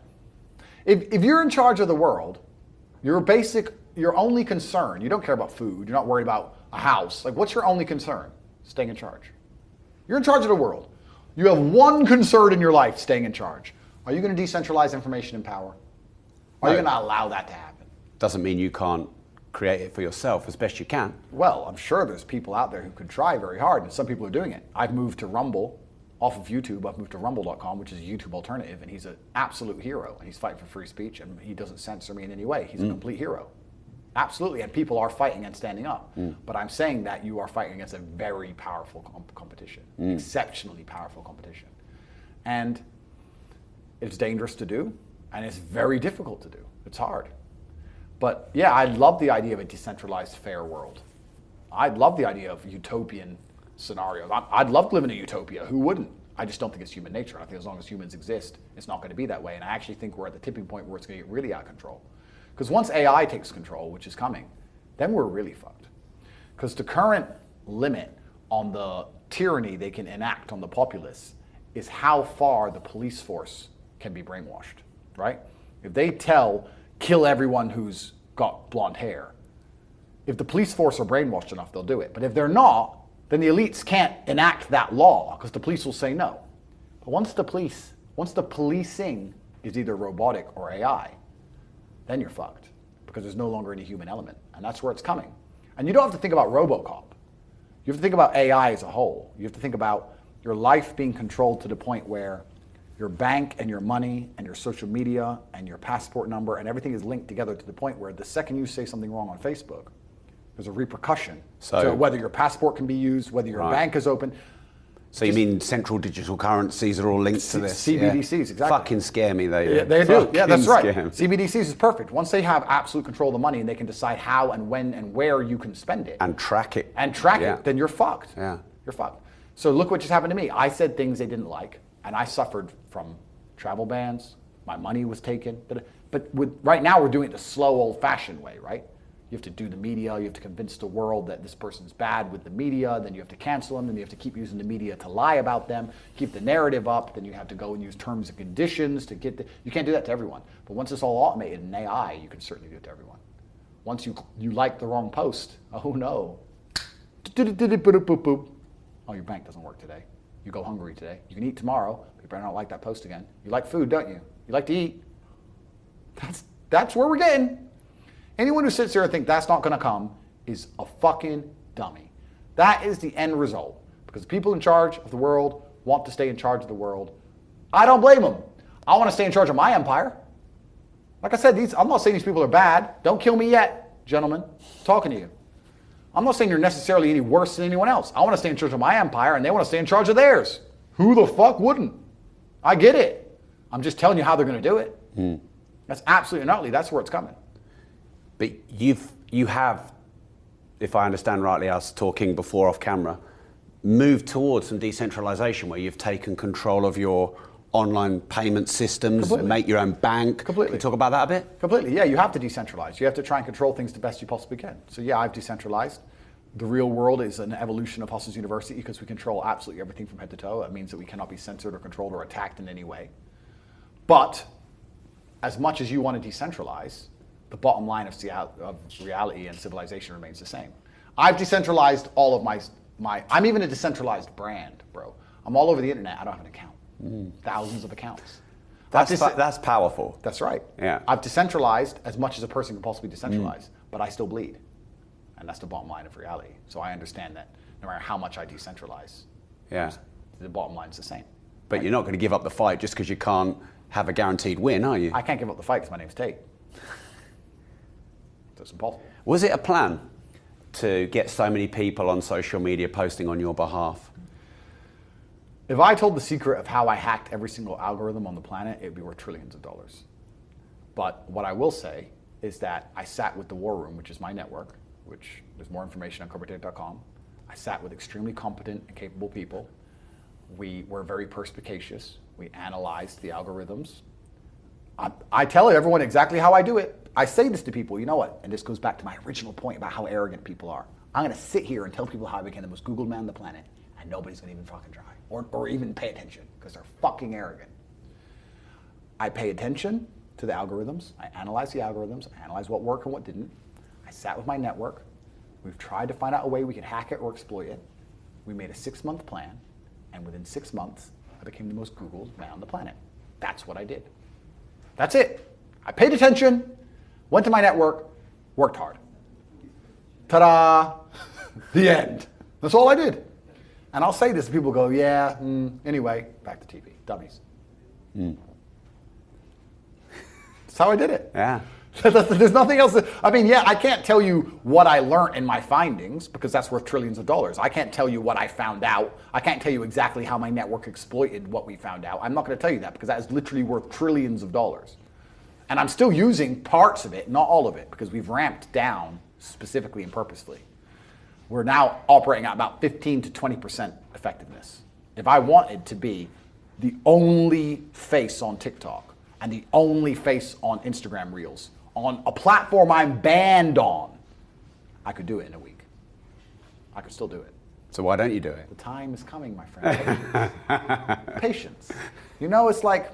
If you're in charge of the world, your only concern, you don't care about food, you're not worried about a house. Like, what's your only concern? Staying in charge. You're in charge of the world. You have one concern in your life, staying in charge. Are you going to decentralize information and power? Are you going to allow that to happen? Doesn't mean you can't create it for yourself as best you can. Well, I'm sure there's people out there who could try very hard, and some people are doing it. I've moved to Rumble off of YouTube. I've moved to rumble.com, which is a YouTube alternative, and he's an absolute hero, and he's fighting for free speech, and he doesn't censor me in any way. He's a complete hero. Absolutely, and people are fighting and standing up. But I'm saying that you are fighting against a very powerful competition, exceptionally powerful competition. And it's dangerous to do, and it's very difficult to do. It's hard. But yeah, I love the idea of a decentralized, fair world. I'd love the idea of utopian scenarios. I'd love to live in a utopia. Who wouldn't? I just don't think it's human nature. I think as long as humans exist, it's not going to be that way. And I actually think we're at the tipping point where it's going to get really out of control. Because once AI takes control, which is coming, then we're really fucked. Because the current limit on the tyranny they can enact on the populace is how far the police force can be brainwashed, right? If they kill everyone who's got blonde hair, if the police force are brainwashed enough, they'll do it. But if they're not, then the elites can't enact that law because the police will say no. But once the policing is either robotic or AI, then you're fucked because there's no longer any human element. And that's where it's coming. And you don't have to think about RoboCop. You have to think about AI as a whole. You have to think about your life being controlled to the point where your bank and your money and your social media and your passport number and everything is linked together to the point where the second you say something wrong on Facebook, there's a repercussion. So whether your passport can be used, whether your bank is open. So you mean central digital currencies are all linked to this? CBDCs, exactly. Fucking scare me, they Yeah, they do. Yeah, that's right. Scare me. CBDCs is perfect. Once they have absolute control of the money and they can decide how and when and where you can spend it. And track it. Then you're fucked. Yeah. You're fucked. So look what just happened to me. I said things they didn't like, and I suffered from travel bans. My money was taken. But right now we're doing it the slow, old-fashioned way, right? You have to do the media, you have to convince the world that this person's bad with the media, then you have to cancel them, then you have to keep using the media to lie about them, keep the narrative up, then you have to go and use terms and conditions to get you can't do that to everyone. But once it's all automated in AI, you can certainly do it to everyone. Once you like the wrong post, oh no. Oh, your bank doesn't work today. You go hungry today. You can eat tomorrow, but you better not like that post again. You like food, don't you? You like to eat. That's where we're getting. Anyone who sits there and thinks that's not going to come is a fucking dummy. That is the end result. Because the people in charge of the world want to stay in charge of the world. I don't blame them. I want to stay in charge of my empire. Like I said, I'm not saying these people are bad. Don't kill me yet, gentlemen. I'm talking to you. I'm not saying you're necessarily any worse than anyone else. I want to stay in charge of my empire, and they want to stay in charge of theirs. Who the fuck wouldn't? I get it. I'm just telling you how they're going to do it. That's absolutely and utterly, that's where it's coming. But you have, if I understand rightly, us talking before off camera, moved towards some decentralization where you've taken control of your online payment systems, Completely. make your own bank. Completely. Can you talk about that a bit? Completely, yeah, you have to decentralize. You have to try and control things the best you possibly can. So yeah, I've decentralized. The real world is an evolution of Hustle's University because we control absolutely everything from head to toe. That means that we cannot be censored or controlled or attacked in any way. But as much as you want to decentralize, the bottom line of reality and civilization remains the same. I've decentralized all of my I'm even a decentralized brand, bro. I'm all over the internet. I don't have an account. Thousands of accounts. That's powerful. That's right. Yeah. I've decentralized as much as a person can possibly decentralize, but I still bleed. And that's the bottom line of reality. So I understand that no matter how much I decentralize, the bottom line's the same. But right? You're not going to give up the fight just because you can't have a guaranteed win, are you? I can't give up the fight because my name's Tate. So it's impossible. Was it a plan to get so many people on social media posting on your behalf? If I told the secret of how I hacked every single algorithm on the planet, it'd be worth trillions of dollars. But what I will say is that I sat with the War Room, which is my network, which there's more information on corporatate.com. I sat with extremely competent and capable people. We were very perspicacious. We analyzed the algorithms. I tell everyone exactly how I do it. I say this to people, you know what? And this goes back to my original point about how arrogant people are. I'm going to sit here and tell people how I became the most Googled man on the planet, and nobody's going to even fucking try or even pay attention because they're fucking arrogant. I pay attention to the algorithms. I analyze the algorithms. I analyze what worked and what didn't. I sat with my network. We've tried to find out a way we could hack it or exploit it. We made a 6-month plan, and within 6 months, I became the most Googled man on the planet. That's what I did. That's it. I paid attention, went to my network, worked hard. Ta-da! The end. That's all I did. And I'll say this, and people go, yeah, anyway, back to TV, dummies. That's how I did it. Yeah. There's nothing else. I can't tell you what I learned in my findings because that's worth trillions of dollars. I can't tell you what I found out. I can't tell you exactly how my network exploited what we found out. I'm not going to tell you that because that is literally worth trillions of dollars. And I'm still using parts of it, not all of it, because we've ramped down specifically and purposefully. we're now operating at about 15 to 20% effectiveness. If I wanted to be the only face on TikTok and the only face on Instagram Reels, on a platform I'm banned on, I could do it in a week. I could still do it. So why don't you do it? The time is coming, my friend. Patience. Patience. You know, it's like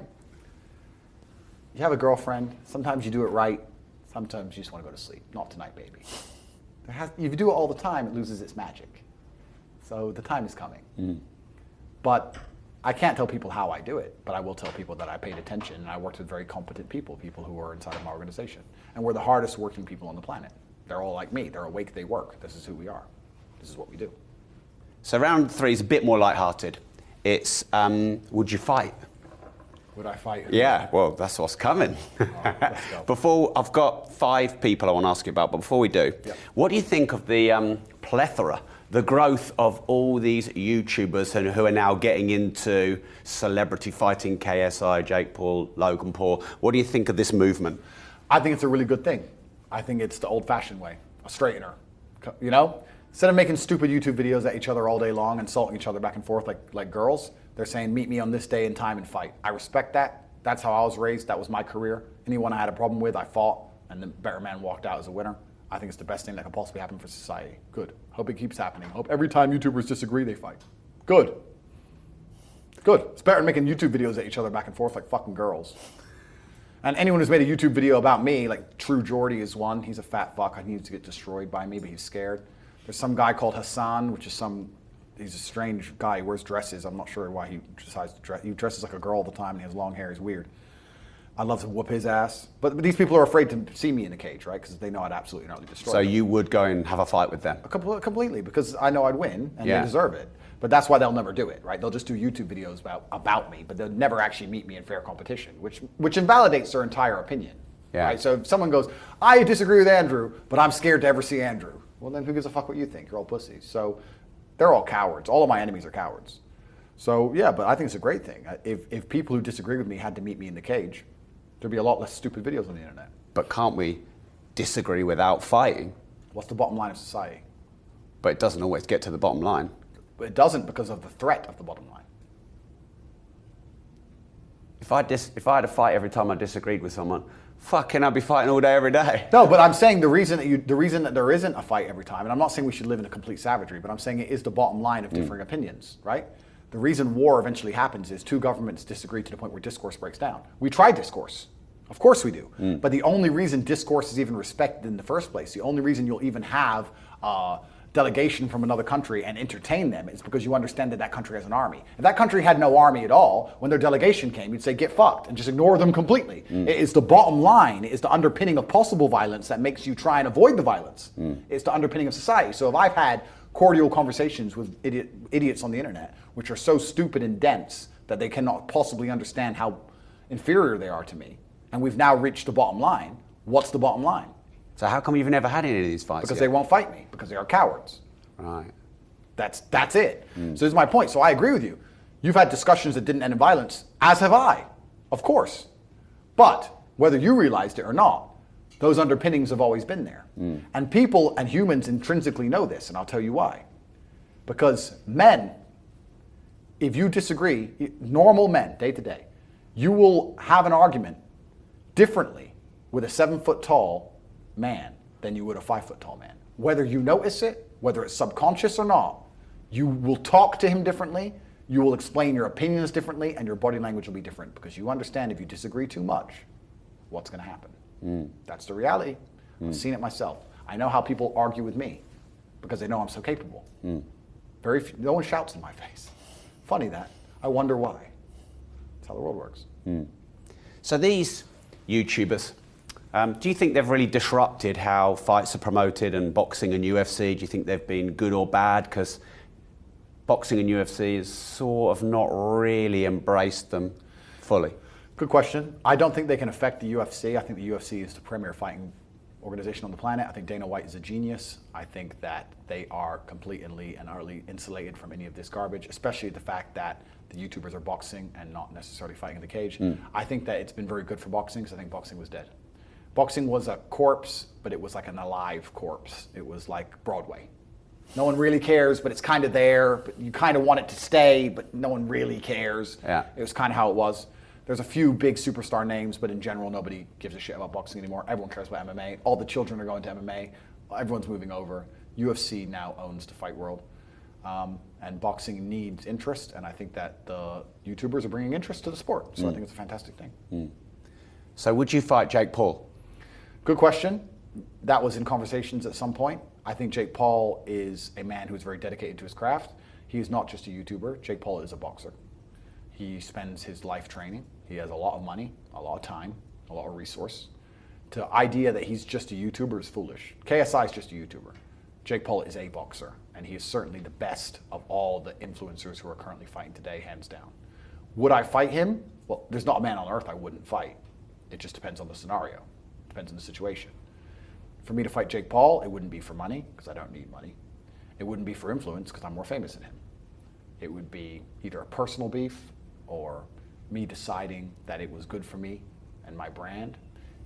you have a girlfriend. Sometimes you do it right. Sometimes you just want to go to sleep. Not tonight, baby. If you do it all the time, it loses its magic. So the time is coming. But I can't tell people how I do it, but I will tell people that I paid attention and I worked with very competent people who are inside of my organization. And we're the hardest working people on the planet. They're all like me. They're awake, they work. This is who we are. This is what we do. So round 3 is a bit more lighthearted. It's, would you fight? Would I fight? Yeah, well, that's what's coming. Let's go. Before, I've got 5 people I want to ask you about, but before we do, what do you think of the plethora, the growth of all these YouTubers who are now getting into celebrity fighting, KSI, Jake Paul, Logan Paul? What do you think of this movement? I think it's a really good thing. I think it's the old-fashioned way, a straightener. You know, instead of making stupid YouTube videos at each other all day long, insulting each other back and forth like girls, they're saying, meet me on this day and time and fight. I respect that. That's how I was raised. That was my career. Anyone I had a problem with, I fought, and the better man walked out as a winner. I think it's the best thing that could possibly happen for society. Good. Hope it keeps happening. Hope every time YouTubers disagree, they fight. Good. Good. It's better than making YouTube videos at each other back and forth like fucking girls. And anyone who's made a YouTube video about me, like True Jordy is one. He's a fat fuck. He needs to get destroyed by me, but he's scared. There's some guy called Hassan, which is he's a strange guy. He wears dresses. I'm not sure why he decides to dress. He dresses like a girl all the time and he has long hair. He's weird. I'd love to whoop his ass. But these people are afraid to see me in a cage, right? Because they know I'd absolutely not destroy them. So you would go and have a fight with them? Completely, because I know I'd win and they deserve it. But that's why they'll never do it, right? They'll just do YouTube videos about me, but they'll never actually meet me in fair competition, which invalidates their entire opinion. Yeah. Right? So if someone goes, I disagree with Andrew, but I'm scared to ever see Andrew. Well, then who gives a fuck what you think? You're all pussies. So they're all cowards. All of my enemies are cowards. So yeah, but I think it's a great thing. If people who disagree with me had to meet me in the cage, there'd be a lot less stupid videos on the internet. But can't we disagree without fighting? What's the bottom line of society? But it doesn't always get to the bottom line. But it doesn't because of the threat of the bottom line. If I had a fight every time I disagreed with someone, fucking I'd be fighting all day, every day. No, but I'm saying the reason that there isn't a fight every time, and I'm not saying we should live in a complete savagery, but I'm saying it is the bottom line of differing opinions, right? The reason war eventually happens is two governments disagree to the point where discourse breaks down. We try discourse. Of course we do. But the only reason discourse is even respected in the first place, the only reason you'll even have delegation from another country and entertain them is because you understand that that country has an army. If that country had no army at all, when their delegation came, you'd say, get fucked, and just ignore them completely. It is the bottom line, it is the underpinning of possible violence that makes you try and avoid the violence. It's the underpinning of society. So if I've had cordial conversations with idiots on the internet, which are so stupid and dense that they cannot possibly understand how inferior they are to me, and we've now reached the bottom line, what's the bottom line? So how come you've never had any of these fights Because yet? they won't fight me, because they are cowards. Right. That's it. So this is my point. So I agree with you. You've had discussions that didn't end in violence, as have I, of course. But whether you realized it or not, those underpinnings have always been there. And people and humans intrinsically know this, and I'll tell you why. Because men, if you disagree, normal men, day to day, you will have an argument differently with a 7-foot-tall man than you would a 5-foot-tall man. Whether you notice it, whether it's subconscious or not, you will talk to him differently, you will explain your opinions differently, and your body language will be different because you understand if you disagree too much, what's going to happen. That's the reality. I've seen it myself. I know how people argue with me because they know I'm so capable. No one shouts in my face. Funny that. I wonder why. That's how the world works. So these YouTubers, do you think they've really disrupted how fights are promoted and boxing and UFC? Do you think they've been good or bad? Because boxing and UFC has sort of not really embraced them fully. Good question. I don't think they can affect the UFC. I think the UFC is the premier fighting organization on the planet. I think Dana White is a genius. I think that they are completely and utterly insulated from any of this garbage, especially the fact that the YouTubers are boxing and not necessarily fighting in the cage. I think that it's been very good for boxing because I think boxing was dead. Boxing was a corpse, but it was like an alive corpse. It was like Broadway. No one really cares, but it's kind of there. But you kind of want it to stay, but no one really cares. Yeah. It was kind of how it was. There's a few big superstar names, but in general, nobody gives a shit about boxing anymore. Everyone cares about MMA. All the children are going to MMA. Everyone's moving over. UFC now owns the fight world. And boxing needs interest, and I think that the YouTubers are bringing interest to the sport. So I think it's a fantastic thing. So would you fight Jake Paul? Good question. That was in conversations at some point. I think Jake Paul is a man who is very dedicated to his craft. He is not just a YouTuber. Jake Paul is a boxer. He spends his life training. He has a lot of money, a lot of time, a lot of resource. The idea that he's just a YouTuber is foolish. KSI is just a YouTuber. Jake Paul is a boxer, and he is certainly the best of all the influencers who are currently fighting today, hands down. Would I fight him? Well, there's not a man on earth I wouldn't fight. It just depends on the scenario. Depends on the situation. For me to fight Jake Paul, it wouldn't be for money, because I don't need money. It wouldn't be for influence, because I'm more famous than him. It would be either a personal beef or me deciding that it was good for me and my brand.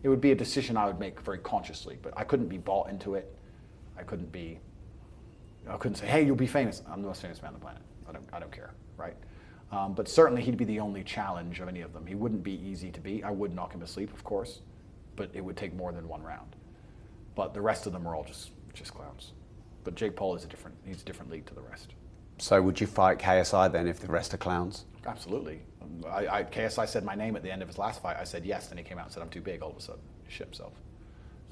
It would be a decision I would make very consciously, but I couldn't be bought into it. I couldn't say, hey, you'll be famous. I'm the most famous man on the planet. I don't care, right? But certainly he'd be the only challenge of any of them. He wouldn't be easy to beat. I would knock him asleep, of course, but it would take more than one round. But the rest of them are all just clowns. But Jake Paul is he's a different league to the rest. So would you fight KSI then if the rest are clowns? Absolutely. KSI said my name at the end of his last fight. I said yes, then he came out and said I'm too big all of a sudden. He shit himself.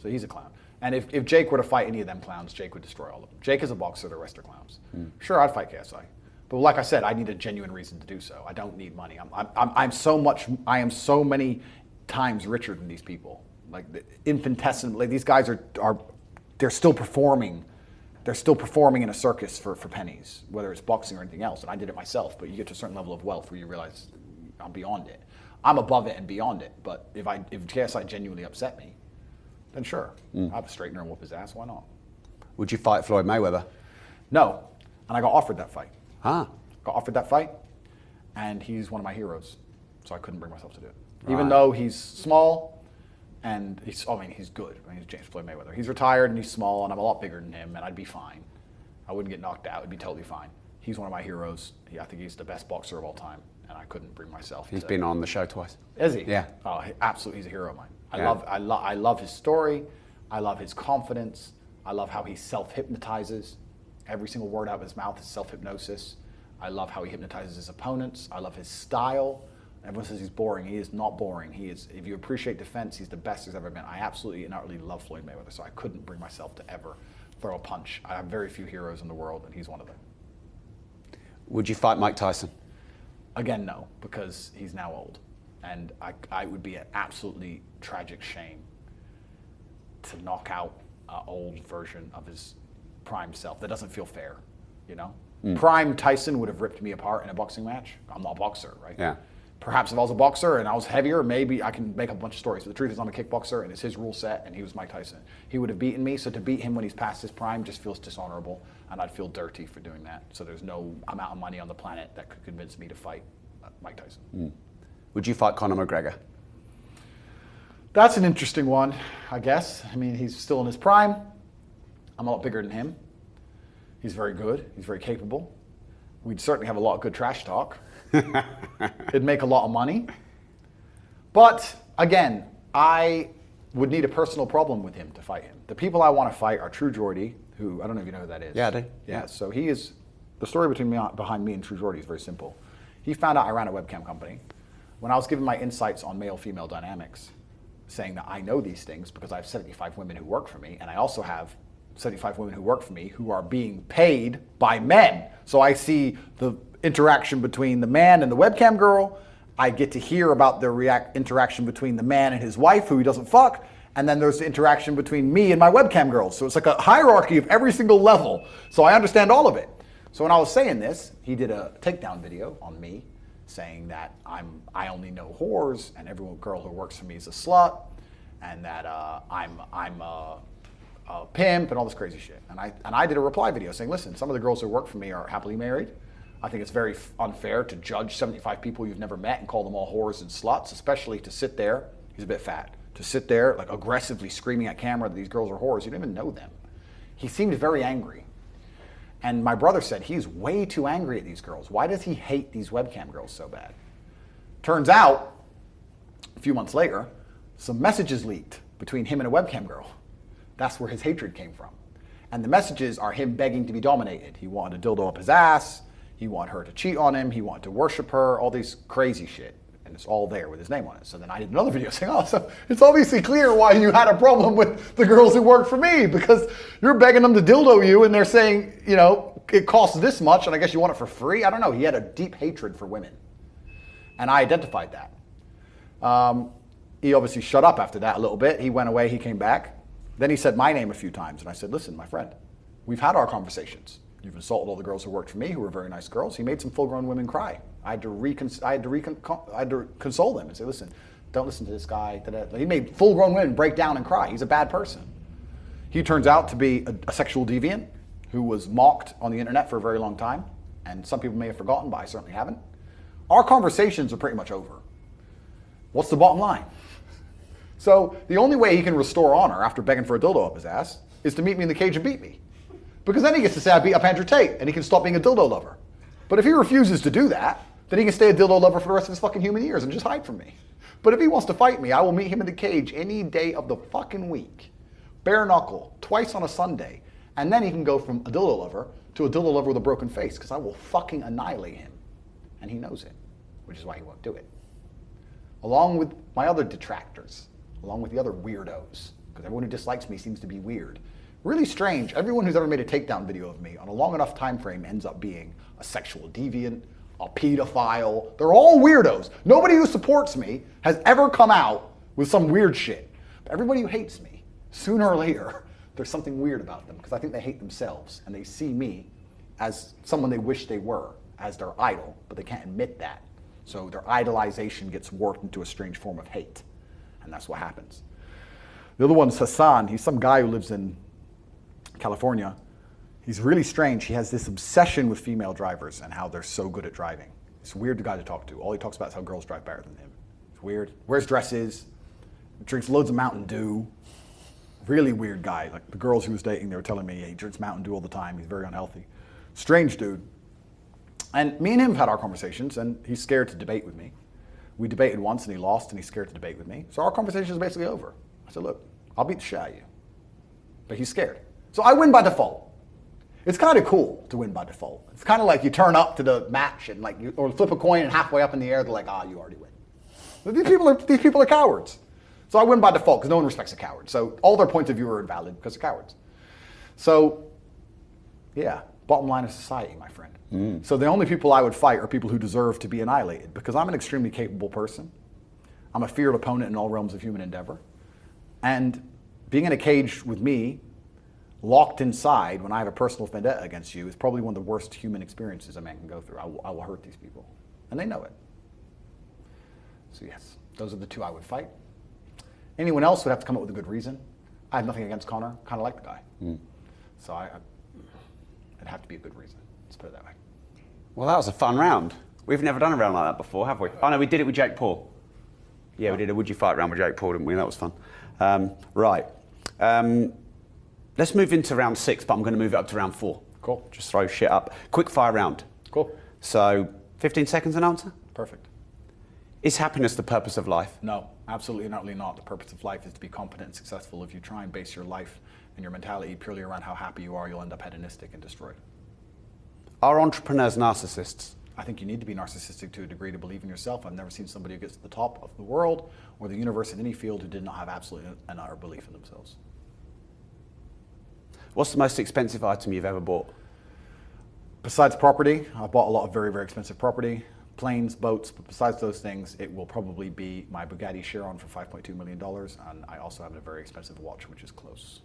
So he's a clown. And if Jake were to fight any of them clowns, Jake would destroy all of them. Jake is a boxer, the rest are clowns. Sure, I'd fight KSI. But like I said, I need a genuine reason to do so. I don't need money. I am so many times richer than these people. Like infinitesimally, these guys they're still performing. They're still performing in a circus for pennies, whether it's boxing or anything else. And I did it myself, but you get to a certain level of wealth where you realize I'm beyond it. I'm above it and beyond it. But if KSI genuinely upset me, then sure, I'll have a straightener and whoop his ass. Why not? Would you fight Floyd Mayweather? No, and I got offered that fight. Ah. Got offered that fight, and he's one of my heroes, so I couldn't bring myself to do it. Right. Even though he's small, and he's good. He's James Floyd Mayweather. He's retired and he's small, and I'm a lot bigger than him, and I'd be fine. I wouldn't get knocked out. It'd be totally fine. He's one of my heroes. I think he's the best boxer of all time, and I couldn't bring myself. He's been on the show twice. Is he? Yeah. Oh, absolutely, he's a hero of mine. Yeah. I love his story. I love his confidence. I love how he self-hypnotizes. Every single word out of his mouth is self-hypnosis. I love how he hypnotizes his opponents. I love his style. Everyone says he's boring. He is not boring. He is. If you appreciate defense, he's the best there's ever been. I absolutely and utterly love Floyd Mayweather, so I couldn't bring myself to ever throw a punch. I have very few heroes in the world, and he's one of them. Would you fight Mike Tyson? Again, no, because he's now old. And I would be an absolutely tragic shame to knock out an old version of his prime self. That doesn't feel fair, you know? Prime Tyson would have ripped me apart in a boxing match. I'm not a boxer, right? Yeah. Perhaps if I was a boxer and I was heavier, maybe I can make up a bunch of stories. But the truth is I'm a kickboxer and it's his rule set and he was Mike Tyson. He would have beaten me, so to beat him when he's past his prime just feels dishonorable and I'd feel dirty for doing that. So there's no amount of money on the planet that could convince me to fight Mike Tyson. Would you fight Conor McGregor? That's an interesting one, I guess. I mean, he's still in his prime. I'm a lot bigger than him. He's very good. He's very capable. We'd certainly have a lot of good trash talk. It'd make a lot of money. But again, I would need a personal problem with him to fight him. The people I want to fight are True Geordie, who, I don't know if you know who that is. Yeah, I do. Yeah, so he is, the story behind me and True Geordie is very simple. He found out I ran a webcam company. When I was giving my insights on male-female dynamics, saying that I know these things because I have 75 women who work for me, and I also have 75 women who work for me who are being paid by men. So I see the interaction between the man and the webcam girl. I get to hear about the interaction between the man and his wife who he doesn't fuck. And then there's the interaction between me and my webcam girl. So it's like a hierarchy of every single level. So I understand all of it. So when I was saying this, he did a takedown video on me saying that I only know whores and every girl who works for me is a slut and that I'm a pimp and all this crazy shit. And I did a reply video saying, listen, some of the girls who work for me are happily married. I think it's very unfair to judge 75 people you've never met and call them all whores and sluts, especially to sit there, he's a bit fat, to sit there like aggressively screaming at camera that these girls are whores. You don't even know them. He seemed very angry. And my brother said, he's way too angry at these girls. Why does he hate these webcam girls so bad? Turns out, a few months later, some messages leaked between him and a webcam girl. That's where his hatred came from. And the messages are him begging to be dominated. He wanted a dildo up his ass. He wanted her to cheat on him. He wanted to worship her, all these crazy shit. And it's all there with his name on it. So then I did another video saying, oh, so it's obviously clear why you had a problem with the girls who worked for me, because you're begging them to dildo you and they're saying, you know, it costs this much and I guess you want it for free. I don't know. He had a deep hatred for women. And I identified that. He obviously shut up after that a little bit. He went away, he came back. Then he said my name a few times. And I said, listen, my friend, we've had our conversations. You've insulted all the girls who worked for me, who were very nice girls. He made some full-grown women cry. I had to console them and say, listen, don't listen to this guy. He made full-grown women break down and cry. He's a bad person. He turns out to be a sexual deviant who was mocked on the internet for a very long time. And some people may have forgotten, but I certainly haven't. Our conversations are pretty much over. What's the bottom line? So the only way he can restore honor after begging for a dildo up his ass is to meet me in the cage and beat me. Because then he gets to say I beat up Andrew Tate and he can stop being a dildo lover. But if he refuses to do that, then he can stay a dildo lover for the rest of his fucking human years and just hide from me. But if he wants to fight me, I will meet him in the cage any day of the fucking week. Bare knuckle, twice on a Sunday. And then he can go from a dildo lover to a dildo lover with a broken face, because I will fucking annihilate him. And he knows it, which is why he won't do it. Along with my other detractors, along with the other weirdos, because everyone who dislikes me seems to be weird. Really strange, everyone who's ever made a takedown video of me on a long enough time frame ends up being a sexual deviant, a pedophile. They're all weirdos. Nobody who supports me has ever come out with some weird shit. But everybody who hates me, sooner or later, there's something weird about them, because I think they hate themselves and they see me as someone they wish they were, as their idol, but they can't admit that. So their idolization gets warped into a strange form of hate. And that's what happens. The other one's Hassan. He's some guy who lives in California. He's really strange. He has this obsession with female drivers and how they're so good at driving. He's a weird guy to talk to. All he talks about is how girls drive better than him. It's weird. Wears dresses, drinks loads of Mountain Dew. Really weird guy. Like the girls he was dating, they were telling me he drinks Mountain Dew all the time. He's very unhealthy. Strange dude. And me and him have had our conversations, and he's scared to debate with me. We debated once and he lost, and he's scared to debate with me. So our conversation is basically over. I said, look, I'll beat the shit out of you. But he's scared. So I win by default. It's kind of cool to win by default. It's kind of like you turn up to the match and or flip a coin and halfway up in the air, they're like, you already win. But these people are cowards. So I win by default because no one respects a coward. So all their points of view are invalid because they're cowards. So yeah, bottom line of society, my friend. So the only people I would fight are people who deserve to be annihilated, because I'm an extremely capable person. I'm a feared opponent in all realms of human endeavor. And being in a cage with me, locked inside when I have a personal vendetta against you, is probably one of the worst human experiences a man can go through. I will hurt these people. And they know it. So yes, those are the two I would fight. Anyone else would have to come up with a good reason. I have nothing against Connor. Kind of like the guy. So it'd have to be a good reason. Let's put it that way. Well, that was a fun round. We've never done a round like that before, have we? Oh no, we did it with Jake Paul. Yeah, we did a Would You Fight round with Jake Paul, didn't we? That was fun. Right. Let's move into round 6, but I'm going to move it up to round 4. Cool. Just throw shit up. Quick fire round. Cool. So, 15 seconds an answer? Perfect. Is happiness the purpose of life? No, absolutely and utterly not. The purpose of life is to be competent and successful. If you try and base your life and your mentality purely around how happy you are, you'll end up hedonistic and destroyed. Are entrepreneurs narcissists? I think you need to be narcissistic to a degree to believe in yourself. I've never seen somebody who gets to the top of the world or the universe in any field who did not have absolute and utter belief in themselves. What's the most expensive item you've ever bought? Besides property, I've bought a lot of very, very expensive property, planes, boats, but besides those things, it will probably be my Bugatti Chiron for $5.2 million, and I also have a very expensive watch, which is close.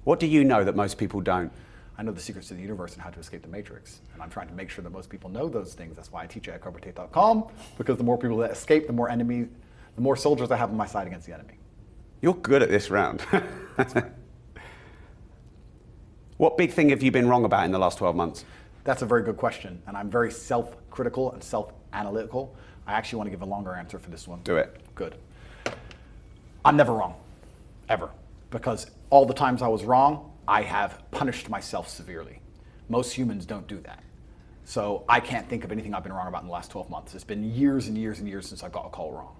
What do you know that most people don't? I know the secrets to the universe and how to escape the matrix, and I'm trying to make sure that most people know those things. That's why I teach at CobraTate.com, because the more people that escape, the more soldiers I have on my side against the enemy. You're good at this round. What big thing have you been wrong about in the last 12 months? That's a very good question, and I'm very self-critical and self-analytical. I actually want to give a longer answer for this one. Do it. Good. I'm never wrong, ever, because all the times I was wrong, I have punished myself severely. Most humans don't do that. So I can't think of anything I've been wrong about in the last 12 months. It's been years and years and years since I got a call wrong.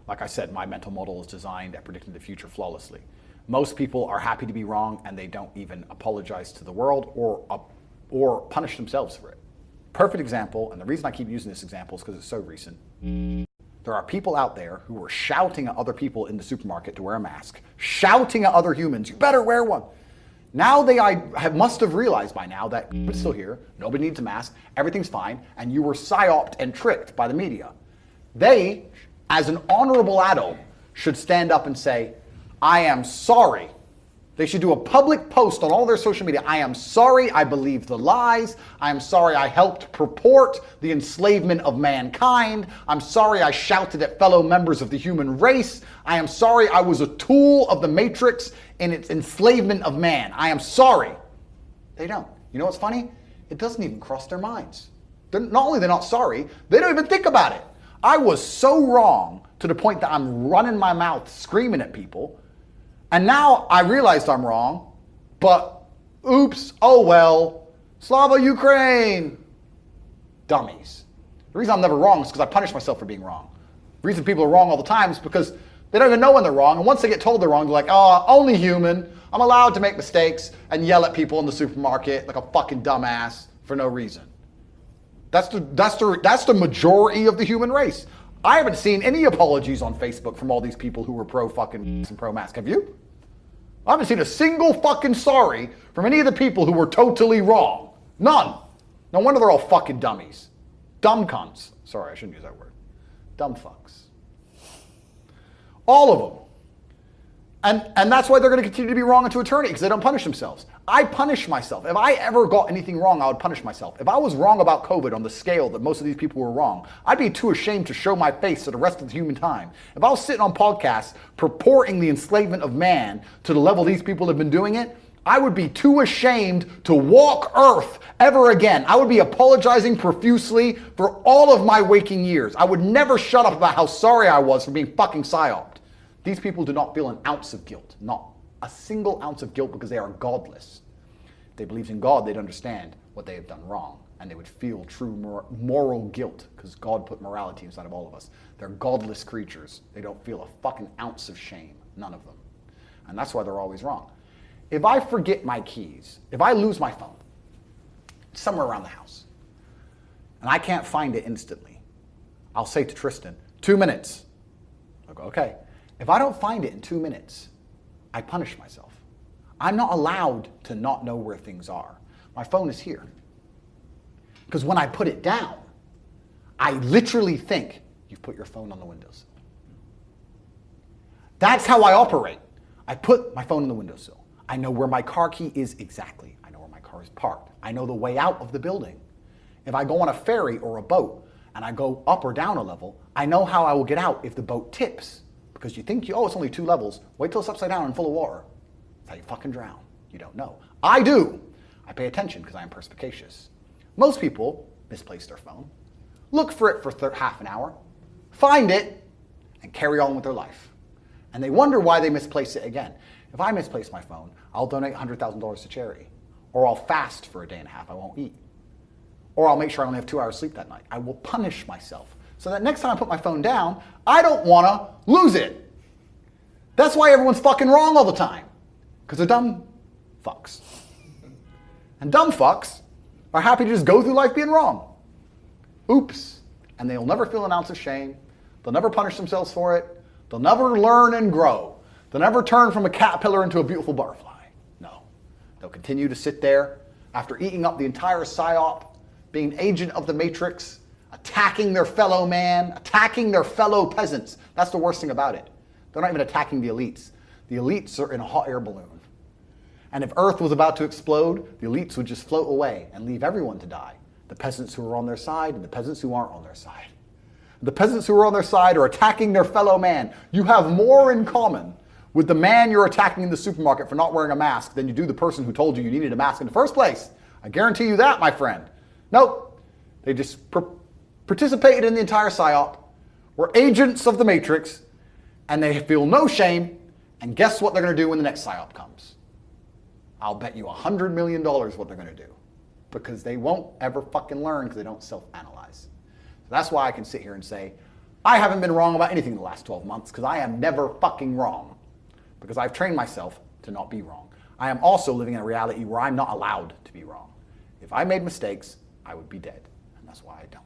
Like I said, my mental model is designed at predicting the future flawlessly. Most people are happy to be wrong and they don't even apologize to the world or punish themselves for it. Perfect example, and the reason I keep using this example is because it's so recent. There are people out there who are shouting at other people in the supermarket to wear a mask, shouting at other humans, you better wear one. Now they must have realized by now that it's still here, nobody needs a mask, everything's fine, and you were psyoped and tricked by the media. They, as an honorable adult, should stand up and say, I am sorry. They should do a public post on all their social media. I am sorry I believed the lies. I am sorry I helped purport the enslavement of mankind. I'm sorry I shouted at fellow members of the human race. I am sorry I was a tool of the Matrix in its enslavement of man. I am sorry. They don't. You know what's funny? It doesn't even cross their minds. Not only they're not sorry, they don't even think about it. I was so wrong to the point that I'm running my mouth screaming at people. And now I realized I'm wrong, but oops, oh well, Slava Ukraine. Dummies. The reason I'm never wrong is because I punish myself for being wrong. The reason people are wrong all the time is because they don't even know when they're wrong. And once they get told they're wrong, they're like, oh, only human. I'm allowed to make mistakes and yell at people in the supermarket like a fucking dumbass for no reason. That's the majority of the human race. I haven't seen any apologies on Facebook from all these people who were pro-fucking and pro-mask. Have you? I haven't seen a single fucking sorry from any of the people who were totally wrong. None. No wonder they're all fucking dummies. Dumb cunts. Sorry, I shouldn't use that word. Dumb fucks. All of them. And that's why they're going to continue to be wrong into eternity, because they don't punish themselves. I punish myself. If I ever got anything wrong, I would punish myself. If I was wrong about COVID on the scale that most of these people were wrong, I'd be too ashamed to show my face to the rest of the human time. If I was sitting on podcasts purporting the enslavement of man to the level these people have been doing it, I would be too ashamed to walk Earth ever again. I would be apologizing profusely for all of my waking years. I would never shut up about how sorry I was for being fucking psyoped. These people do not feel an ounce of guilt, not a single ounce of guilt, because they are godless. If they believed in God, they'd understand what they have done wrong, and they would feel true moral guilt, because God put morality inside of all of us. They're godless creatures. They don't feel a fucking ounce of shame, none of them. And that's why they're always wrong. If I forget my keys, if I lose my phone somewhere around the house, and I can't find it instantly, I'll say to Tristan, 2 minutes. I'll go, okay. If I don't find it in 2 minutes, I punish myself. I'm not allowed to not know where things are. My phone is here. Because when I put it down, I literally think, you've put your phone on the windowsill. That's how I operate. I put my phone on the windowsill. I know where my car key is exactly. I know where my car is parked. I know the way out of the building. If I go on a ferry or a boat and I go up or down a level, I know how I will get out if the boat tips. Because you think, oh, it's only 2 levels. Wait till it's upside down and full of water. That's how you fucking drown. You don't know. I do. I pay attention because I am perspicacious. Most people misplace their phone, look for it for half an hour, find it, and carry on with their life. And they wonder why they misplace it again. If I misplace my phone, I'll donate $100,000 to charity. Or I'll fast for a day and a half. I won't eat. Or I'll make sure I only have 2 hours sleep that night. I will punish myself. So that next time I put my phone down, I don't want to lose it. That's why everyone's fucking wrong all the time. Because they're dumb fucks. And dumb fucks are happy to just go through life being wrong. Oops. And they'll never feel an ounce of shame. They'll never punish themselves for it. They'll never learn and grow. They'll never turn from a caterpillar into a beautiful butterfly. No. They'll continue to sit there after eating up the entire psyop, being an agent of the Matrix, attacking their fellow man, attacking their fellow peasants. That's the worst thing about it. They're not even attacking the elites. The elites are in a hot air balloon. And if Earth was about to explode, the elites would just float away and leave everyone to die. The peasants who are on their side and the peasants who aren't on their side. The peasants who are on their side are attacking their fellow man. You have more in common with the man you're attacking in the supermarket for not wearing a mask than you do the person who told you you needed a mask in the first place. I guarantee you that, my friend. Nope. They just participated in the entire psyop, were agents of the Matrix, and they feel no shame, and guess what they're going to do when the next psyop comes? I'll bet you $100 million what they're going to do. Because they won't ever fucking learn because they don't self-analyze. So that's why I can sit here and say, I haven't been wrong about anything in the last 12 months because I am never fucking wrong. Because I've trained myself to not be wrong. I am also living in a reality where I'm not allowed to be wrong. If I made mistakes, I would be dead. And that's why I don't.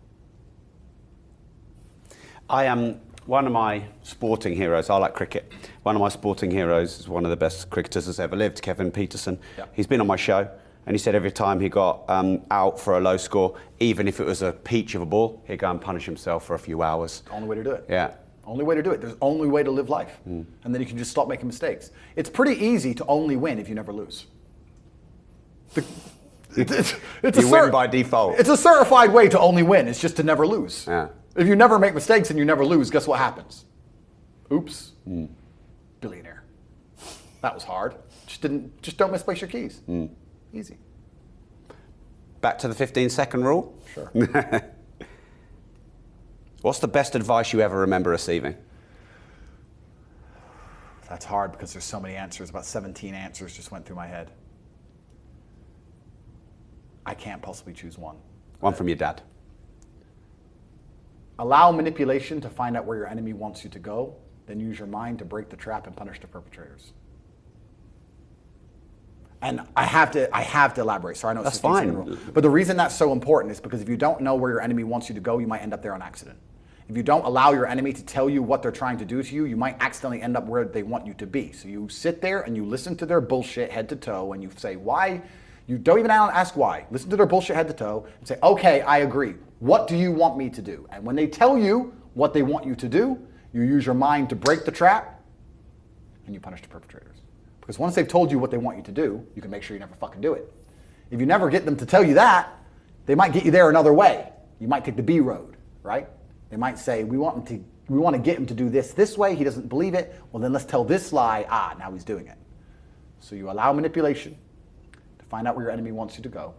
I am one of my sporting heroes. I like cricket. One of my sporting heroes is one of the best cricketers that's ever lived, Kevin Peterson. Yep. He's been on my show, and he said every time he got out for a low score, even if it was a peach of a ball, he'd go and punish himself for a few hours. Only way to do it. Yeah. Only way to do it. There's only way to live life. And then you can just stop making mistakes. It's pretty easy to only win if you never lose. It's You win by default. It's a certified way to only win. It's just to never lose. Yeah. If you never make mistakes and you never lose, guess what happens? Oops. Billionaire. That was hard. Just don't misplace your keys. Easy. Back to the 15-second rule. Sure. What's the best advice you ever remember receiving? That's hard because there's so many answers. About 17 answers just went through my head. I can't possibly choose one. One from your dad. Allow manipulation to find out where your enemy wants you to go, then use your mind to break the trap and punish the perpetrators. And I have to elaborate. Sorry, I know it's That's 15 second fine. rule. But the reason that's so important is because if you don't know where your enemy wants you to go, you might end up there on accident. If you don't allow your enemy to tell you what they're trying to do to you, you might accidentally end up where they want you to be. So you sit there and you listen to their bullshit head to toe and you say, why? You don't even ask why. Listen to their bullshit head to toe and say, okay, I agree. What do you want me to do? And when they tell you what they want you to do, you use your mind to break the trap and you punish the perpetrators. Because once they've told you what they want you to do, you can make sure you never fucking do it. If you never get them to tell you that, they might get you there another way. You might take the B road, right? They might say, we want to get him to do this way. He doesn't believe it. Well, then let's tell this lie. Now he's doing it. So you allow manipulation to find out where your enemy wants you to go,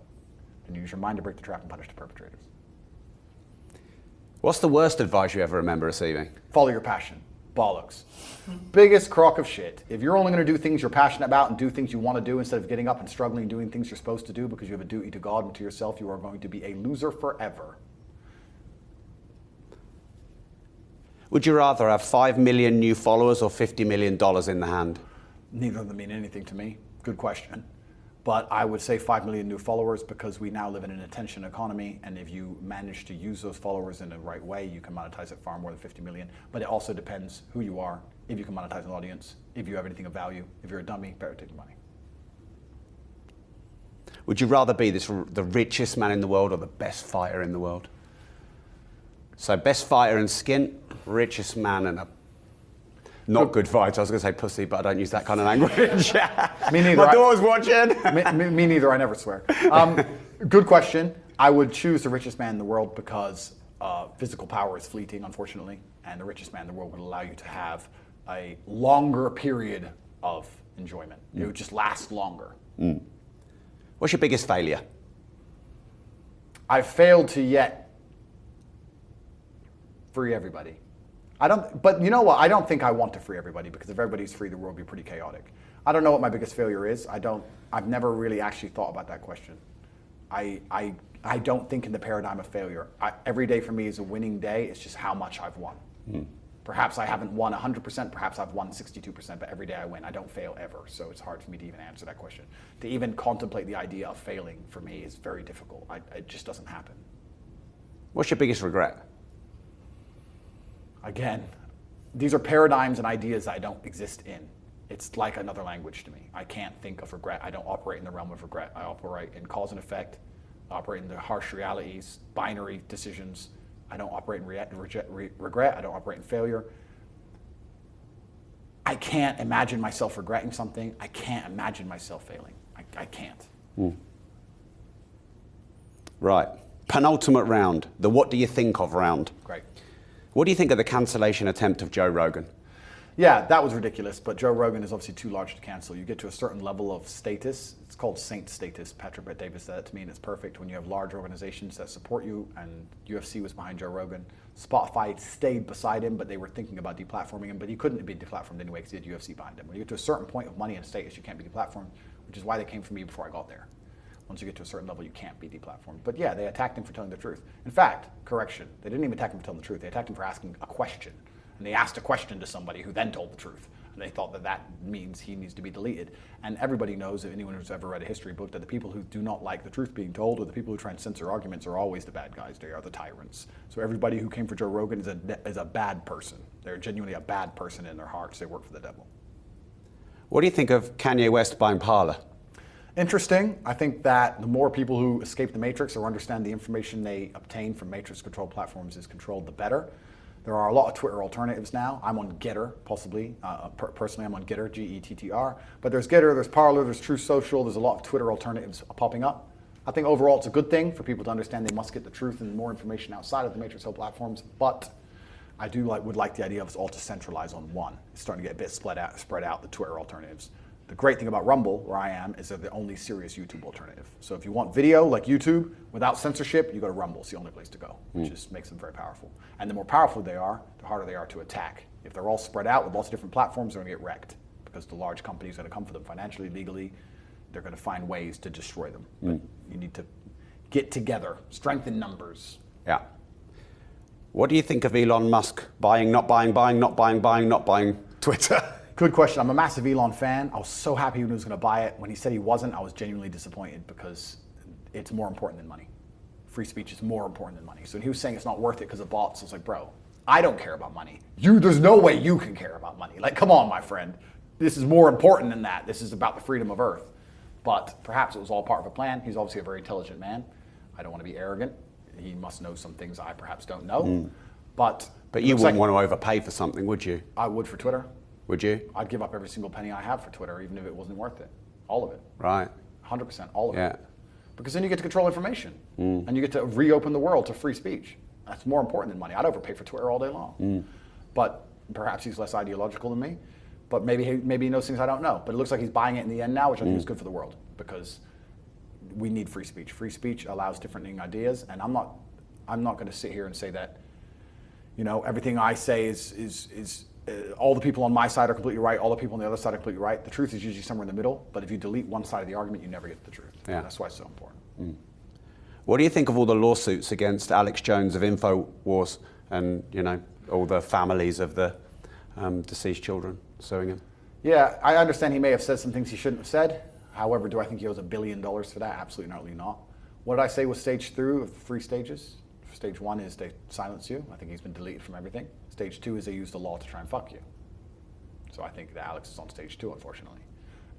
and you use your mind to break the trap and punish the perpetrators. What's the worst advice you ever remember receiving? Follow your passion. Bollocks. Biggest crock of shit. If you're only going to do things you're passionate about and do things you want to do instead of getting up and struggling and doing things you're supposed to do because you have a duty to God and to yourself, you are going to be a loser forever. Would you rather have 5 million new followers or $50 million in the hand? Neither of them mean anything to me. Good question. But I would say 5 million new followers because we now live in an attention economy, and if you manage to use those followers in the right way, you can monetize it far more than 50 million. But it also depends who you are, if you can monetize an audience, if you have anything of value. If you're a dummy, better take the money. Would you rather be the richest man in the world or the best fighter in the world? So best fighter and skin, richest man and a not good fighter. I was going to say pussy, but I don't use that kind of language. Me neither. My daughter's watching. Me neither. I never swear. Good question. I would choose the richest man in the world because physical power is fleeting, unfortunately, and the richest man in the world would allow you to have a longer period of enjoyment. It would just last longer. What's your biggest failure? I've failed to yet free everybody. But you know what? I don't think I want to free everybody because if everybody's free, the world would be pretty chaotic. I don't know what my biggest failure is. I've never really actually thought about that question. I don't think in the paradigm of failure. Every day for me is a winning day. It's just how much I've won. Perhaps I haven't won 100%, perhaps I've won 62%, but every day I win. I don't fail ever, so it's hard for me to even answer that question. To even contemplate the idea of failing for me is very difficult. It just doesn't happen. What's your biggest regret? Again, these are paradigms and ideas that I don't exist in. It's like another language to me. I can't think of regret. I don't operate in the realm of regret. I operate in cause and effect, operate in the harsh realities, binary decisions. I don't operate in regret. I don't operate in failure. I can't imagine myself regretting something. I can't imagine myself failing. I can't. Right. Penultimate round, the what do you think of round. Great. What do you think of the cancellation attempt of Joe Rogan? Yeah, that was ridiculous, but Joe Rogan is obviously too large to cancel. You get to a certain level of status. It's called saint status. Patrick Bet-David said that to me, and it's perfect when you have large organizations that support you, and UFC was behind Joe Rogan. Spotify stayed beside him, but they were thinking about deplatforming him, but he couldn't be deplatformed anyway because he had UFC behind him. When you get to a certain point of money and status, you can't be deplatformed. which is why they came for me before I got there. Once you get to a certain level, you can't be deplatformed. But yeah, they attacked him for telling the truth. In fact, correction, they didn't even attack him for telling the truth. They attacked him for asking a question. And they asked a question to somebody who then told the truth. And they thought that that means he needs to be deleted. And everybody knows, anyone who's ever read a history book, that the people who do not like the truth being told, or the people who try and censor arguments, are always the bad guys. They are the tyrants. So everybody who came for Joe Rogan is a bad person. They're genuinely a bad person in their hearts. They work for the devil. What do you think of Kanye West buying Parler? Interesting. I think that the more people who escape the matrix or understand the information they obtain from matrix-controlled platforms is controlled, the better. There are a lot of Twitter alternatives now. I'm on Getter, possibly. Personally, I'm on Getter, Gettr. But there's Getter, there's Parler, there's True Social. There's a lot of Twitter alternatives popping up. I think overall it's a good thing for people to understand they must get the truth and more information outside of the matrix-controlled platforms. But I would like the idea of us all to centralize on one. It's starting to get a bit spread out, the Twitter alternatives. The great thing about Rumble, where I am, is they're the only serious YouTube alternative. So if you want video like YouTube without censorship, you go to Rumble. It's the only place to go, which just makes them very powerful. And the more powerful they are, the harder they are to attack. If they're all spread out with lots of different platforms, they're going to get wrecked because the large companies are going to come for them financially, legally. They're going to find ways to destroy them. But you need to get together, strengthen numbers. Yeah. What do you think of Elon Musk buying Twitter? Good question. I'm a massive Elon fan. I was so happy when he was going to buy it. When he said he wasn't, I was genuinely disappointed because it's more important than money. Free speech is more important than money. So when he was saying it's not worth it because of bots, I was like, bro, I don't care about money. There's no way you can care about money. Like, come on, my friend. This is more important than that. This is about the freedom of Earth. But perhaps it was all part of a plan. He's obviously a very intelligent man. I don't want to be arrogant. He must know some things I perhaps don't know. But you wouldn't want to overpay for something, would you? I would for Twitter. Would you? I'd give up every single penny I have for Twitter, even if it wasn't worth it. All of it. Right. 100%, all of Yeah. it. Because then you get to control information. And you get to reopen the world to free speech. That's more important than money. I'd overpay for Twitter all day long. But perhaps he's less ideological than me. But maybe he knows things I don't know. But it looks like he's buying it in the end now, which I think is good for the world. Because we need free speech. Free speech allows different ideas. And I'm not going to sit here and say that, everything I say is all the people on my side are completely right, all the people on the other side are completely right. The truth is usually somewhere in the middle, but if you delete one side of the argument, you never get the truth. Yeah. That's why it's so important. What do you think of all the lawsuits against Alex Jones of InfoWars and, all the families of the deceased children suing him? Yeah, I understand he may have said some things he shouldn't have said. However, do I think he owes $1 billion for that? Absolutely not. What did I say was stage 3 of 3 stages? Stage 1 is they silence you. I think he's been deleted from everything. Stage 2 is they use the law to try and fuck you. So I think that Alex is on stage 2, unfortunately.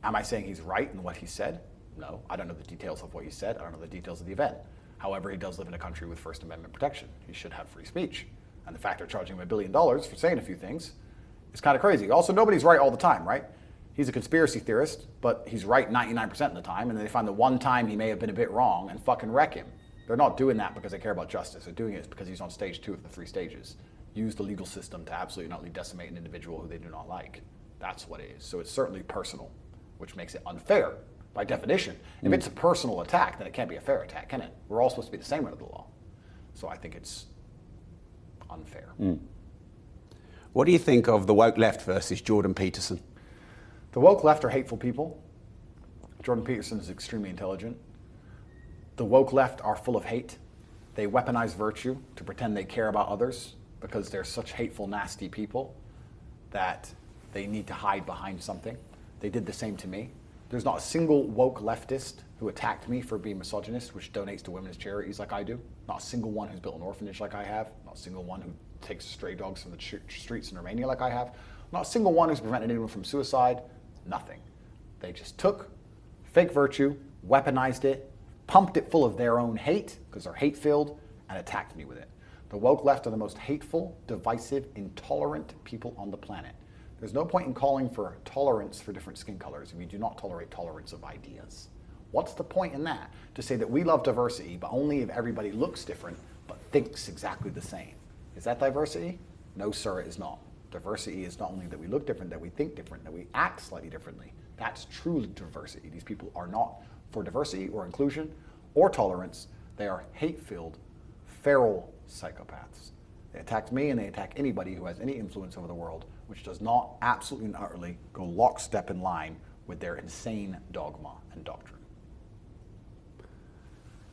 Am I saying he's right in what he said? No. I don't know the details of what he said. I don't know the details of the event. However, he does live in a country with First Amendment protection. He should have free speech. And the fact they're charging him $1 billion for saying a few things is kind of crazy. Also, nobody's right all the time, right? He's a conspiracy theorist, but he's right 99% of the time, and then they find the one time he may have been a bit wrong and fucking wreck him. They're not doing that because they care about justice. They're doing it because he's on stage 2 of the 3 stages. Use the legal system to absolutely not decimate an individual who they do not like. That's what it is. So it's certainly personal, which makes it unfair by definition. If it's a personal attack, then it can't be a fair attack, can it? We're all supposed to be the same under the law. So I think it's unfair. What do you think of the woke left versus Jordan Peterson? The woke left are hateful people. Jordan Peterson is extremely intelligent. The woke left are full of hate. They weaponize virtue to pretend they care about others because they're such hateful, nasty people that they need to hide behind something. They did the same to me. There's not a single woke leftist who attacked me for being misogynist, which donates to women's charities like I do. Not a single one who's built an orphanage like I have. Not a single one who takes stray dogs from the streets in Romania like I have. Not a single one who's prevented anyone from suicide. Nothing. They just took fake virtue, weaponized it, pumped it full of their own hate, because they're hate-filled, and attacked me with it. The woke left are the most hateful, divisive, intolerant people on the planet. There's no point in calling for tolerance for different skin colors if you do not tolerate tolerance of ideas. What's the point in that? To say that we love diversity, but only if everybody looks different, but thinks exactly the same. Is that diversity? No, sir, it is not. Diversity is not only that we look different, that we think different, that we act slightly differently. That's true diversity. These people are not for diversity or inclusion or tolerance. They are hate-filled, feral psychopaths. They attack me and they attack anybody who has any influence over the world, which does not absolutely and utterly go lockstep in line with their insane dogma and doctrine.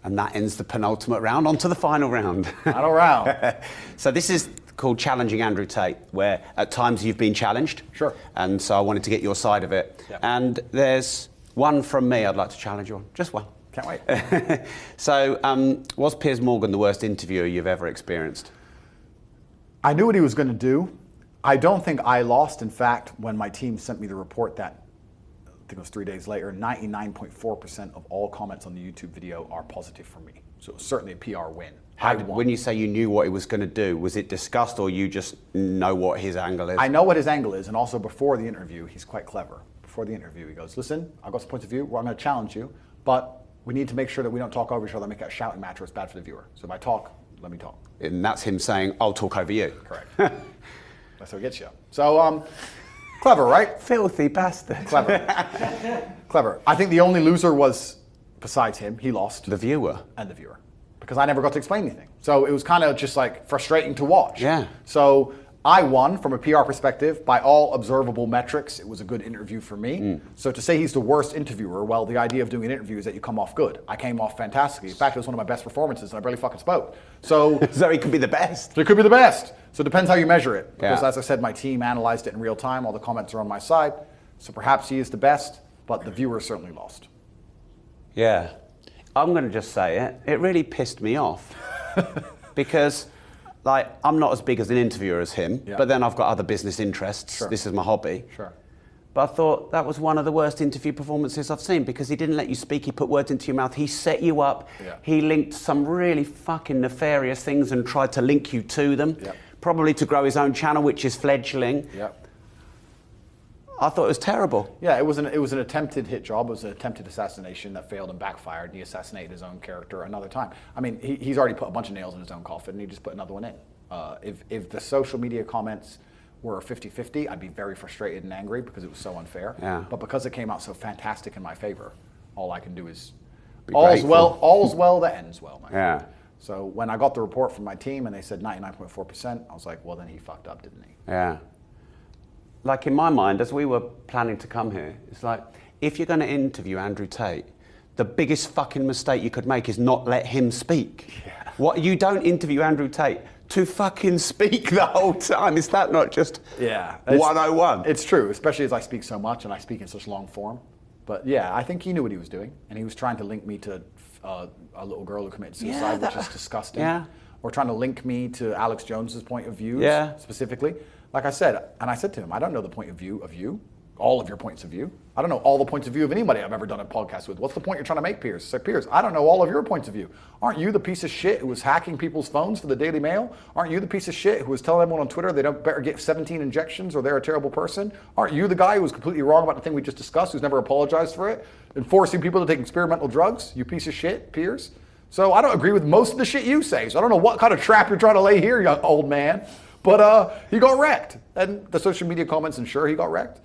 And that ends the penultimate round. On to the final round. Final round. So this is called Challenging Andrew Tate, where at times you've been challenged. Sure. And so I wanted to get your side of it. Yep. And there's one from me I'd like to challenge you on. Just one. Can't wait. So was Piers Morgan the worst interviewer you've ever experienced? I knew what he was going to do. I don't think I lost. In fact, when my team sent me the report that, I think it was 3 days later, 99.4% of all comments on the YouTube video are positive for me. So it was certainly a PR win. When you say you knew what he was going to do, was it discussed or you just know what his angle is? I know what his angle is, and also before the interview, he's quite clever. Before the interview, he goes, listen, I've got some points of view where I'm going to challenge you, but we need to make sure that we don't talk over each other and make it a shouting match or it's bad for the viewer. So if I talk, let me talk. And that's him saying, I'll talk over you. Correct. That's how it gets you. So, clever, right? Filthy bastard. Clever. Clever. I think the only loser was, besides him, he lost. The viewer. And the viewer. Because I never got to explain anything. So it was kind of just like frustrating to watch. Yeah. So I won from a PR perspective. By all observable metrics, it was a good interview for me. So to say he's the worst interviewer, well, the idea of doing an interview is that you come off good. I came off fantastically. In fact, it was one of my best performances and I barely fucking spoke. So So he could be the best. it could be the best. So it depends how you measure it. Because Yeah. as I said, my team analyzed it in real time. All the comments are on my side. So perhaps he is the best, but the viewer certainly lost. Yeah. I'm going to just say it. It really pissed me off. Because, like, I'm not as big as an interviewer as him, Yeah. but then I've got other business interests. Sure. This is my hobby. Sure. But I thought that was one of the worst interview performances I've seen because he didn't let you speak, he put words into your mouth, he set you up, Yeah. he linked some really fucking nefarious things and tried to link you to them, Yep. probably to grow his own channel, which is fledgling. Yep. I thought it was terrible. Yeah, it was an attempted hit job. It was an attempted assassination that failed and backfired. And he assassinated his own character another time. I mean, he's already put a bunch of nails in his own coffin, and he just put another one in. If the social media comments were 50-50, I'd be very frustrated and angry because it was so unfair. Yeah. But because it came out so fantastic in my favor, all I can do is Be all's grateful. well that ends well, man. Yeah. So when I got the report from my team and they said 99.4%, I was like, well, then he fucked up, didn't he? Yeah. Like in my mind, as we were planning to come here, it's like, if you're going to interview Andrew Tate, the biggest fucking mistake you could make is not let him speak. Yeah. What, you don't interview Andrew Tate to fucking speak the whole time. Is that not just Yeah. 101? It's true, especially as I speak so much and I speak in such long form. But yeah, I think he knew what he was doing, and he was trying to link me to a little girl who committed suicide, which is disgusting. Yeah. Or trying to link me to Alex Jones's point of view specifically. Like I said, and I said to him, I don't know the point of view of you, all of your points of view. I don't know all the points of view of anybody I've ever done a podcast with. What's the point you're trying to make, Piers? I said, Piers, I don't know all of your points of view. Aren't you the piece of shit who was hacking people's phones for the Daily Mail? Aren't you the piece of shit who was telling everyone on Twitter they don't better get 17 injections or they're a terrible person? Aren't you the guy who was completely wrong about the thing we just discussed, who's never apologized for it? And forcing people to take experimental drugs? You piece of shit, Piers? So I don't agree with most of the shit you say. So I don't know what kind of trap you're trying to lay here, young old man. But he got wrecked. And the social media comments ensure he got wrecked.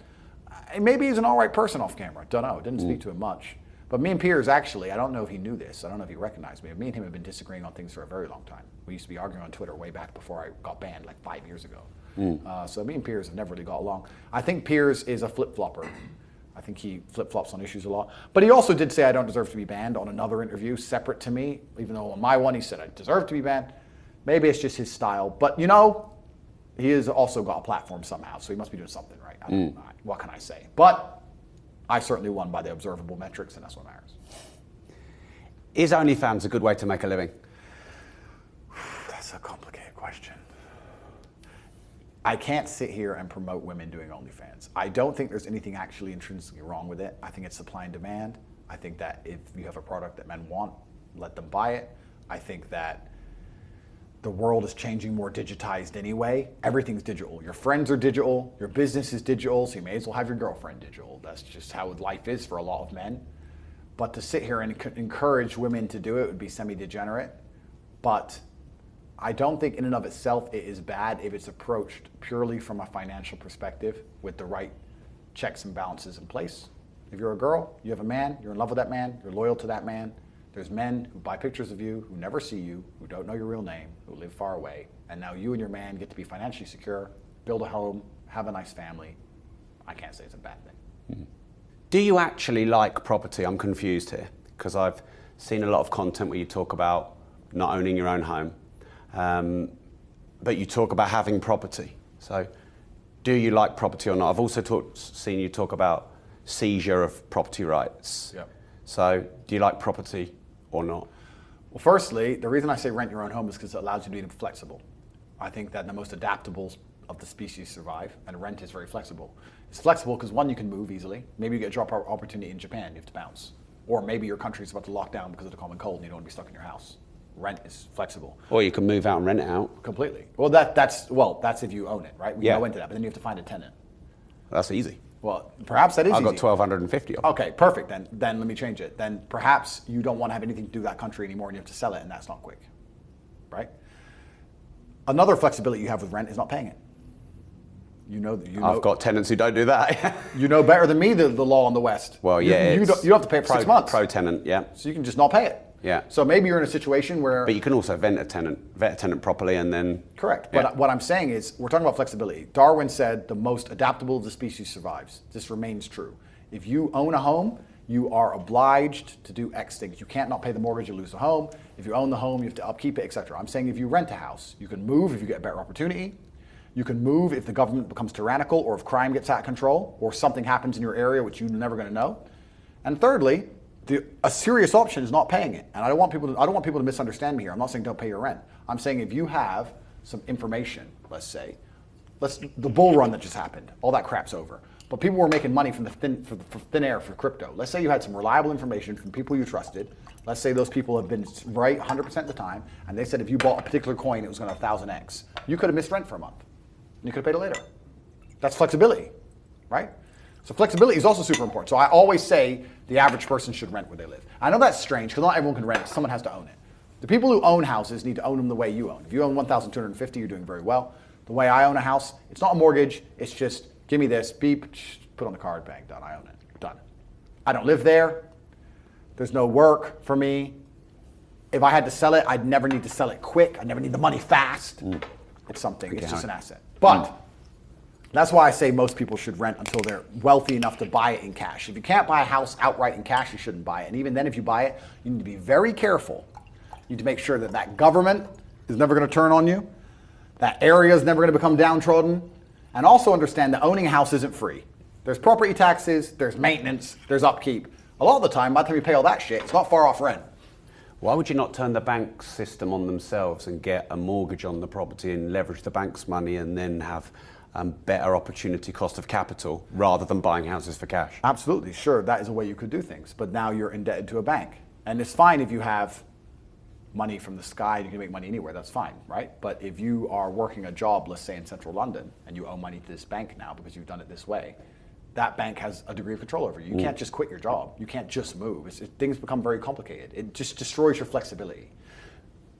And maybe he's an all right person off camera. Don't know. Didn't speak to him much. But me and Piers actually, I don't know if he knew this. I don't know if he recognized me. Me and him have been disagreeing on things for a very long time. We used to be arguing on Twitter way back before I got banned, like 5 years ago. So me and Piers have never really got along. I think Piers is a flip-flopper. I think he flip-flops on issues a lot. But he also did say I don't deserve to be banned on another interview separate to me, even though on my one he said I deserve to be banned. Maybe it's just his style. But, you know, he has also got a platform somehow, so he must be doing something right. I don't know. What can I say? But I certainly won by the observable metrics, and that's what matters. Is OnlyFans a good way to make a living? That's a complicated question. I can't sit here and promote women doing OnlyFans. I don't think there's anything actually intrinsically wrong with it. I think it's supply and demand. I think that if you have a product that men want, let them buy it. I think that the world is changing more digitized anyway. Everything's digital. Your friends are digital. Your business is digital, so you may as well have your girlfriend digital. That's just how life is for a lot of men. But to sit here and encourage women to do it would be semi-degenerate. But I don't think in and of itself it is bad if it's approached purely from a financial perspective with the right checks and balances in place. If you're a girl, you have a man, you're in love with that man, you're loyal to that man. There's men who buy pictures of you, who never see you, who don't know your real name, who live far away. And now you and your man get to be financially secure, build a home, have a nice family. I can't say it's a bad thing. Do you actually like property? I'm confused here because I've seen a lot of content where you talk about not owning your own home, but you talk about having property. So do you like property or not? I've also seen you talk about seizure of property rights. Yep. So do you like property or not? Well, firstly, the reason I say rent your own home is because it allows you to be flexible. I think that the most adaptable of the species survive, and rent is very flexible. It's flexible because, one, you can move easily. Maybe you get a job opportunity in Japan, you have to bounce. Or maybe your country's about to lock down because of the common cold and you don't want to be stuck in your house. Rent is flexible. Or you can move out and rent it out. Completely. Well, that's if you own it, right? We Yeah. go into that, but then you have to find a tenant. That's easy. Well, perhaps that is I've got easy. 1,250 of them. Okay, perfect. Then let me change it. Then perhaps you don't want to have anything to do with that country anymore and you have to sell it, and that's not quick, right? Another flexibility you have with rent is not paying it. I've got tenants who don't do that. You know better than me the law in the West. Well, yeah. You don't have to pay it for 6 months. Pro tenant, yeah. So you can just not pay it. Yeah. So maybe you're in a situation where... But you can also vet a tenant properly and then... Correct. Yeah. But what I'm saying is, we're talking about flexibility. Darwin said the most adaptable of the species survives. This remains true. If you own a home, you are obliged to do X things. You can't not pay the mortgage, you lose the home. If you own the home, you have to upkeep it, etc. I'm saying if you rent a house, you can move if you get a better opportunity. You can move if the government becomes tyrannical, or if crime gets out of control, or something happens in your area which you're never going to know. And thirdly, a serious option is not paying it. And I don't want people to misunderstand me here. I'm not saying don't pay your rent. I'm saying if you have some information, let's say, the bull run that just happened, all that crap's over. But people were making money from thin air for crypto. Let's say you had some reliable information from people you trusted. Let's say those people have been right 100% of the time, and they said if you bought a particular coin, it was going to 1,000x. You could have missed rent for a month. You could have paid it later. That's flexibility, right? So flexibility is also super important. So I always say the average person should rent where they live. I know that's strange because not everyone can rent. Someone has to own it. The people who own houses need to own them the way you own. If you own 1,250, you're doing very well. The way I own a house, it's not a mortgage. It's just give me this, beep, put on the card, bang, done. I own it, done. I don't live there. There's no work for me. If I had to sell it, I'd never need to sell it quick. I'd never need the money fast. It's something. It's just an asset. But that's why I say most people should rent until they're wealthy enough to buy it in cash. If you can't buy a house outright in cash, you shouldn't buy it. And even then, if you buy it, you need to be very careful. You need to make sure that that government is never going to turn on you. That area is never going to become downtrodden. And also understand that owning a house isn't free. There's property taxes, there's maintenance, there's upkeep. A lot of the time, by the time you pay all that shit, it's not far off rent. Why would you not turn the bank system on themselves and get a mortgage on the property and leverage the bank's money and then have better opportunity cost of capital rather than buying houses for cash? Absolutely, sure, that is a way you could do things. But now you're indebted to a bank. And it's fine if you have money from the sky, you can make money anywhere, that's fine, right? But if you are working a job, let's say in central London, and you owe money to this bank now because you've done it this way, that bank has a degree of control over you. You can't just quit your job. You can't just move. Things become very complicated. It just destroys your flexibility.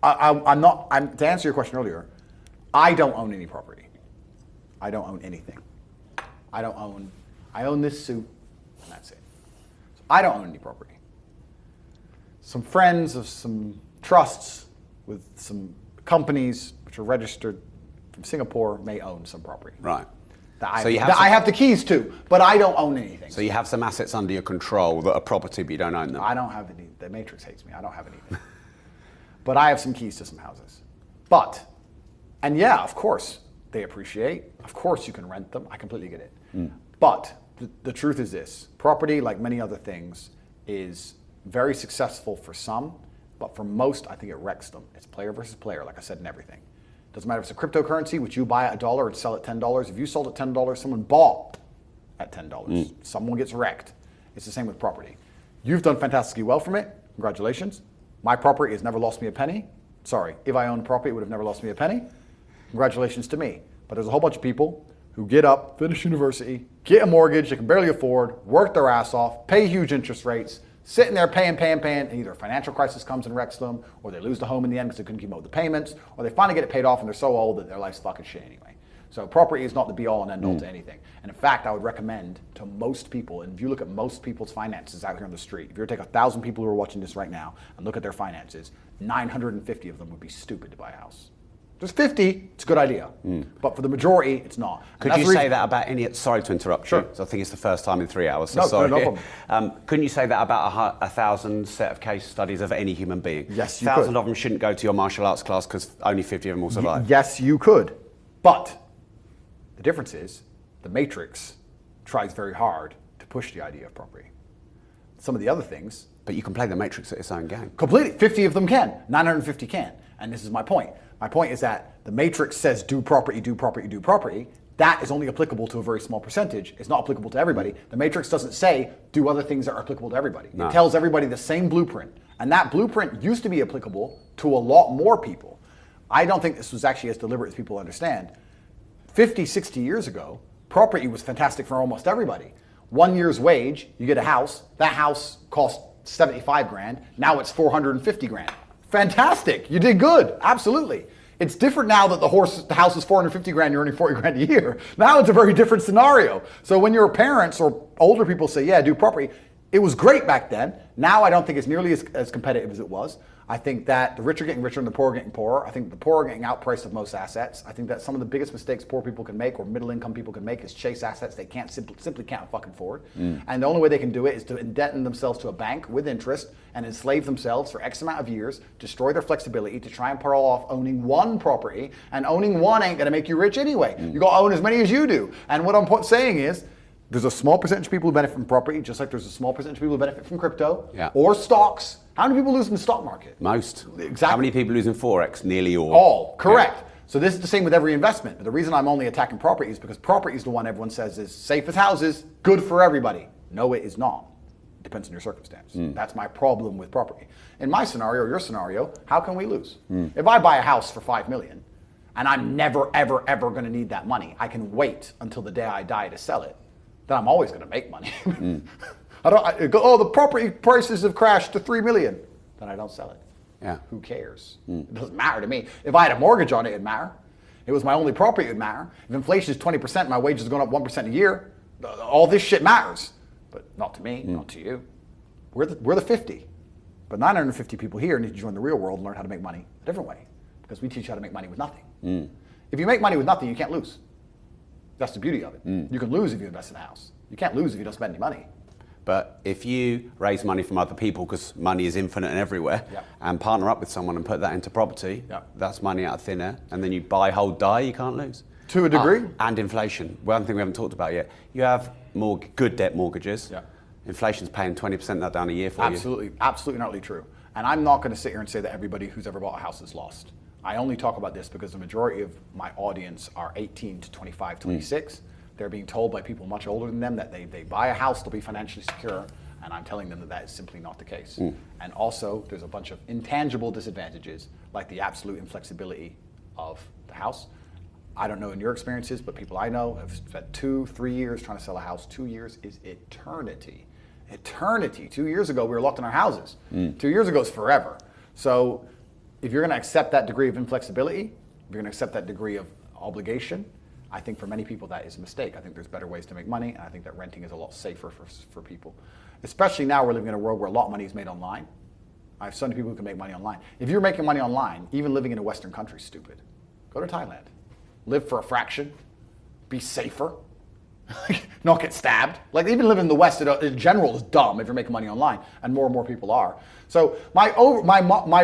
To answer your question earlier, I don't own any property. I don't own anything. I own this suit, and that's it. So I don't own any property. Some friends of some trusts with some companies which are registered from Singapore may own some property. Right. I have the keys to, but I don't own anything. So you have some assets under your control that are property, but you don't own them. I don't have any. The Matrix hates me. I don't have anything. But I have some keys to some houses. And yeah, of course, they appreciate. Of course, you can rent them. I completely get it. But the truth is this. Property, like many other things, is very successful for some, but for most, I think it wrecks them. It's player versus player, like I said, in everything. Doesn't matter if it's a cryptocurrency, which you buy at $1 and sell at $10. If you sold at $10, someone bought at $10. Someone gets wrecked. It's the same with property. You've done fantastically well from it. Congratulations. My property has never lost me a penny. Sorry, if I owned property, it would have never lost me a penny. Congratulations to me. But there's a whole bunch of people who get up, finish university, get a mortgage they can barely afford, work their ass off, pay huge interest rates, sitting there paying, and either a financial crisis comes and wrecks them, or they lose the home in the end because they couldn't keep up with the payments, or they finally get it paid off and they're so old that their life's fucking shit anyway. So property is not the be all and end all to anything. And in fact, I would recommend to most people, and if you look at most people's finances out here on the street, if you were to take 1,000 people who are watching this right now and look at their finances, 950 of them would be stupid to buy a house. There's 50, it's a good idea. But for the majority, it's not. Could you say that about any, sorry to interrupt you, so I think it's the first time in 3 hours, so No, sorry. no problem. Couldn't you say that about 1,000 set of case studies of any human being? Yes, you 1,000 could. of them shouldn't go to your martial arts class because only 50 of them will survive. Yes, you could. But the difference is the Matrix tries very hard to push the idea of property. Some of the other things... But you can play the Matrix at its own game. Completely. 50 of them can. 950 can. And this is my point. My point is that the Matrix says do property, do property, do property. That is only applicable to a very small percentage. It's not applicable to everybody. The Matrix doesn't say do other things that are applicable to everybody. No. It tells everybody the same blueprint. And that blueprint used to be applicable to a lot more people. I don't think this was actually as deliberate as people understand. 50, 60 years ago, property was fantastic for almost everybody. 1 year's wage, you get a house. That house cost 75 grand. Now it's 450 grand. Fantastic. You did good. Absolutely. It's different now that the house is 450 grand, you're earning 40 grand a year. Now it's a very different scenario. So when your parents or older people say, yeah, do property, it was great back then. Now I don't think it's nearly as competitive as it was. I think that the rich are getting richer and the poor are getting poorer. I think the poor are getting outpriced of most assets. I think that some of the biggest mistakes poor people can make or middle income people can make is chase assets they can't simply can't fucking afford. And the only way they can do it is to indebt themselves to a bank with interest and enslave themselves for X amount of years, destroy their flexibility to try and pull off owning one property, and owning one ain't gonna make you rich anyway. You gotta own as many as you do. And what I'm saying is, there's a small percentage of people who benefit from property, just like there's a small percentage of people who benefit from crypto or stocks. How many people lose in the stock market? Most. Exactly. How many people lose in Forex? Nearly all. All, correct. Yeah. So this is the same with every investment. But the reason I'm only attacking property is because property is the one everyone says is safe as houses, good for everybody. No, it is not. It depends on your circumstance. That's my problem with property. In my scenario, or your scenario, how can we lose? If I buy a house for $5 million and I'm never, ever, ever going to need that money, I can wait until the day I die to sell it. Then I'm always going to make money. I go, oh, the property prices have crashed to $3 million. Then I don't sell it. Yeah. Who cares? It doesn't matter to me. If I had a mortgage on it, it'd matter. If it was my only property, it'd matter. If inflation is 20%, my wages are going up 1% a year, all this shit matters. But not to me, not to you. We're the 50. But 950 people here need to join the real world and learn how to make money a different way. Because we teach you how to make money with nothing. If you make money with nothing, you can't lose. That's the beauty of it. You can lose if you invest in a house. You can't lose if you don't spend any money. But if you raise money from other people, because money is infinite and everywhere, and partner up with someone and put that into property, that's money out of thin air. And then you buy, hold, die, you can't lose. To a degree. And inflation. One thing we haven't talked about yet. You have good debt mortgages. Inflation's paying 20% that down a year for you. Absolutely. Absolutely not true. And I'm not going to sit here and say that everybody who's ever bought a house is lost. I only talk about this because the majority of my audience are 18 to 25, 26. They're being told by people much older than them that they buy a house, they'll be financially secure, and I'm telling them that that is simply not the case. And also, there's a bunch of intangible disadvantages, like the absolute inflexibility of the house. I don't know in your experiences, but people I know have spent 2-3 years trying to sell a house. 2 years is eternity. Eternity. 2 years ago, we were locked in our houses. 2 years ago is forever. So if you're going to accept that degree of inflexibility, if you're going to accept that degree of obligation, I think for many people that is a mistake. I think there's better ways to make money, and I think that renting is a lot safer for people. Especially now we're living in a world where a lot of money is made online. I have so many people who can make money online. If you're making money online, even living in a Western country is stupid. Go to Thailand. Live for a fraction. Be safer. Not get stabbed. Like even living in the West in general is dumb if you're making money online, and more people are. So my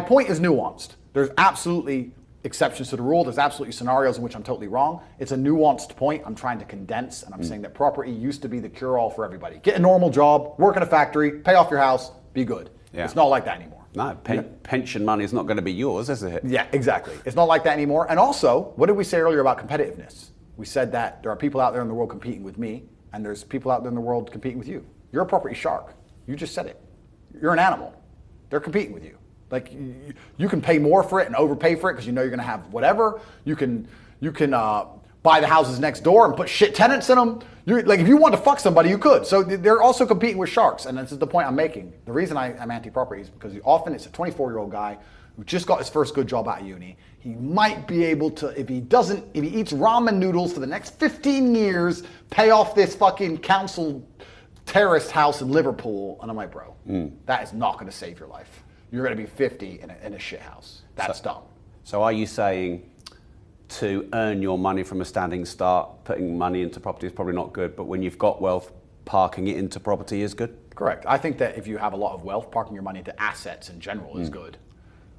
point is nuanced. There's absolutely exceptions to the rule. There's absolutely scenarios in which I'm totally wrong. It's a nuanced point I'm trying to condense, and I'm saying that property used to be the cure-all for everybody. Get a normal job, work in a factory, pay off your house, be good. It's not like that anymore. No, pension money is not going to be yours, is it? Yeah, exactly. It's not like that anymore. And also, what did we say earlier about competitiveness? We said that there are people out there in the world competing with me, and there's people out there in the world competing with you. You're a property shark. You just said it. You're an animal. They're competing with you. Like you can pay more for it and overpay for it because you know you're going to have whatever. You can buy the houses next door and put shit tenants in them. Like if you want to fuck somebody, you could. So they're also competing with sharks, and this is the point I'm making. The reason I'm anti-property is because often it's a 24-year-old guy who just got his first good job out of uni. He might be able to, if he eats ramen noodles for the next 15 years, pay off this fucking council terraced house in Liverpool. And I'm like, bro, that is not going to save your life. You're going to be 50 in a shit house. That's dumb. So are you saying to earn your money from a standing start. Putting money into property is probably not good, but when you've got wealth, parking it into property is good. Correct. I think that if you have a lot of wealth, parking your money into assets in general is good.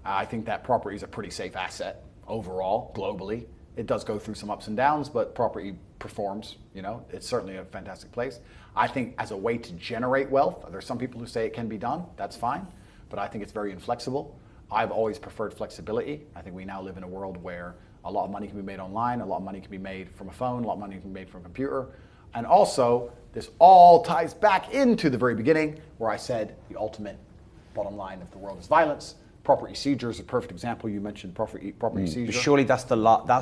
I think that property is a pretty safe asset overall, globally. It does go through some ups and downs, but property performs, you know, it's certainly a fantastic place. I think as a way to generate wealth, there's some people who say it can be done, that's fine, but I think it's very inflexible. I've always preferred flexibility. I think we now live in a world where a lot of money can be made online, a lot of money can be made from a phone, a lot of money can be made from a computer. And also, this all ties back into the very beginning where I said the ultimate bottom line of the world is violence. Property seizure is a perfect example. You mentioned property seizure. But surely that's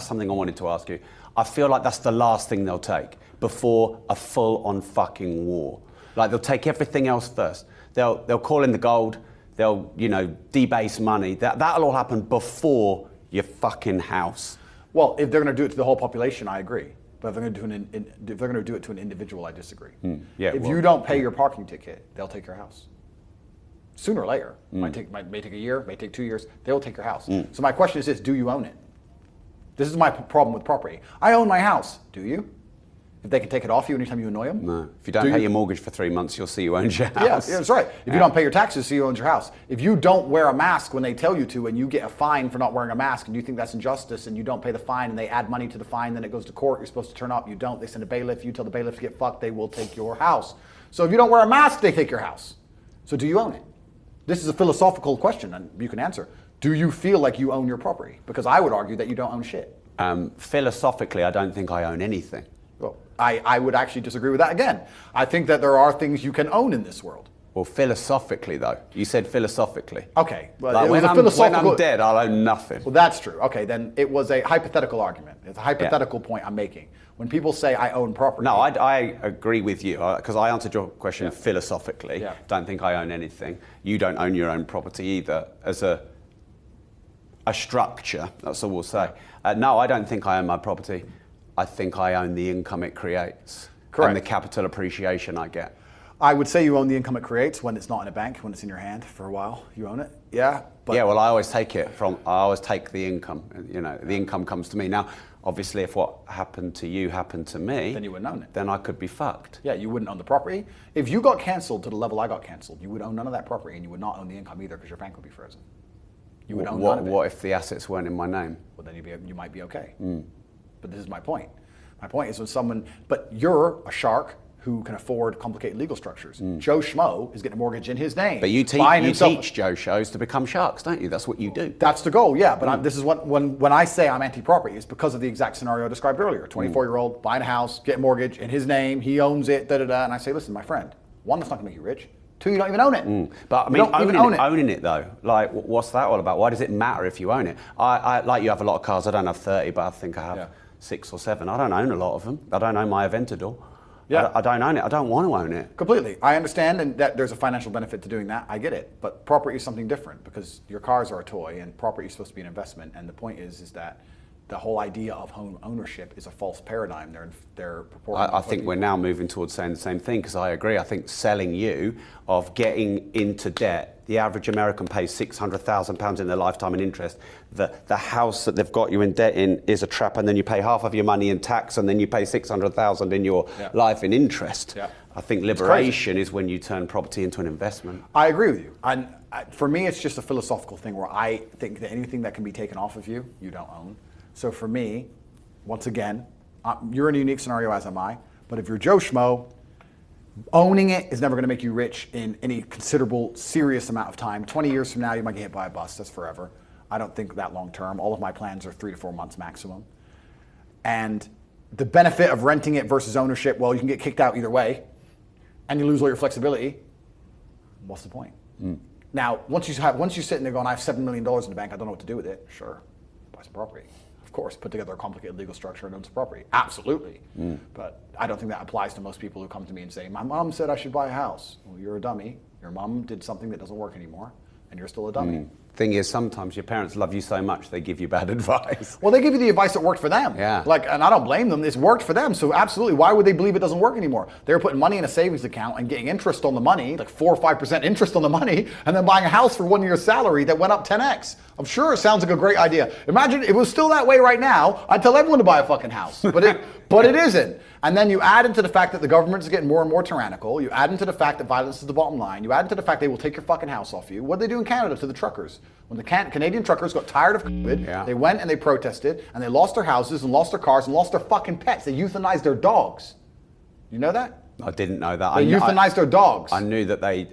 something I wanted to ask you. I feel like that's the last thing they'll take before a full-on fucking war. Like they'll take everything else first. They'll call in the gold. They'll, you know, debase money. That'll all happen before your fucking house. Well, if they're going to do it to the whole population, I agree. But if they're going to do it to an individual, I disagree. Yeah, if you don't pay your parking ticket, they'll take your house. Sooner or later, may take a year, may take 2 years, they will take your house. So my question is this, do you own it? This is my problem with property. I own my house, do you? If they can take it off you anytime you annoy them? No. If you don't pay your mortgage for 3 months, you'll see you own your house. Yeah, that's right. If you don't pay your taxes, see you own your house. If you don't wear a mask when they tell you to and you get a fine for not wearing a mask and you think that's injustice and you don't pay the fine and they add money to the fine, then it goes to court, you're supposed to turn up, you don't, they send a bailiff, you tell the bailiff to get fucked, they will take your house. So if you don't wear a mask, they take your house. So do you own it? This is a philosophical question and you can answer. Do you feel like you own your property? Because I would argue that you don't own shit. Philosophically, I don't think I own anything. Well, I would actually disagree with that again. I think that there are things you can own in this world. Well, philosophically though, you said philosophically. Okay, well, like when I'm dead, I'll own nothing. Well, that's true. Okay, then it was a hypothetical argument. It's a hypothetical point I'm making. When people say I own property. No, I agree with you because I answered your question philosophically. Yeah. Don't think I own anything. You don't own your own property either as a structure. That's all we'll say. No, I don't think I own my property. I think I own the income it creates. Correct. And the capital appreciation I get. I would say you own the income it creates when it's not in a bank, when it's in your hand for a while. You own it. Yeah. But yeah, well, I always take the income. You know, the income comes to me. Now, obviously, if what happened to you happened to me, then you wouldn't own it. Then I could be fucked. Yeah, you wouldn't own the property. If you got canceled to the level I got canceled, you would own none of that property and you would not own the income either because your bank would be frozen. You would own none of it. What if the assets weren't in my name? Well, then you might be okay. But this is my point. My point is but you're a shark who can afford complicated legal structures. Joe Schmo is getting a mortgage in his name. But you teach Joe Schmoes to become sharks, don't you? That's what you do. That's the goal, yeah. But this is when I say I'm anti-property, it's because of the exact scenario I described earlier. 24-year-old buying a house, get a mortgage in his name, he owns it, and I say, listen, my friend, one, that's not gonna make you rich. Two, you don't even own it. But I mean, owning it though, like what's that all about? Why does it matter if you own it? I like you have a lot of cars. I don't have 30, but I think I have 6 or 7. I don't own a lot of them. I don't own my Aventador. Yeah. I don't own it. I don't want to own it. Completely. I understand and that there's a financial benefit to doing that. I get it. But property is something different because your cars are a toy and property is supposed to be an investment. And the point is that the whole idea of home ownership is a false paradigm. They're purporting. I think we're now moving towards saying the same thing because I agree. I think selling you of getting into debt. The average American pays £600,000 in their lifetime in interest. The house that they've got you in debt in is a trap, and then you pay half of your money in tax, and then you pay £600,000 in your life in interest. Yeah. I think liberation is when you turn property into an investment. I agree with you. And for me, it's just a philosophical thing where I think that anything that can be taken off of you, you don't own. So for me, once again, you're in a unique scenario, as am I. But if you're Joe Schmo, owning it is never going to make you rich in any considerable, serious amount of time. 20 years from now, you might get hit by a bus. That's forever. I don't think that long term. All of my plans are 3 to 4 months maximum. And the benefit of renting it versus ownership, well, you can get kicked out either way, and you lose all your flexibility. What's the point? Now, once you're sitting there going, I have $7 million in the bank, I don't know what to do with it. Sure, buy some property. Of course, put together a complicated legal structure and own some property. Absolutely. But I don't think that applies to most people who come to me and say, my mom said I should buy a house. Well, you're a dummy. Your mom did something that doesn't work anymore, and you're still a dummy. thing is, sometimes your parents love you so much they give you bad advice. Well, they give you the advice that worked for them. Yeah. Like, and I don't blame them. It's worked for them. So absolutely, why would they believe it doesn't work anymore? They were putting money in a savings account and getting interest on the money, like 4 or 5% interest on the money, and then buying a house for 1 year's salary that went up 10x. I'm sure it sounds like a great idea. Imagine if it was still that way right now, I'd tell everyone to buy a fucking house. But it isn't. And then you add into the fact that the government is getting more and more tyrannical. You add into the fact that violence is the bottom line. You add into the fact they will take your fucking house off you. What did they do in Canada to the truckers? When the Canadian truckers got tired of COVID, they went and they protested, and they lost their houses and lost their cars and lost their fucking pets. They euthanized their dogs. You know that? I didn't know that. They euthanized their dogs. I knew that they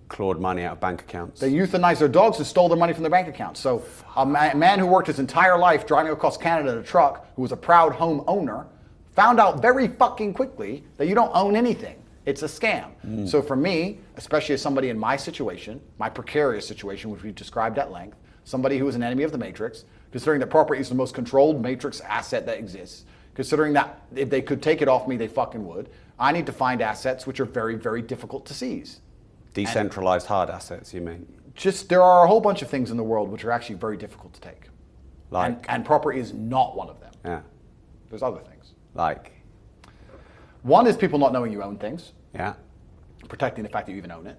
clawed money out of bank accounts. They euthanized their dogs and stole their money from their bank accounts. So a man who worked his entire life driving across Canada in a truck, who was a proud home owner, found out very fucking quickly that you don't own anything. It's a scam. So for me, especially as somebody in my situation, my precarious situation, which we've described at length, somebody who is an enemy of the matrix, considering that property is the most controlled matrix asset that exists, considering that if they could take it off me, they fucking would, I need to find assets which are very, very difficult to seize. Decentralized hard assets, you mean? Just, there are a whole bunch of things in the world which are actually very difficult to take. Like? And property is not one of them. Yeah. There's other things. Like? One is people not knowing you own things. Yeah. Protecting the fact that you even own it.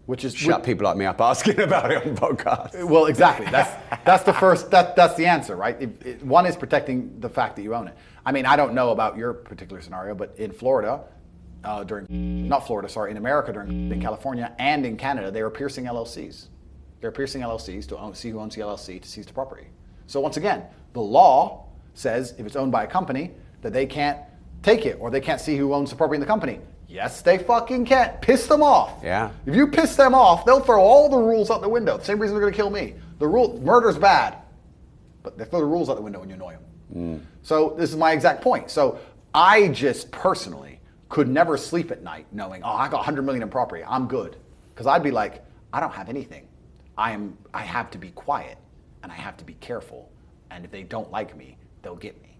Which is Shut people like me up asking about it on podcasts. Well, exactly. That's the first. That's the answer, right? One is protecting the fact that you own it. I mean, I don't know about your particular scenario, but in Florida, in America in California and in Canada, they were piercing LLCs. They're piercing LLCs to see who owns the LLC to seize the property. So once again, the law says if it's owned by a company that they can't take it or they can't see who owns the property in the company. Yes, they fucking can. Piss them off. Yeah. If you piss them off, they'll throw all the rules out the window. The same reason they're going to kill me. Murder's bad, but they throw the rules out the window when you annoy them. So this is my exact point. So I just personally could never sleep at night knowing, I got 100 million in property. I'm good. Because I'd be like, I don't have anything. I have to be quiet and I have to be careful. And if they don't like me, they'll get me.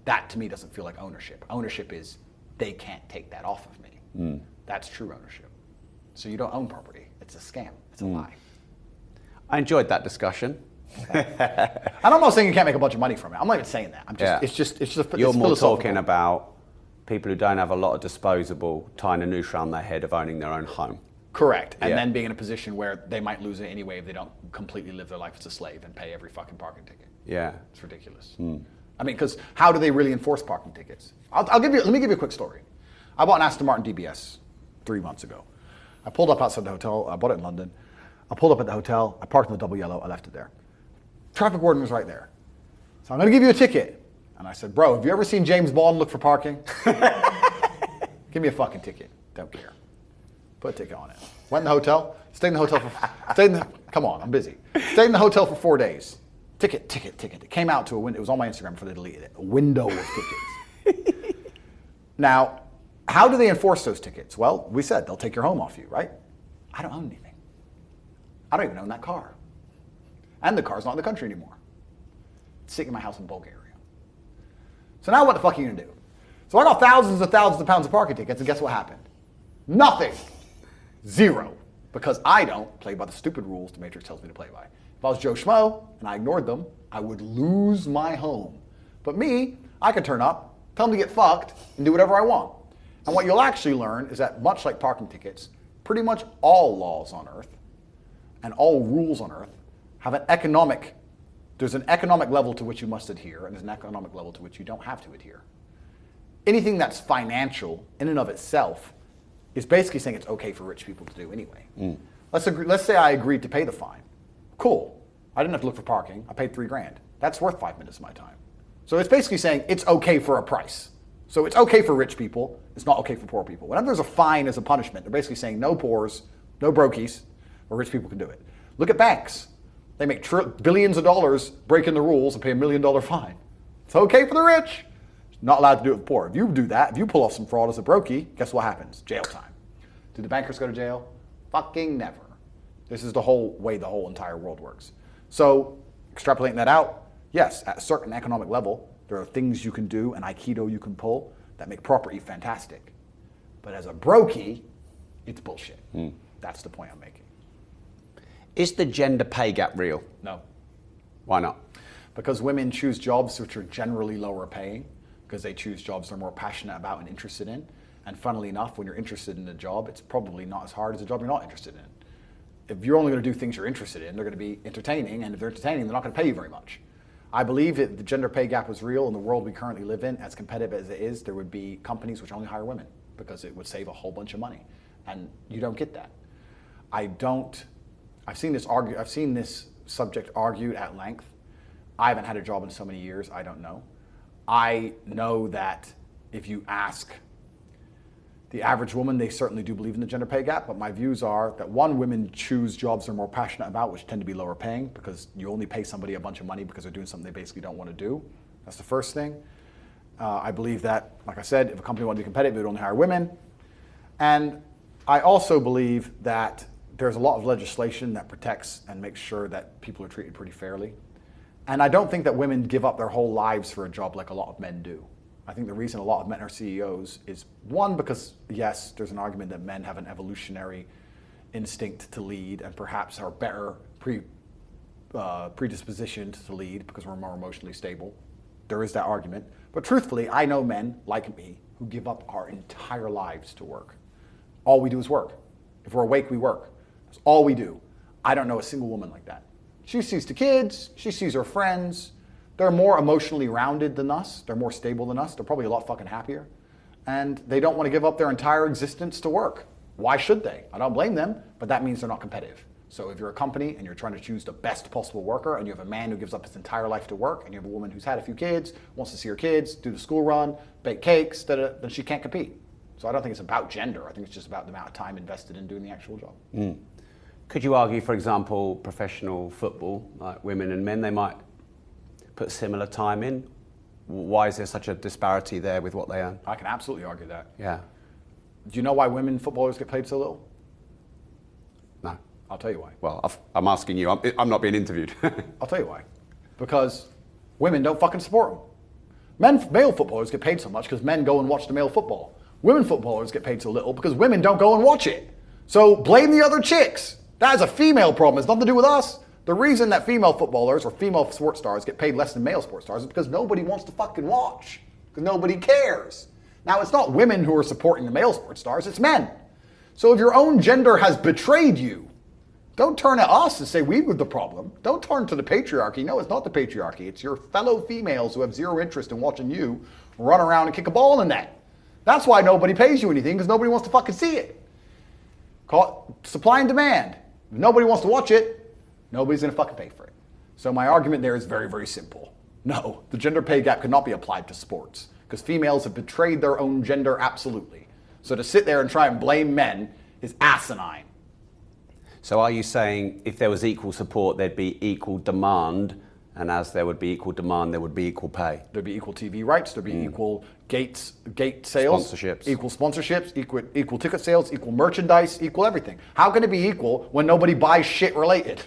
That to me doesn't feel like ownership. Ownership is they can't take that off of me. That's true ownership. So you don't own property. It's a scam. It's a lie. I enjoyed that discussion. And I'm not saying you can't make a bunch of money from it. I'm not even saying that. I'm just, You're it's more philosophical. talking about people who don't have a lot of disposable, tying a noose around their head of owning their own home. Correct. And then being in a position where they might lose it anyway if they don't completely live their life as a slave and pay every fucking parking ticket. Yeah. It's ridiculous. I mean, because how do they really enforce parking tickets? Let me give you a quick story. I bought an Aston Martin DBS 3 months ago. I pulled up outside the hotel. I bought it in London. I pulled up at the hotel. I parked in the double yellow. I left it there. Traffic warden was right there. So I'm going to give you a ticket. And I said, bro, have you ever seen James Bond look for parking? Give me a fucking ticket. Don't care. Put a ticket on it. Went in the hotel. Stayed in the hotel come on, I'm busy. Stayed in the hotel for 4 days. Ticket. It came out to a window. It was on my Instagram before they deleted it. A window of tickets. Now, how do they enforce those tickets? Well, we said they'll take your home off you, right? I don't own anything. I don't even own that car. And the car's not in the country anymore. It's sitting in my house in Bulgaria. So now what the fuck are you gonna do? So I got thousands of pounds of parking tickets, and guess what happened? Nothing. Zero. Because I don't play by the stupid rules the Matrix tells me to play by. If I was Joe Schmo and I ignored them, I would lose my home. But me, I could turn up, tell them to get fucked, and do whatever I want. And what you'll actually learn is that much like parking tickets, pretty much all laws on Earth and all rules on Earth have there's an economic level to which you must adhere, and there's an economic level to which you don't have to adhere. Anything that's financial in and of itself is basically saying it's okay for rich people to do anyway. Let's say I agreed to pay the fine. Cool. I didn't have to look for parking. I paid $3,000. That's worth 5 minutes of my time. So it's basically saying it's okay for a price. So it's okay for rich people. It's not okay for poor people. Whenever there's a fine as a punishment, they're basically saying no poors, no brokies, or rich people can do it. Look at banks. They make billions of dollars breaking the rules and pay $1 million fine. It's okay for the rich. Not allowed to do it with the poor. If you do that, if you pull off some fraud as a brokey, guess what happens? Jail time. Do the bankers go to jail? Fucking never. This is the whole way the whole entire world works. So extrapolating that out, yes, at a certain economic level, there are things you can do and Aikido you can pull that make property fantastic. But as a brokey, it's bullshit. That's the point I'm making. Is the gender pay gap real? No. Why not? Because women choose jobs which are generally lower paying, because they choose jobs they're more passionate about and interested in. And funnily enough, when you're interested in a job, it's probably not as hard as a job you're not interested in. If you're only going to do things you're interested in, they're going to be entertaining, and if they're entertaining, they're not going to pay you very much. I believe if the gender pay gap was real in the world we currently live in, as competitive as it is, there would be companies which only hire women because it would save a whole bunch of money. And you don't get that. I've seen this subject argued at length. I haven't had a job in so many years, I don't know. I know that if you ask the average woman, they certainly do believe in the gender pay gap, but my views are that one, women choose jobs they're more passionate about, which tend to be lower paying, because you only pay somebody a bunch of money because they're doing something they basically don't want to do. That's the first thing. I believe that, like I said, if a company wanted to be competitive, it would only hire women. And I also believe that there's a lot of legislation that protects and makes sure that people are treated pretty fairly. And I don't think that women give up their whole lives for a job like a lot of men do. I think the reason a lot of men are CEOs is, one, because yes, there's an argument that men have an evolutionary instinct to lead and perhaps are better predispositioned to lead because we're more emotionally stable. There is that argument. But truthfully, I know men like me who give up our entire lives to work. All we do is work. If we're awake, we work. That's all we do. I don't know a single woman like that. She sees the kids, she sees her friends. They're more emotionally rounded than us. They're more stable than us. They're probably a lot fucking happier. And they don't want to give up their entire existence to work. Why should they? I don't blame them, but that means they're not competitive. So if you're a company and you're trying to choose the best possible worker, and you have a man who gives up his entire life to work, and you have a woman who's had a few kids, wants to see her kids, do the school run, bake cakes, then she can't compete. So I don't think it's about gender. I think it's just about the amount of time invested in doing the actual job. Mm. Could you argue, for example, professional football, like women and men, they might put similar time in? Why is there such a disparity there with what they earn? I can absolutely argue that. Yeah. Do you know why women footballers get paid so little? No. I'll tell you why. Well, I'm asking you. I'm not being interviewed. I'll tell you why. Because women don't fucking support them. Male footballers get paid so much because men go and watch the male football. Women footballers get paid so little because women don't go and watch it. So blame the other chicks. That is a female problem. It's nothing to do with us. The reason that female footballers or female sports stars get paid less than male sports stars is because nobody wants to fucking watch. Because nobody cares. Now, it's not women who are supporting the male sports stars, it's men. So if your own gender has betrayed you, don't turn at us and say we were the problem. Don't turn to the patriarchy. No, it's not the patriarchy. It's your fellow females who have zero interest in watching you run around and kick a ball in the net. That's why nobody pays you anything, because nobody wants to fucking see it. Call it supply and demand. If nobody wants to watch it, nobody's going to fucking pay for it. So my argument there is very, very simple. No, the gender pay gap cannot be applied to sports because females have betrayed their own gender absolutely. So to sit there and try and blame men is asinine. So are you saying if there was equal support, there'd be equal demand, and as there would be equal demand, there would be equal pay? There'd be equal TV rights, there'd be equal gate sales, equal sponsorships, equal ticket sales, equal merchandise, equal everything. How can it be equal when nobody buys shit related?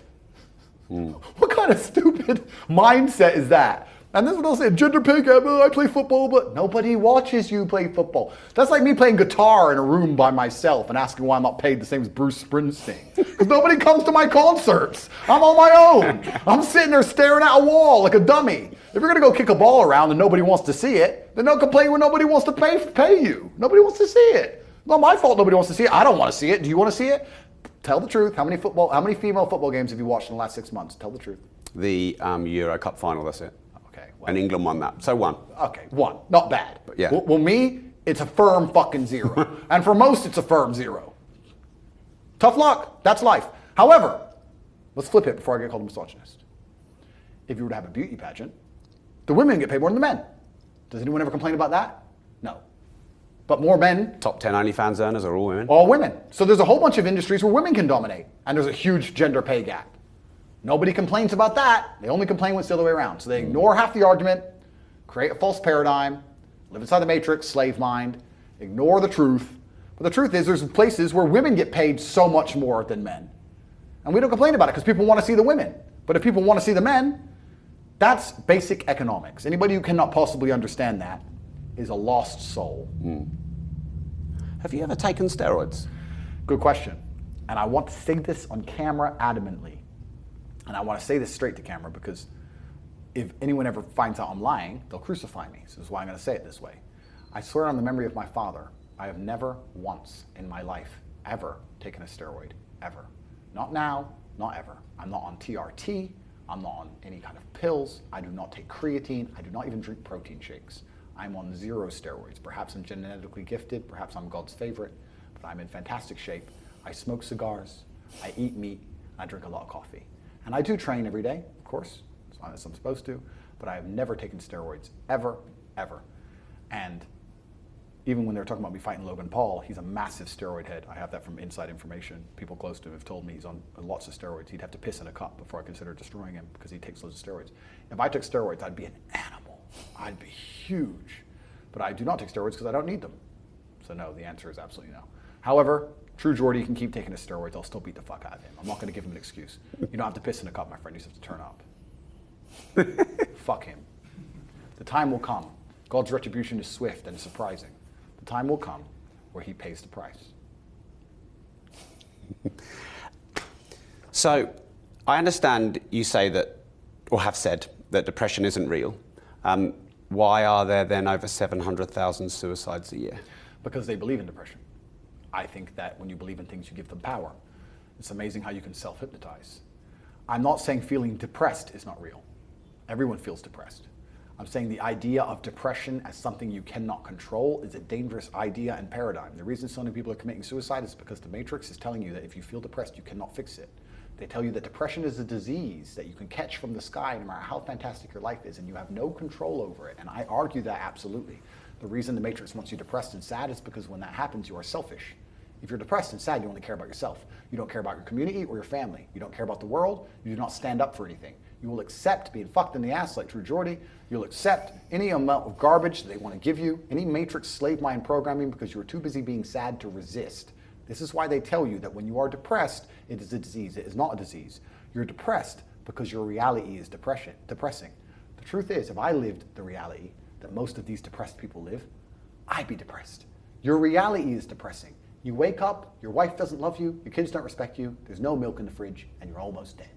What kind of stupid mindset is that? And this is what I'll say, gender pay gap, I play football, but nobody watches you play football. That's like me playing guitar in a room by myself and asking why I'm not paid the same as Bruce Springsteen. Because nobody comes to my concerts. I'm on my own. I'm sitting there staring at a wall like a dummy. If you're gonna go kick a ball around and nobody wants to see it, then don't complain when nobody wants to pay you. Nobody wants to see it. It's not my fault nobody wants to see it. I don't want to see it. Do you want to see it? Tell the truth. How many female football games have you watched in the last 6 months? Tell the truth. The Euro Cup final, that's it. Okay. Well, and England won that, so one. Okay, one. Not bad. But yeah. Well, me, it's a firm fucking zero. And for most, it's a firm zero. Tough luck. That's life. However, let's flip it before I get called a misogynist. If you were to have a beauty pageant, the women get paid more than the men. Does anyone ever complain about that? No. But more men. Top 10 OnlyFans earners are all women. All women. So there's a whole bunch of industries where women can dominate. And there's a huge gender pay gap. Nobody complains about that. They only complain when it's the other way around. So they ignore half the argument, create a false paradigm, live inside the matrix, slave mind, ignore the truth. But the truth is there's places where women get paid so much more than men. And we don't complain about it because people want to see the women. But if people want to see the men, that's basic economics. Anybody who cannot possibly understand that is a lost soul. Have you ever taken steroids? Good question. And I want to say this on camera adamantly. And I want to say this straight to camera because if anyone ever finds out I'm lying, they'll crucify me. So this is why I'm going to say it this way. I swear on the memory of my father, I have never once in my life ever taken a steroid, ever. Not now, not ever. I'm not on TRT, I'm not on any kind of pills, I do not take creatine, I do not even drink protein shakes. I'm on 0 steroids. Perhaps I'm genetically gifted, perhaps I'm God's favorite, but I'm in fantastic shape. I smoke cigars, I eat meat, I drink a lot of coffee. And I do train every day, of course, as long as I'm supposed to, but I have never taken steroids, ever, ever. And even when they were talking about me fighting Logan Paul, he's a massive steroid head. I have that from inside information. People close to him have told me he's on lots of steroids. He'd have to piss in a cup before I consider destroying him because he takes loads of steroids. If I took steroids, I'd be an animal. I'd be huge. But I do not take steroids because I don't need them. So no, the answer is absolutely no. However, True Geordie can keep taking his steroids. I'll still beat the fuck out of him. I'm not going to give him an excuse. You don't have to piss in a cup, my friend. You just have to turn up. Fuck him. The time will come. God's retribution is swift and surprising. The time will come where he pays the price. So, I understand you say that, or have said, that depression isn't real. Why are there then over 700,000 suicides a year? Because they believe in depression. I think that when you believe in things, you give them power. It's amazing how you can self-hypnotize. I'm not saying feeling depressed is not real. Everyone feels depressed. I'm saying the idea of depression as something you cannot control is a dangerous idea and paradigm. The reason so many people are committing suicide is because the Matrix is telling you that if you feel depressed, you cannot fix it. They tell you that depression is a disease that you can catch from the sky no matter how fantastic your life is, and you have no control over it. And I argue that absolutely. The reason the Matrix wants you depressed and sad is because when that happens, you are selfish. If you're depressed and sad, you only care about yourself. You don't care about your community or your family. You don't care about the world. You do not stand up for anything. You will accept being fucked in the ass like True Geordie. You'll accept any amount of garbage that they want to give you, any Matrix slave mind programming because you're too busy being sad to resist. This is why they tell you that when you are depressed, it is a disease. It is not a disease. You're depressed because your reality is depressing. The truth is, if I lived the reality that most of these depressed people live, I'd be depressed. Your reality is depressing. You wake up, your wife doesn't love you, your kids don't respect you, there's no milk in the fridge, and you're almost dead.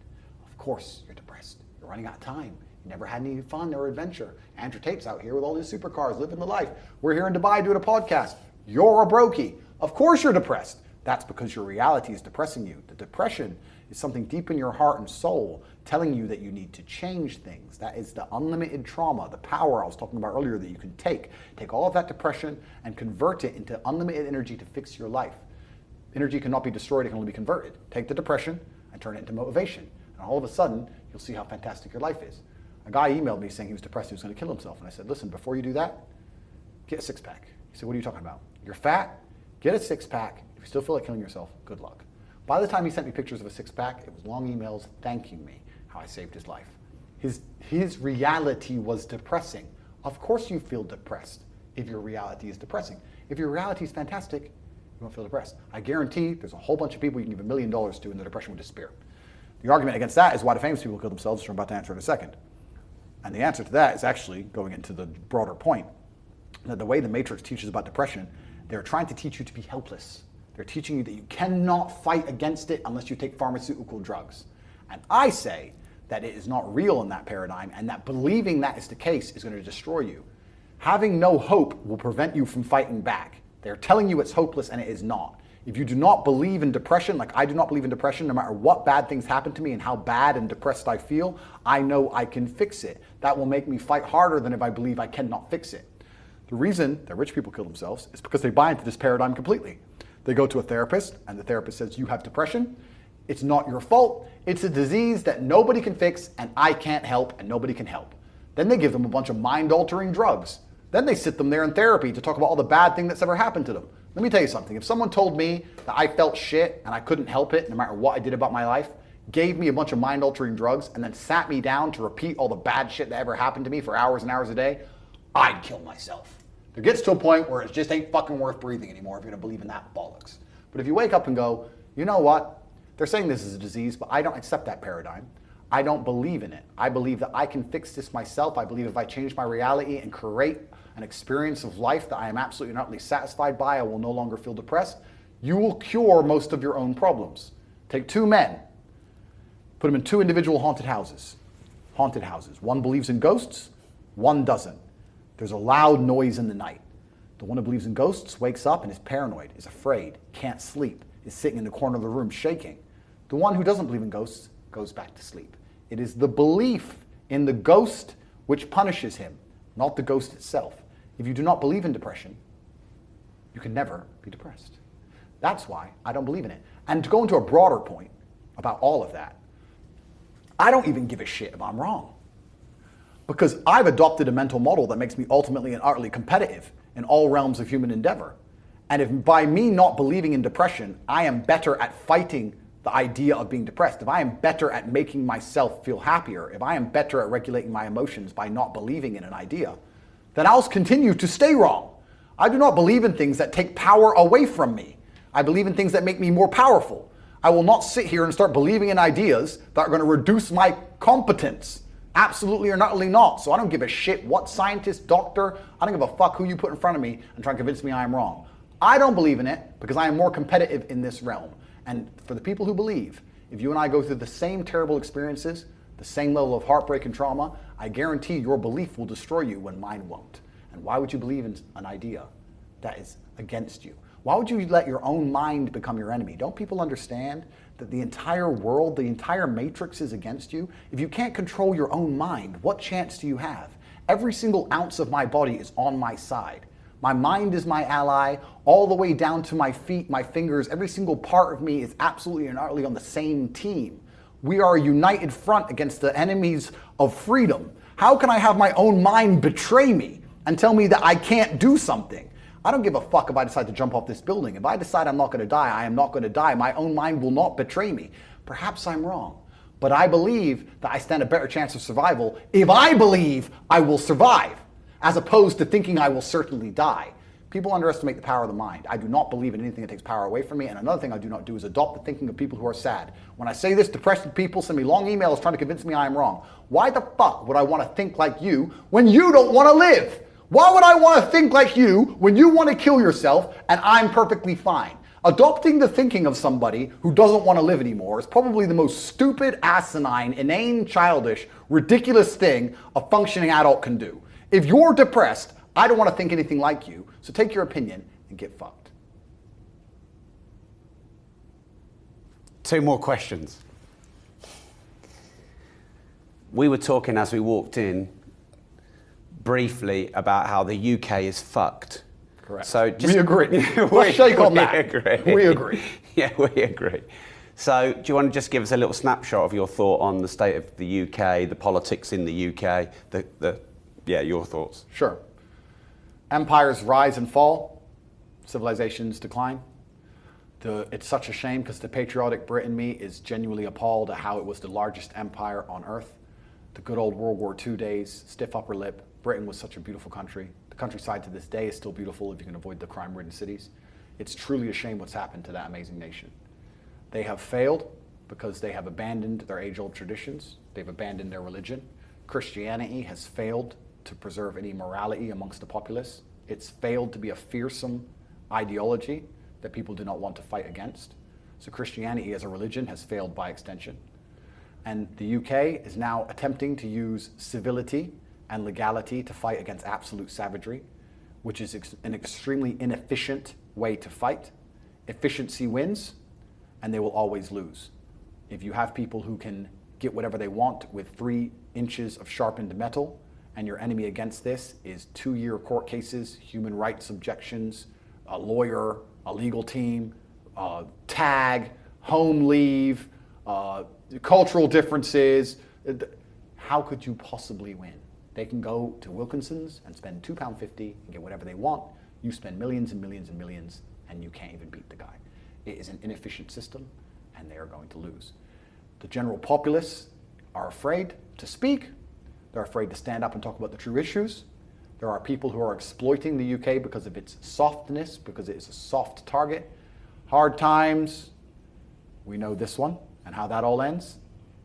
Of course you're depressed. You're running out of time. You never had any fun or adventure. Andrew Tate's out here with all his supercars, living the life. We're here in Dubai doing a podcast. You're a brokey. Of course you're depressed. That's because your reality is depressing you. The depression is something deep in your heart and soul telling you that you need to change things. That is the unlimited trauma, the power I was talking about earlier that you can take. Take all of that depression and convert it into unlimited energy to fix your life. Energy cannot be destroyed, it can only be converted. Take the depression and turn it into motivation. And all of a sudden, you'll see how fantastic your life is. A guy emailed me saying he was depressed, he was going to kill himself. And I said, listen, before you do that, get a six-pack. He said, what are you talking about? You're fat, get a six-pack. If you still feel like killing yourself, good luck. By the time he sent me pictures of a six-pack, it was long emails thanking me how I saved his life. His reality was depressing. Of course you feel depressed if your reality is depressing. If your reality is fantastic, you won't feel depressed. I guarantee there's a whole bunch of people you can give $1 million to and the depression will disappear. The argument against that is why do famous people kill themselves, which I'm about to answer in a second. And the answer to that is actually going into the broader point, that the way the Matrix teaches about depression, they're trying to teach you to be helpless. They're teaching you that you cannot fight against it unless you take pharmaceutical drugs. And I say that it is not real in that paradigm, and that believing that is the case is going to destroy you. Having no hope will prevent you from fighting back. They're telling you it's hopeless, and it is not. If you do not believe in depression, like I do not believe in depression, no matter what bad things happen to me and how bad and depressed I feel, I know I can fix it. That will make me fight harder than if I believe I cannot fix it. The reason that rich people kill themselves is because they buy into this paradigm completely. They go to a therapist, and the therapist says, you have depression. It's not your fault. It's a disease that nobody can fix, and I can't help, and nobody can help. Then they give them a bunch of mind-altering drugs. Then they sit them there in therapy to talk about all the bad thing that's ever happened to them. Let me tell you something. If someone told me that I felt shit and I couldn't help it no matter what I did about my life, gave me a bunch of mind-altering drugs, and then sat me down to repeat all the bad shit that ever happened to me for hours and hours a day, I'd kill myself. There gets to a point where it just ain't fucking worth breathing anymore if you're gonna believe in that bollocks. But if you wake up and go, you know what? They're saying this is a disease, but I don't accept that paradigm. I don't believe in it. I believe that I can fix this myself. I believe if I change my reality and create an experience of life that I am absolutely not utterly satisfied by, I will no longer feel depressed. You will cure most of your own problems. Take two men. Put them in two individual haunted houses. Haunted houses. One believes in ghosts, one doesn't. There's a loud noise in the night. The one who believes in ghosts wakes up and is paranoid, is afraid, can't sleep, is sitting in the corner of the room shaking. The one who doesn't believe in ghosts goes back to sleep. It is the belief in the ghost which punishes him, not the ghost itself. If you do not believe in depression, you can never be depressed. That's why I don't believe in it. And to go into a broader point about all of that, I don't even give a shit if I'm wrong. Because I've adopted a mental model that makes me ultimately and utterly competitive in all realms of human endeavor. And if by me not believing in depression, I am better at fighting the idea of being depressed, if I am better at making myself feel happier, if I am better at regulating my emotions by not believing in an idea, then I'll continue to stay wrong. I do not believe in things that take power away from me. I believe in things that make me more powerful. I will not sit here and start believing in ideas that are going to reduce my competence. Absolutely or utterly not. So I don't give a shit what scientist, doctor, I don't give a fuck who you put in front of me and try to convince me I am wrong. I don't believe in it because I am more competitive in this realm. And for the people who believe, if you and I go through the same terrible experiences, the same level of heartbreak and trauma, I guarantee your belief will destroy you when mine won't. And why would you believe in an idea that is against you? Why would you let your own mind become your enemy? Don't people understand that the entire world, the entire matrix is against you? If you can't control your own mind, what chance do you have? Every single ounce of my body is on my side. My mind is my ally, all the way down to my feet, my fingers. Every single part of me is absolutely and utterly on the same team. We are a united front against the enemies of freedom. How can I have my own mind betray me and tell me that I can't do something? I don't give a fuck if I decide to jump off this building. If I decide I'm not going to die, I am not going to die. My own mind will not betray me. Perhaps I'm wrong, but I believe that I stand a better chance of survival if I believe I will survive, as opposed to thinking I will certainly die. People underestimate the power of the mind. I do not believe in anything that takes power away from me, and another thing I do not do is adopt the thinking of people who are sad. When I say this, depressed people send me long emails trying to convince me I am wrong. Why the fuck would I want to think like you when you don't want to live? Why would I want to think like you when you want to kill yourself and I'm perfectly fine? Adopting the thinking of somebody who doesn't want to live anymore is probably the most stupid, asinine, inane, childish, ridiculous thing a functioning adult can do. If you're depressed, I don't want to think anything like you, so take your opinion and get fucked. Two more questions. We were talking as we walked in briefly about how the UK is fucked. Correct. So we agree. Let's shake on that. Agree. We agree. Yeah, we agree. So do you want to just give us a little snapshot of your thought on the state of the UK, the politics in the UK, your thoughts? Sure. Empires rise and fall, civilizations decline. It's such a shame because the patriotic Brit in me is genuinely appalled at how it was the largest empire on earth. The good old World War II days, stiff upper lip. Britain was such a beautiful country. The countryside to this day is still beautiful if you can avoid the crime-ridden cities. It's truly a shame what's happened to that amazing nation. They have failed because they have abandoned their age-old traditions. They've abandoned their religion. Christianity has failed to preserve any morality amongst the populace. It's failed to be a fearsome ideology that people do not want to fight against. So Christianity as a religion has failed by extension. And the UK is now attempting to use civility and legality to fight against absolute savagery, which is an extremely inefficient way to fight. Efficiency wins, and they will always lose. If you have people who can get whatever they want with 3 inches of sharpened metal, and your enemy against this is 2-year court cases, human rights objections, a lawyer, a legal team, tag, home leave, cultural differences, how could you possibly win? They can go to Wilkinson's and spend £2.50 and get whatever they want. You spend millions and millions and millions, and you can't even beat the guy. It is an inefficient system, and they are going to lose. The general populace are afraid to speak. They're afraid to stand up and talk about the true issues. There are people who are exploiting the UK because of its softness, because it is a soft target. Hard times, we know this one and how that all ends.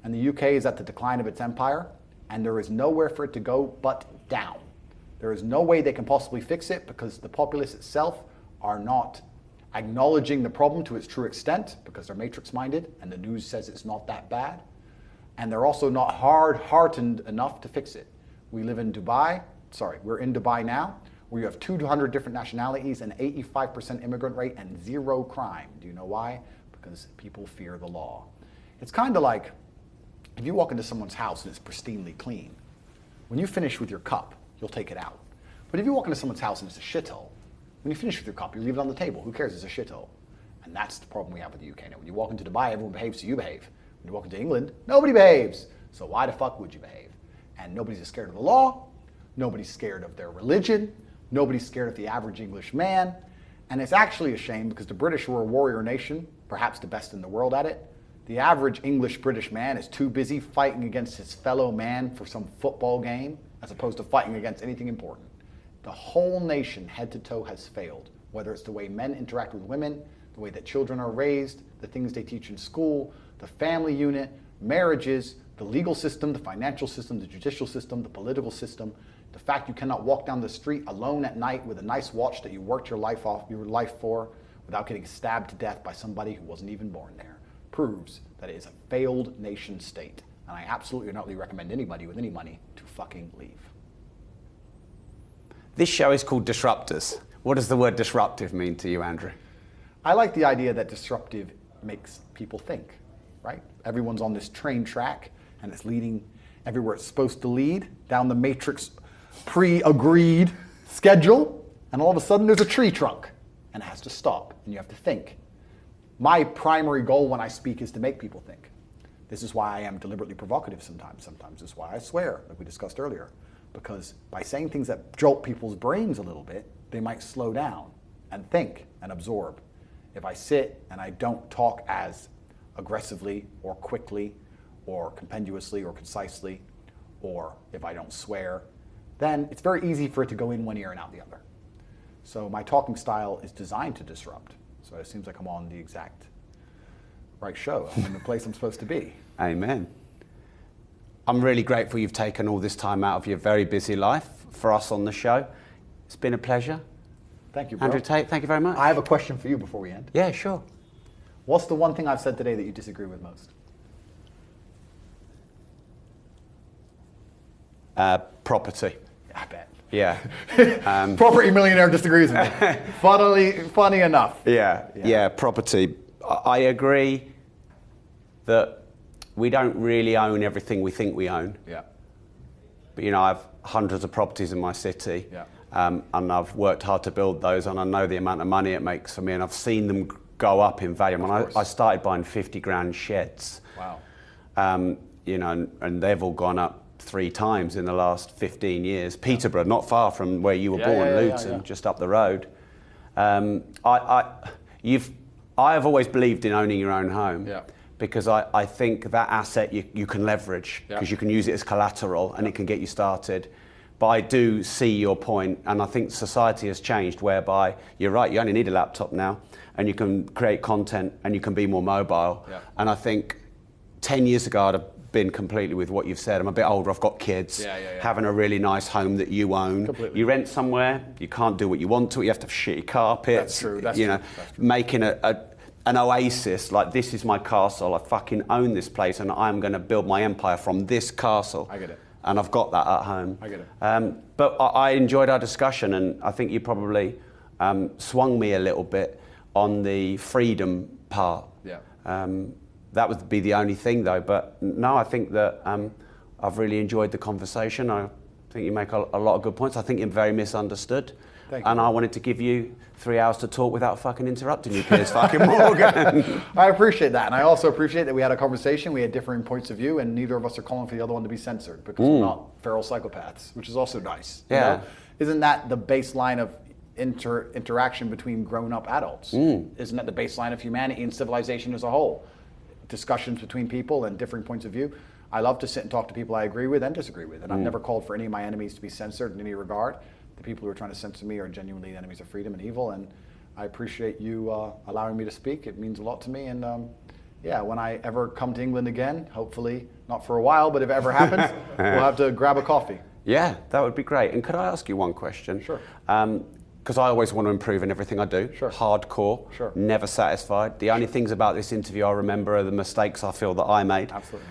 And the UK is at the decline of its empire, and there is nowhere for it to go but down. There is no way they can possibly fix it because the populace itself are not acknowledging the problem to its true extent because they're matrix-minded and the news says it's not that bad. and they're also not hard-hearted enough to fix it. We live in Dubai, we're in Dubai now, where you have 200 different nationalities, an 85% immigrant rate, and 0 crime. Do you know why? Because people fear the law. It's kind of like if you walk into someone's house and it's pristinely clean, when you finish with your cup, you'll take it out. But if you walk into someone's house and it's a shithole, when you finish with your cup, you leave it on the table. Who cares? It's a shithole. And that's the problem we have with the UK now. When you walk into Dubai, everyone behaves, so you behave. When you walk into England, nobody behaves. So why the fuck would you behave? And nobody's scared of the law. Nobody's scared of their religion. Nobody's scared of the average English man. And it's actually a shame because the British were a warrior nation, perhaps the best in the world at it. The average English-British man is too busy fighting against his fellow man for some football game as opposed to fighting against anything important. The whole nation, head to toe, has failed, whether it's the way men interact with women, the way that children are raised, the things they teach in school, the family unit, marriages, the legal system, the financial system, the judicial system, the political system, the fact you cannot walk down the street alone at night with a nice watch that you worked your life for without getting stabbed to death by somebody who wasn't even born there, proves that it is a failed nation state. And I absolutely not recommend anybody with any money to fucking leave. This show is called Disruptors. What does the word disruptive mean to you, Andrew? I like the idea that disruptive makes people think, right? Everyone's on this train track and it's leading everywhere it's supposed to lead, down the matrix pre-agreed schedule, and all of a sudden there's a tree trunk and it has to stop and you have to think. My primary goal when I speak is to make people think. This is why I am deliberately provocative sometimes. Sometimes it's why I swear, like we discussed earlier. Because by saying things that jolt people's brains a little bit, they might slow down and think and absorb. If I sit and I don't talk as aggressively or quickly or compendiously or concisely, or if I don't swear, then it's very easy for it to go in one ear and out the other. So my talking style is designed to disrupt. So it seems like I'm on the exact right show. I'm in the place I'm supposed to be. Amen. I'm really grateful you've taken all this time out of your very busy life for us on the show. It's been a pleasure. Thank you, bro. Andrew Tate, thank you very much. I have a question for you before we end. Yeah, sure. What's the one thing I've said today that you disagree with most? Property. I bet. Yeah. Property millionaire disagrees with me. Funny enough. Yeah, property. I agree that we don't really own everything we think we own. Yeah. But I have hundreds of properties in my city. Yeah. And I've worked hard to build those, and I know the amount of money it makes for me, and I've seen them go up in value. I started buying 50 grand sheds. Wow. And they've all gone up 3 times in the last 15 years. Peterborough, not far from where you were born, Luton, just up the road. I have always believed in owning your own home. Yeah. Because I think that asset you can leverage, because you can use it as collateral and it can get you started. But I do see your point, and I think society has changed whereby you're right, you only need a laptop now and you can create content and you can be more mobile. Yeah. And I think 10 years ago I'd have been completely with what you've said. I'm a bit older, I've got kids, having a really nice home that you own. Completely. You rent somewhere, you can't do what you want to, you have to have shitty carpets. That's true. Making an oasis, like this is my castle, I fucking own this place and I'm going to build my empire from this castle. I get it. And I've got that at home. I get it. But I enjoyed our discussion, and I think you probably swung me a little bit on the freedom part. Yeah. That would be the only thing though, but no, I think that I've really enjoyed the conversation. I think you make a lot of good points. I think you're very misunderstood. Thank you. And I wanted to give you 3 hours to talk without fucking interrupting you, Piers fucking Morgan. I appreciate that, and I also appreciate that we had a conversation, we had differing points of view, and neither of us are calling for the other one to be censored, because we're not feral psychopaths, which is also nice. Yeah. Isn't that the baseline of interaction between grown-up adults? Isn't that the baseline of humanity and civilization as a whole? Discussions between people and differing points of view. I love to sit and talk to people I agree with and disagree with, and I've never called for any of my enemies to be censored in any regard. The people who are trying to censor me are genuinely the enemies of freedom and evil, and I appreciate you allowing me to speak. It means a lot to me, and when I ever come to England again, hopefully not for a while, but if it ever happens, we'll have to grab a coffee. Yeah, that would be great. And could I ask you one question? Sure. because I always want to improve in everything I do. Sure. Hardcore. Sure. Never satisfied. The only things about this interview I remember are the mistakes I feel that I made. Absolutely.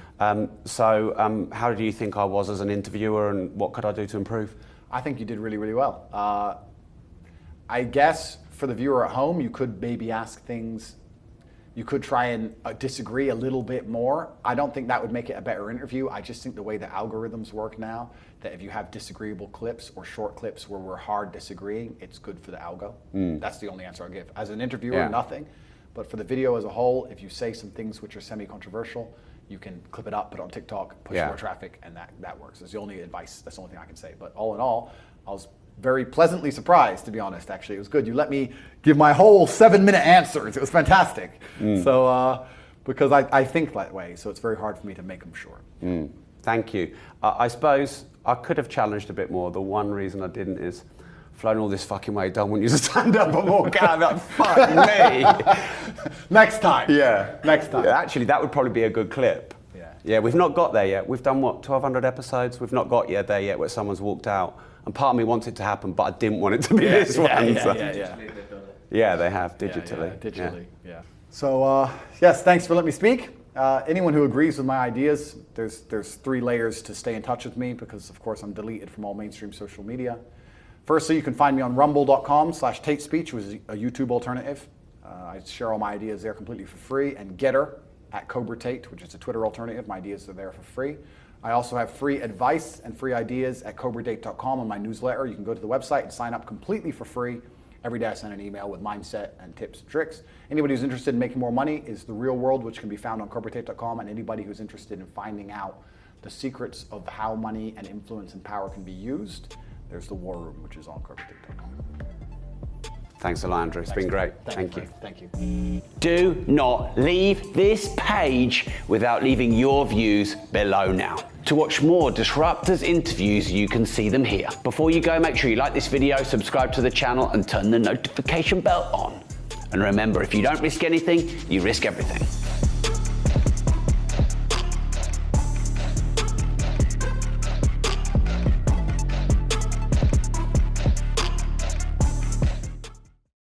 So how do you think I was as an interviewer, and what could I do to improve? I think you did really, really well. I guess for the viewer at home, you could maybe ask things, you could try and disagree a little bit more. I don't think that would make it a better interview. I just think the way the algorithms work now, that if you have disagreeable clips or short clips where we're hard disagreeing, it's good for the algo. That's the only answer I'll give. As an interviewer, nothing. But for the video as a whole, if you say some things which are semi-controversial, you can clip it up, put it on TikTok, push more traffic, and that works. That's the only advice, that's the only thing I can say. But all in all, I was very pleasantly surprised, to be honest, actually. It was good. You let me give my whole 7-minute answers. It was fantastic. So, because I think that way, so it's very hard for me to make them short. Thank you. I suppose I could have challenged a bit more. The one reason I didn't is flown all this fucking way, don't want you to stand up and walk out. Like, fuck me. Next time. Yeah. Next time. Yeah, actually, that would probably be a good clip. Yeah. Yeah, we've not got there yet. We've done, what, 1,200 episodes? We've not got there yet where someone's walked out. And part of me wants it to happen, but I didn't want it to be this one. Yeah, they have, digitally. Digitally, yeah. So, yes, thanks for letting me speak. Anyone who agrees with my ideas, there's 3 layers to stay in touch with me because, of course, I'm deleted from all mainstream social media. Firstly, you can find me on rumble.com/TateSpeech, which is a YouTube alternative. I share all my ideas there completely for free. And Getter @CobraTate, which is a Twitter alternative. My ideas are there for free. I also have free advice and free ideas at CobraDate.com on my newsletter. You can go to the website and sign up completely for free. Every day I send an email with mindset and tips and tricks. Anybody who's interested in making more money is The Real World, which can be found on CobraTate.com. And anybody who's interested in finding out the secrets of how money and influence and power can be used, there's The War Room, which is on CobraTate.com. Thanks a lot, Andrew. It's been great. Thank you. Thank you. Do not leave this page without leaving your views below now. To watch more Disruptors interviews, you can see them here. Before you go, make sure you like this video, subscribe to the channel, and turn the notification bell on. And remember, if you don't risk anything, you risk everything.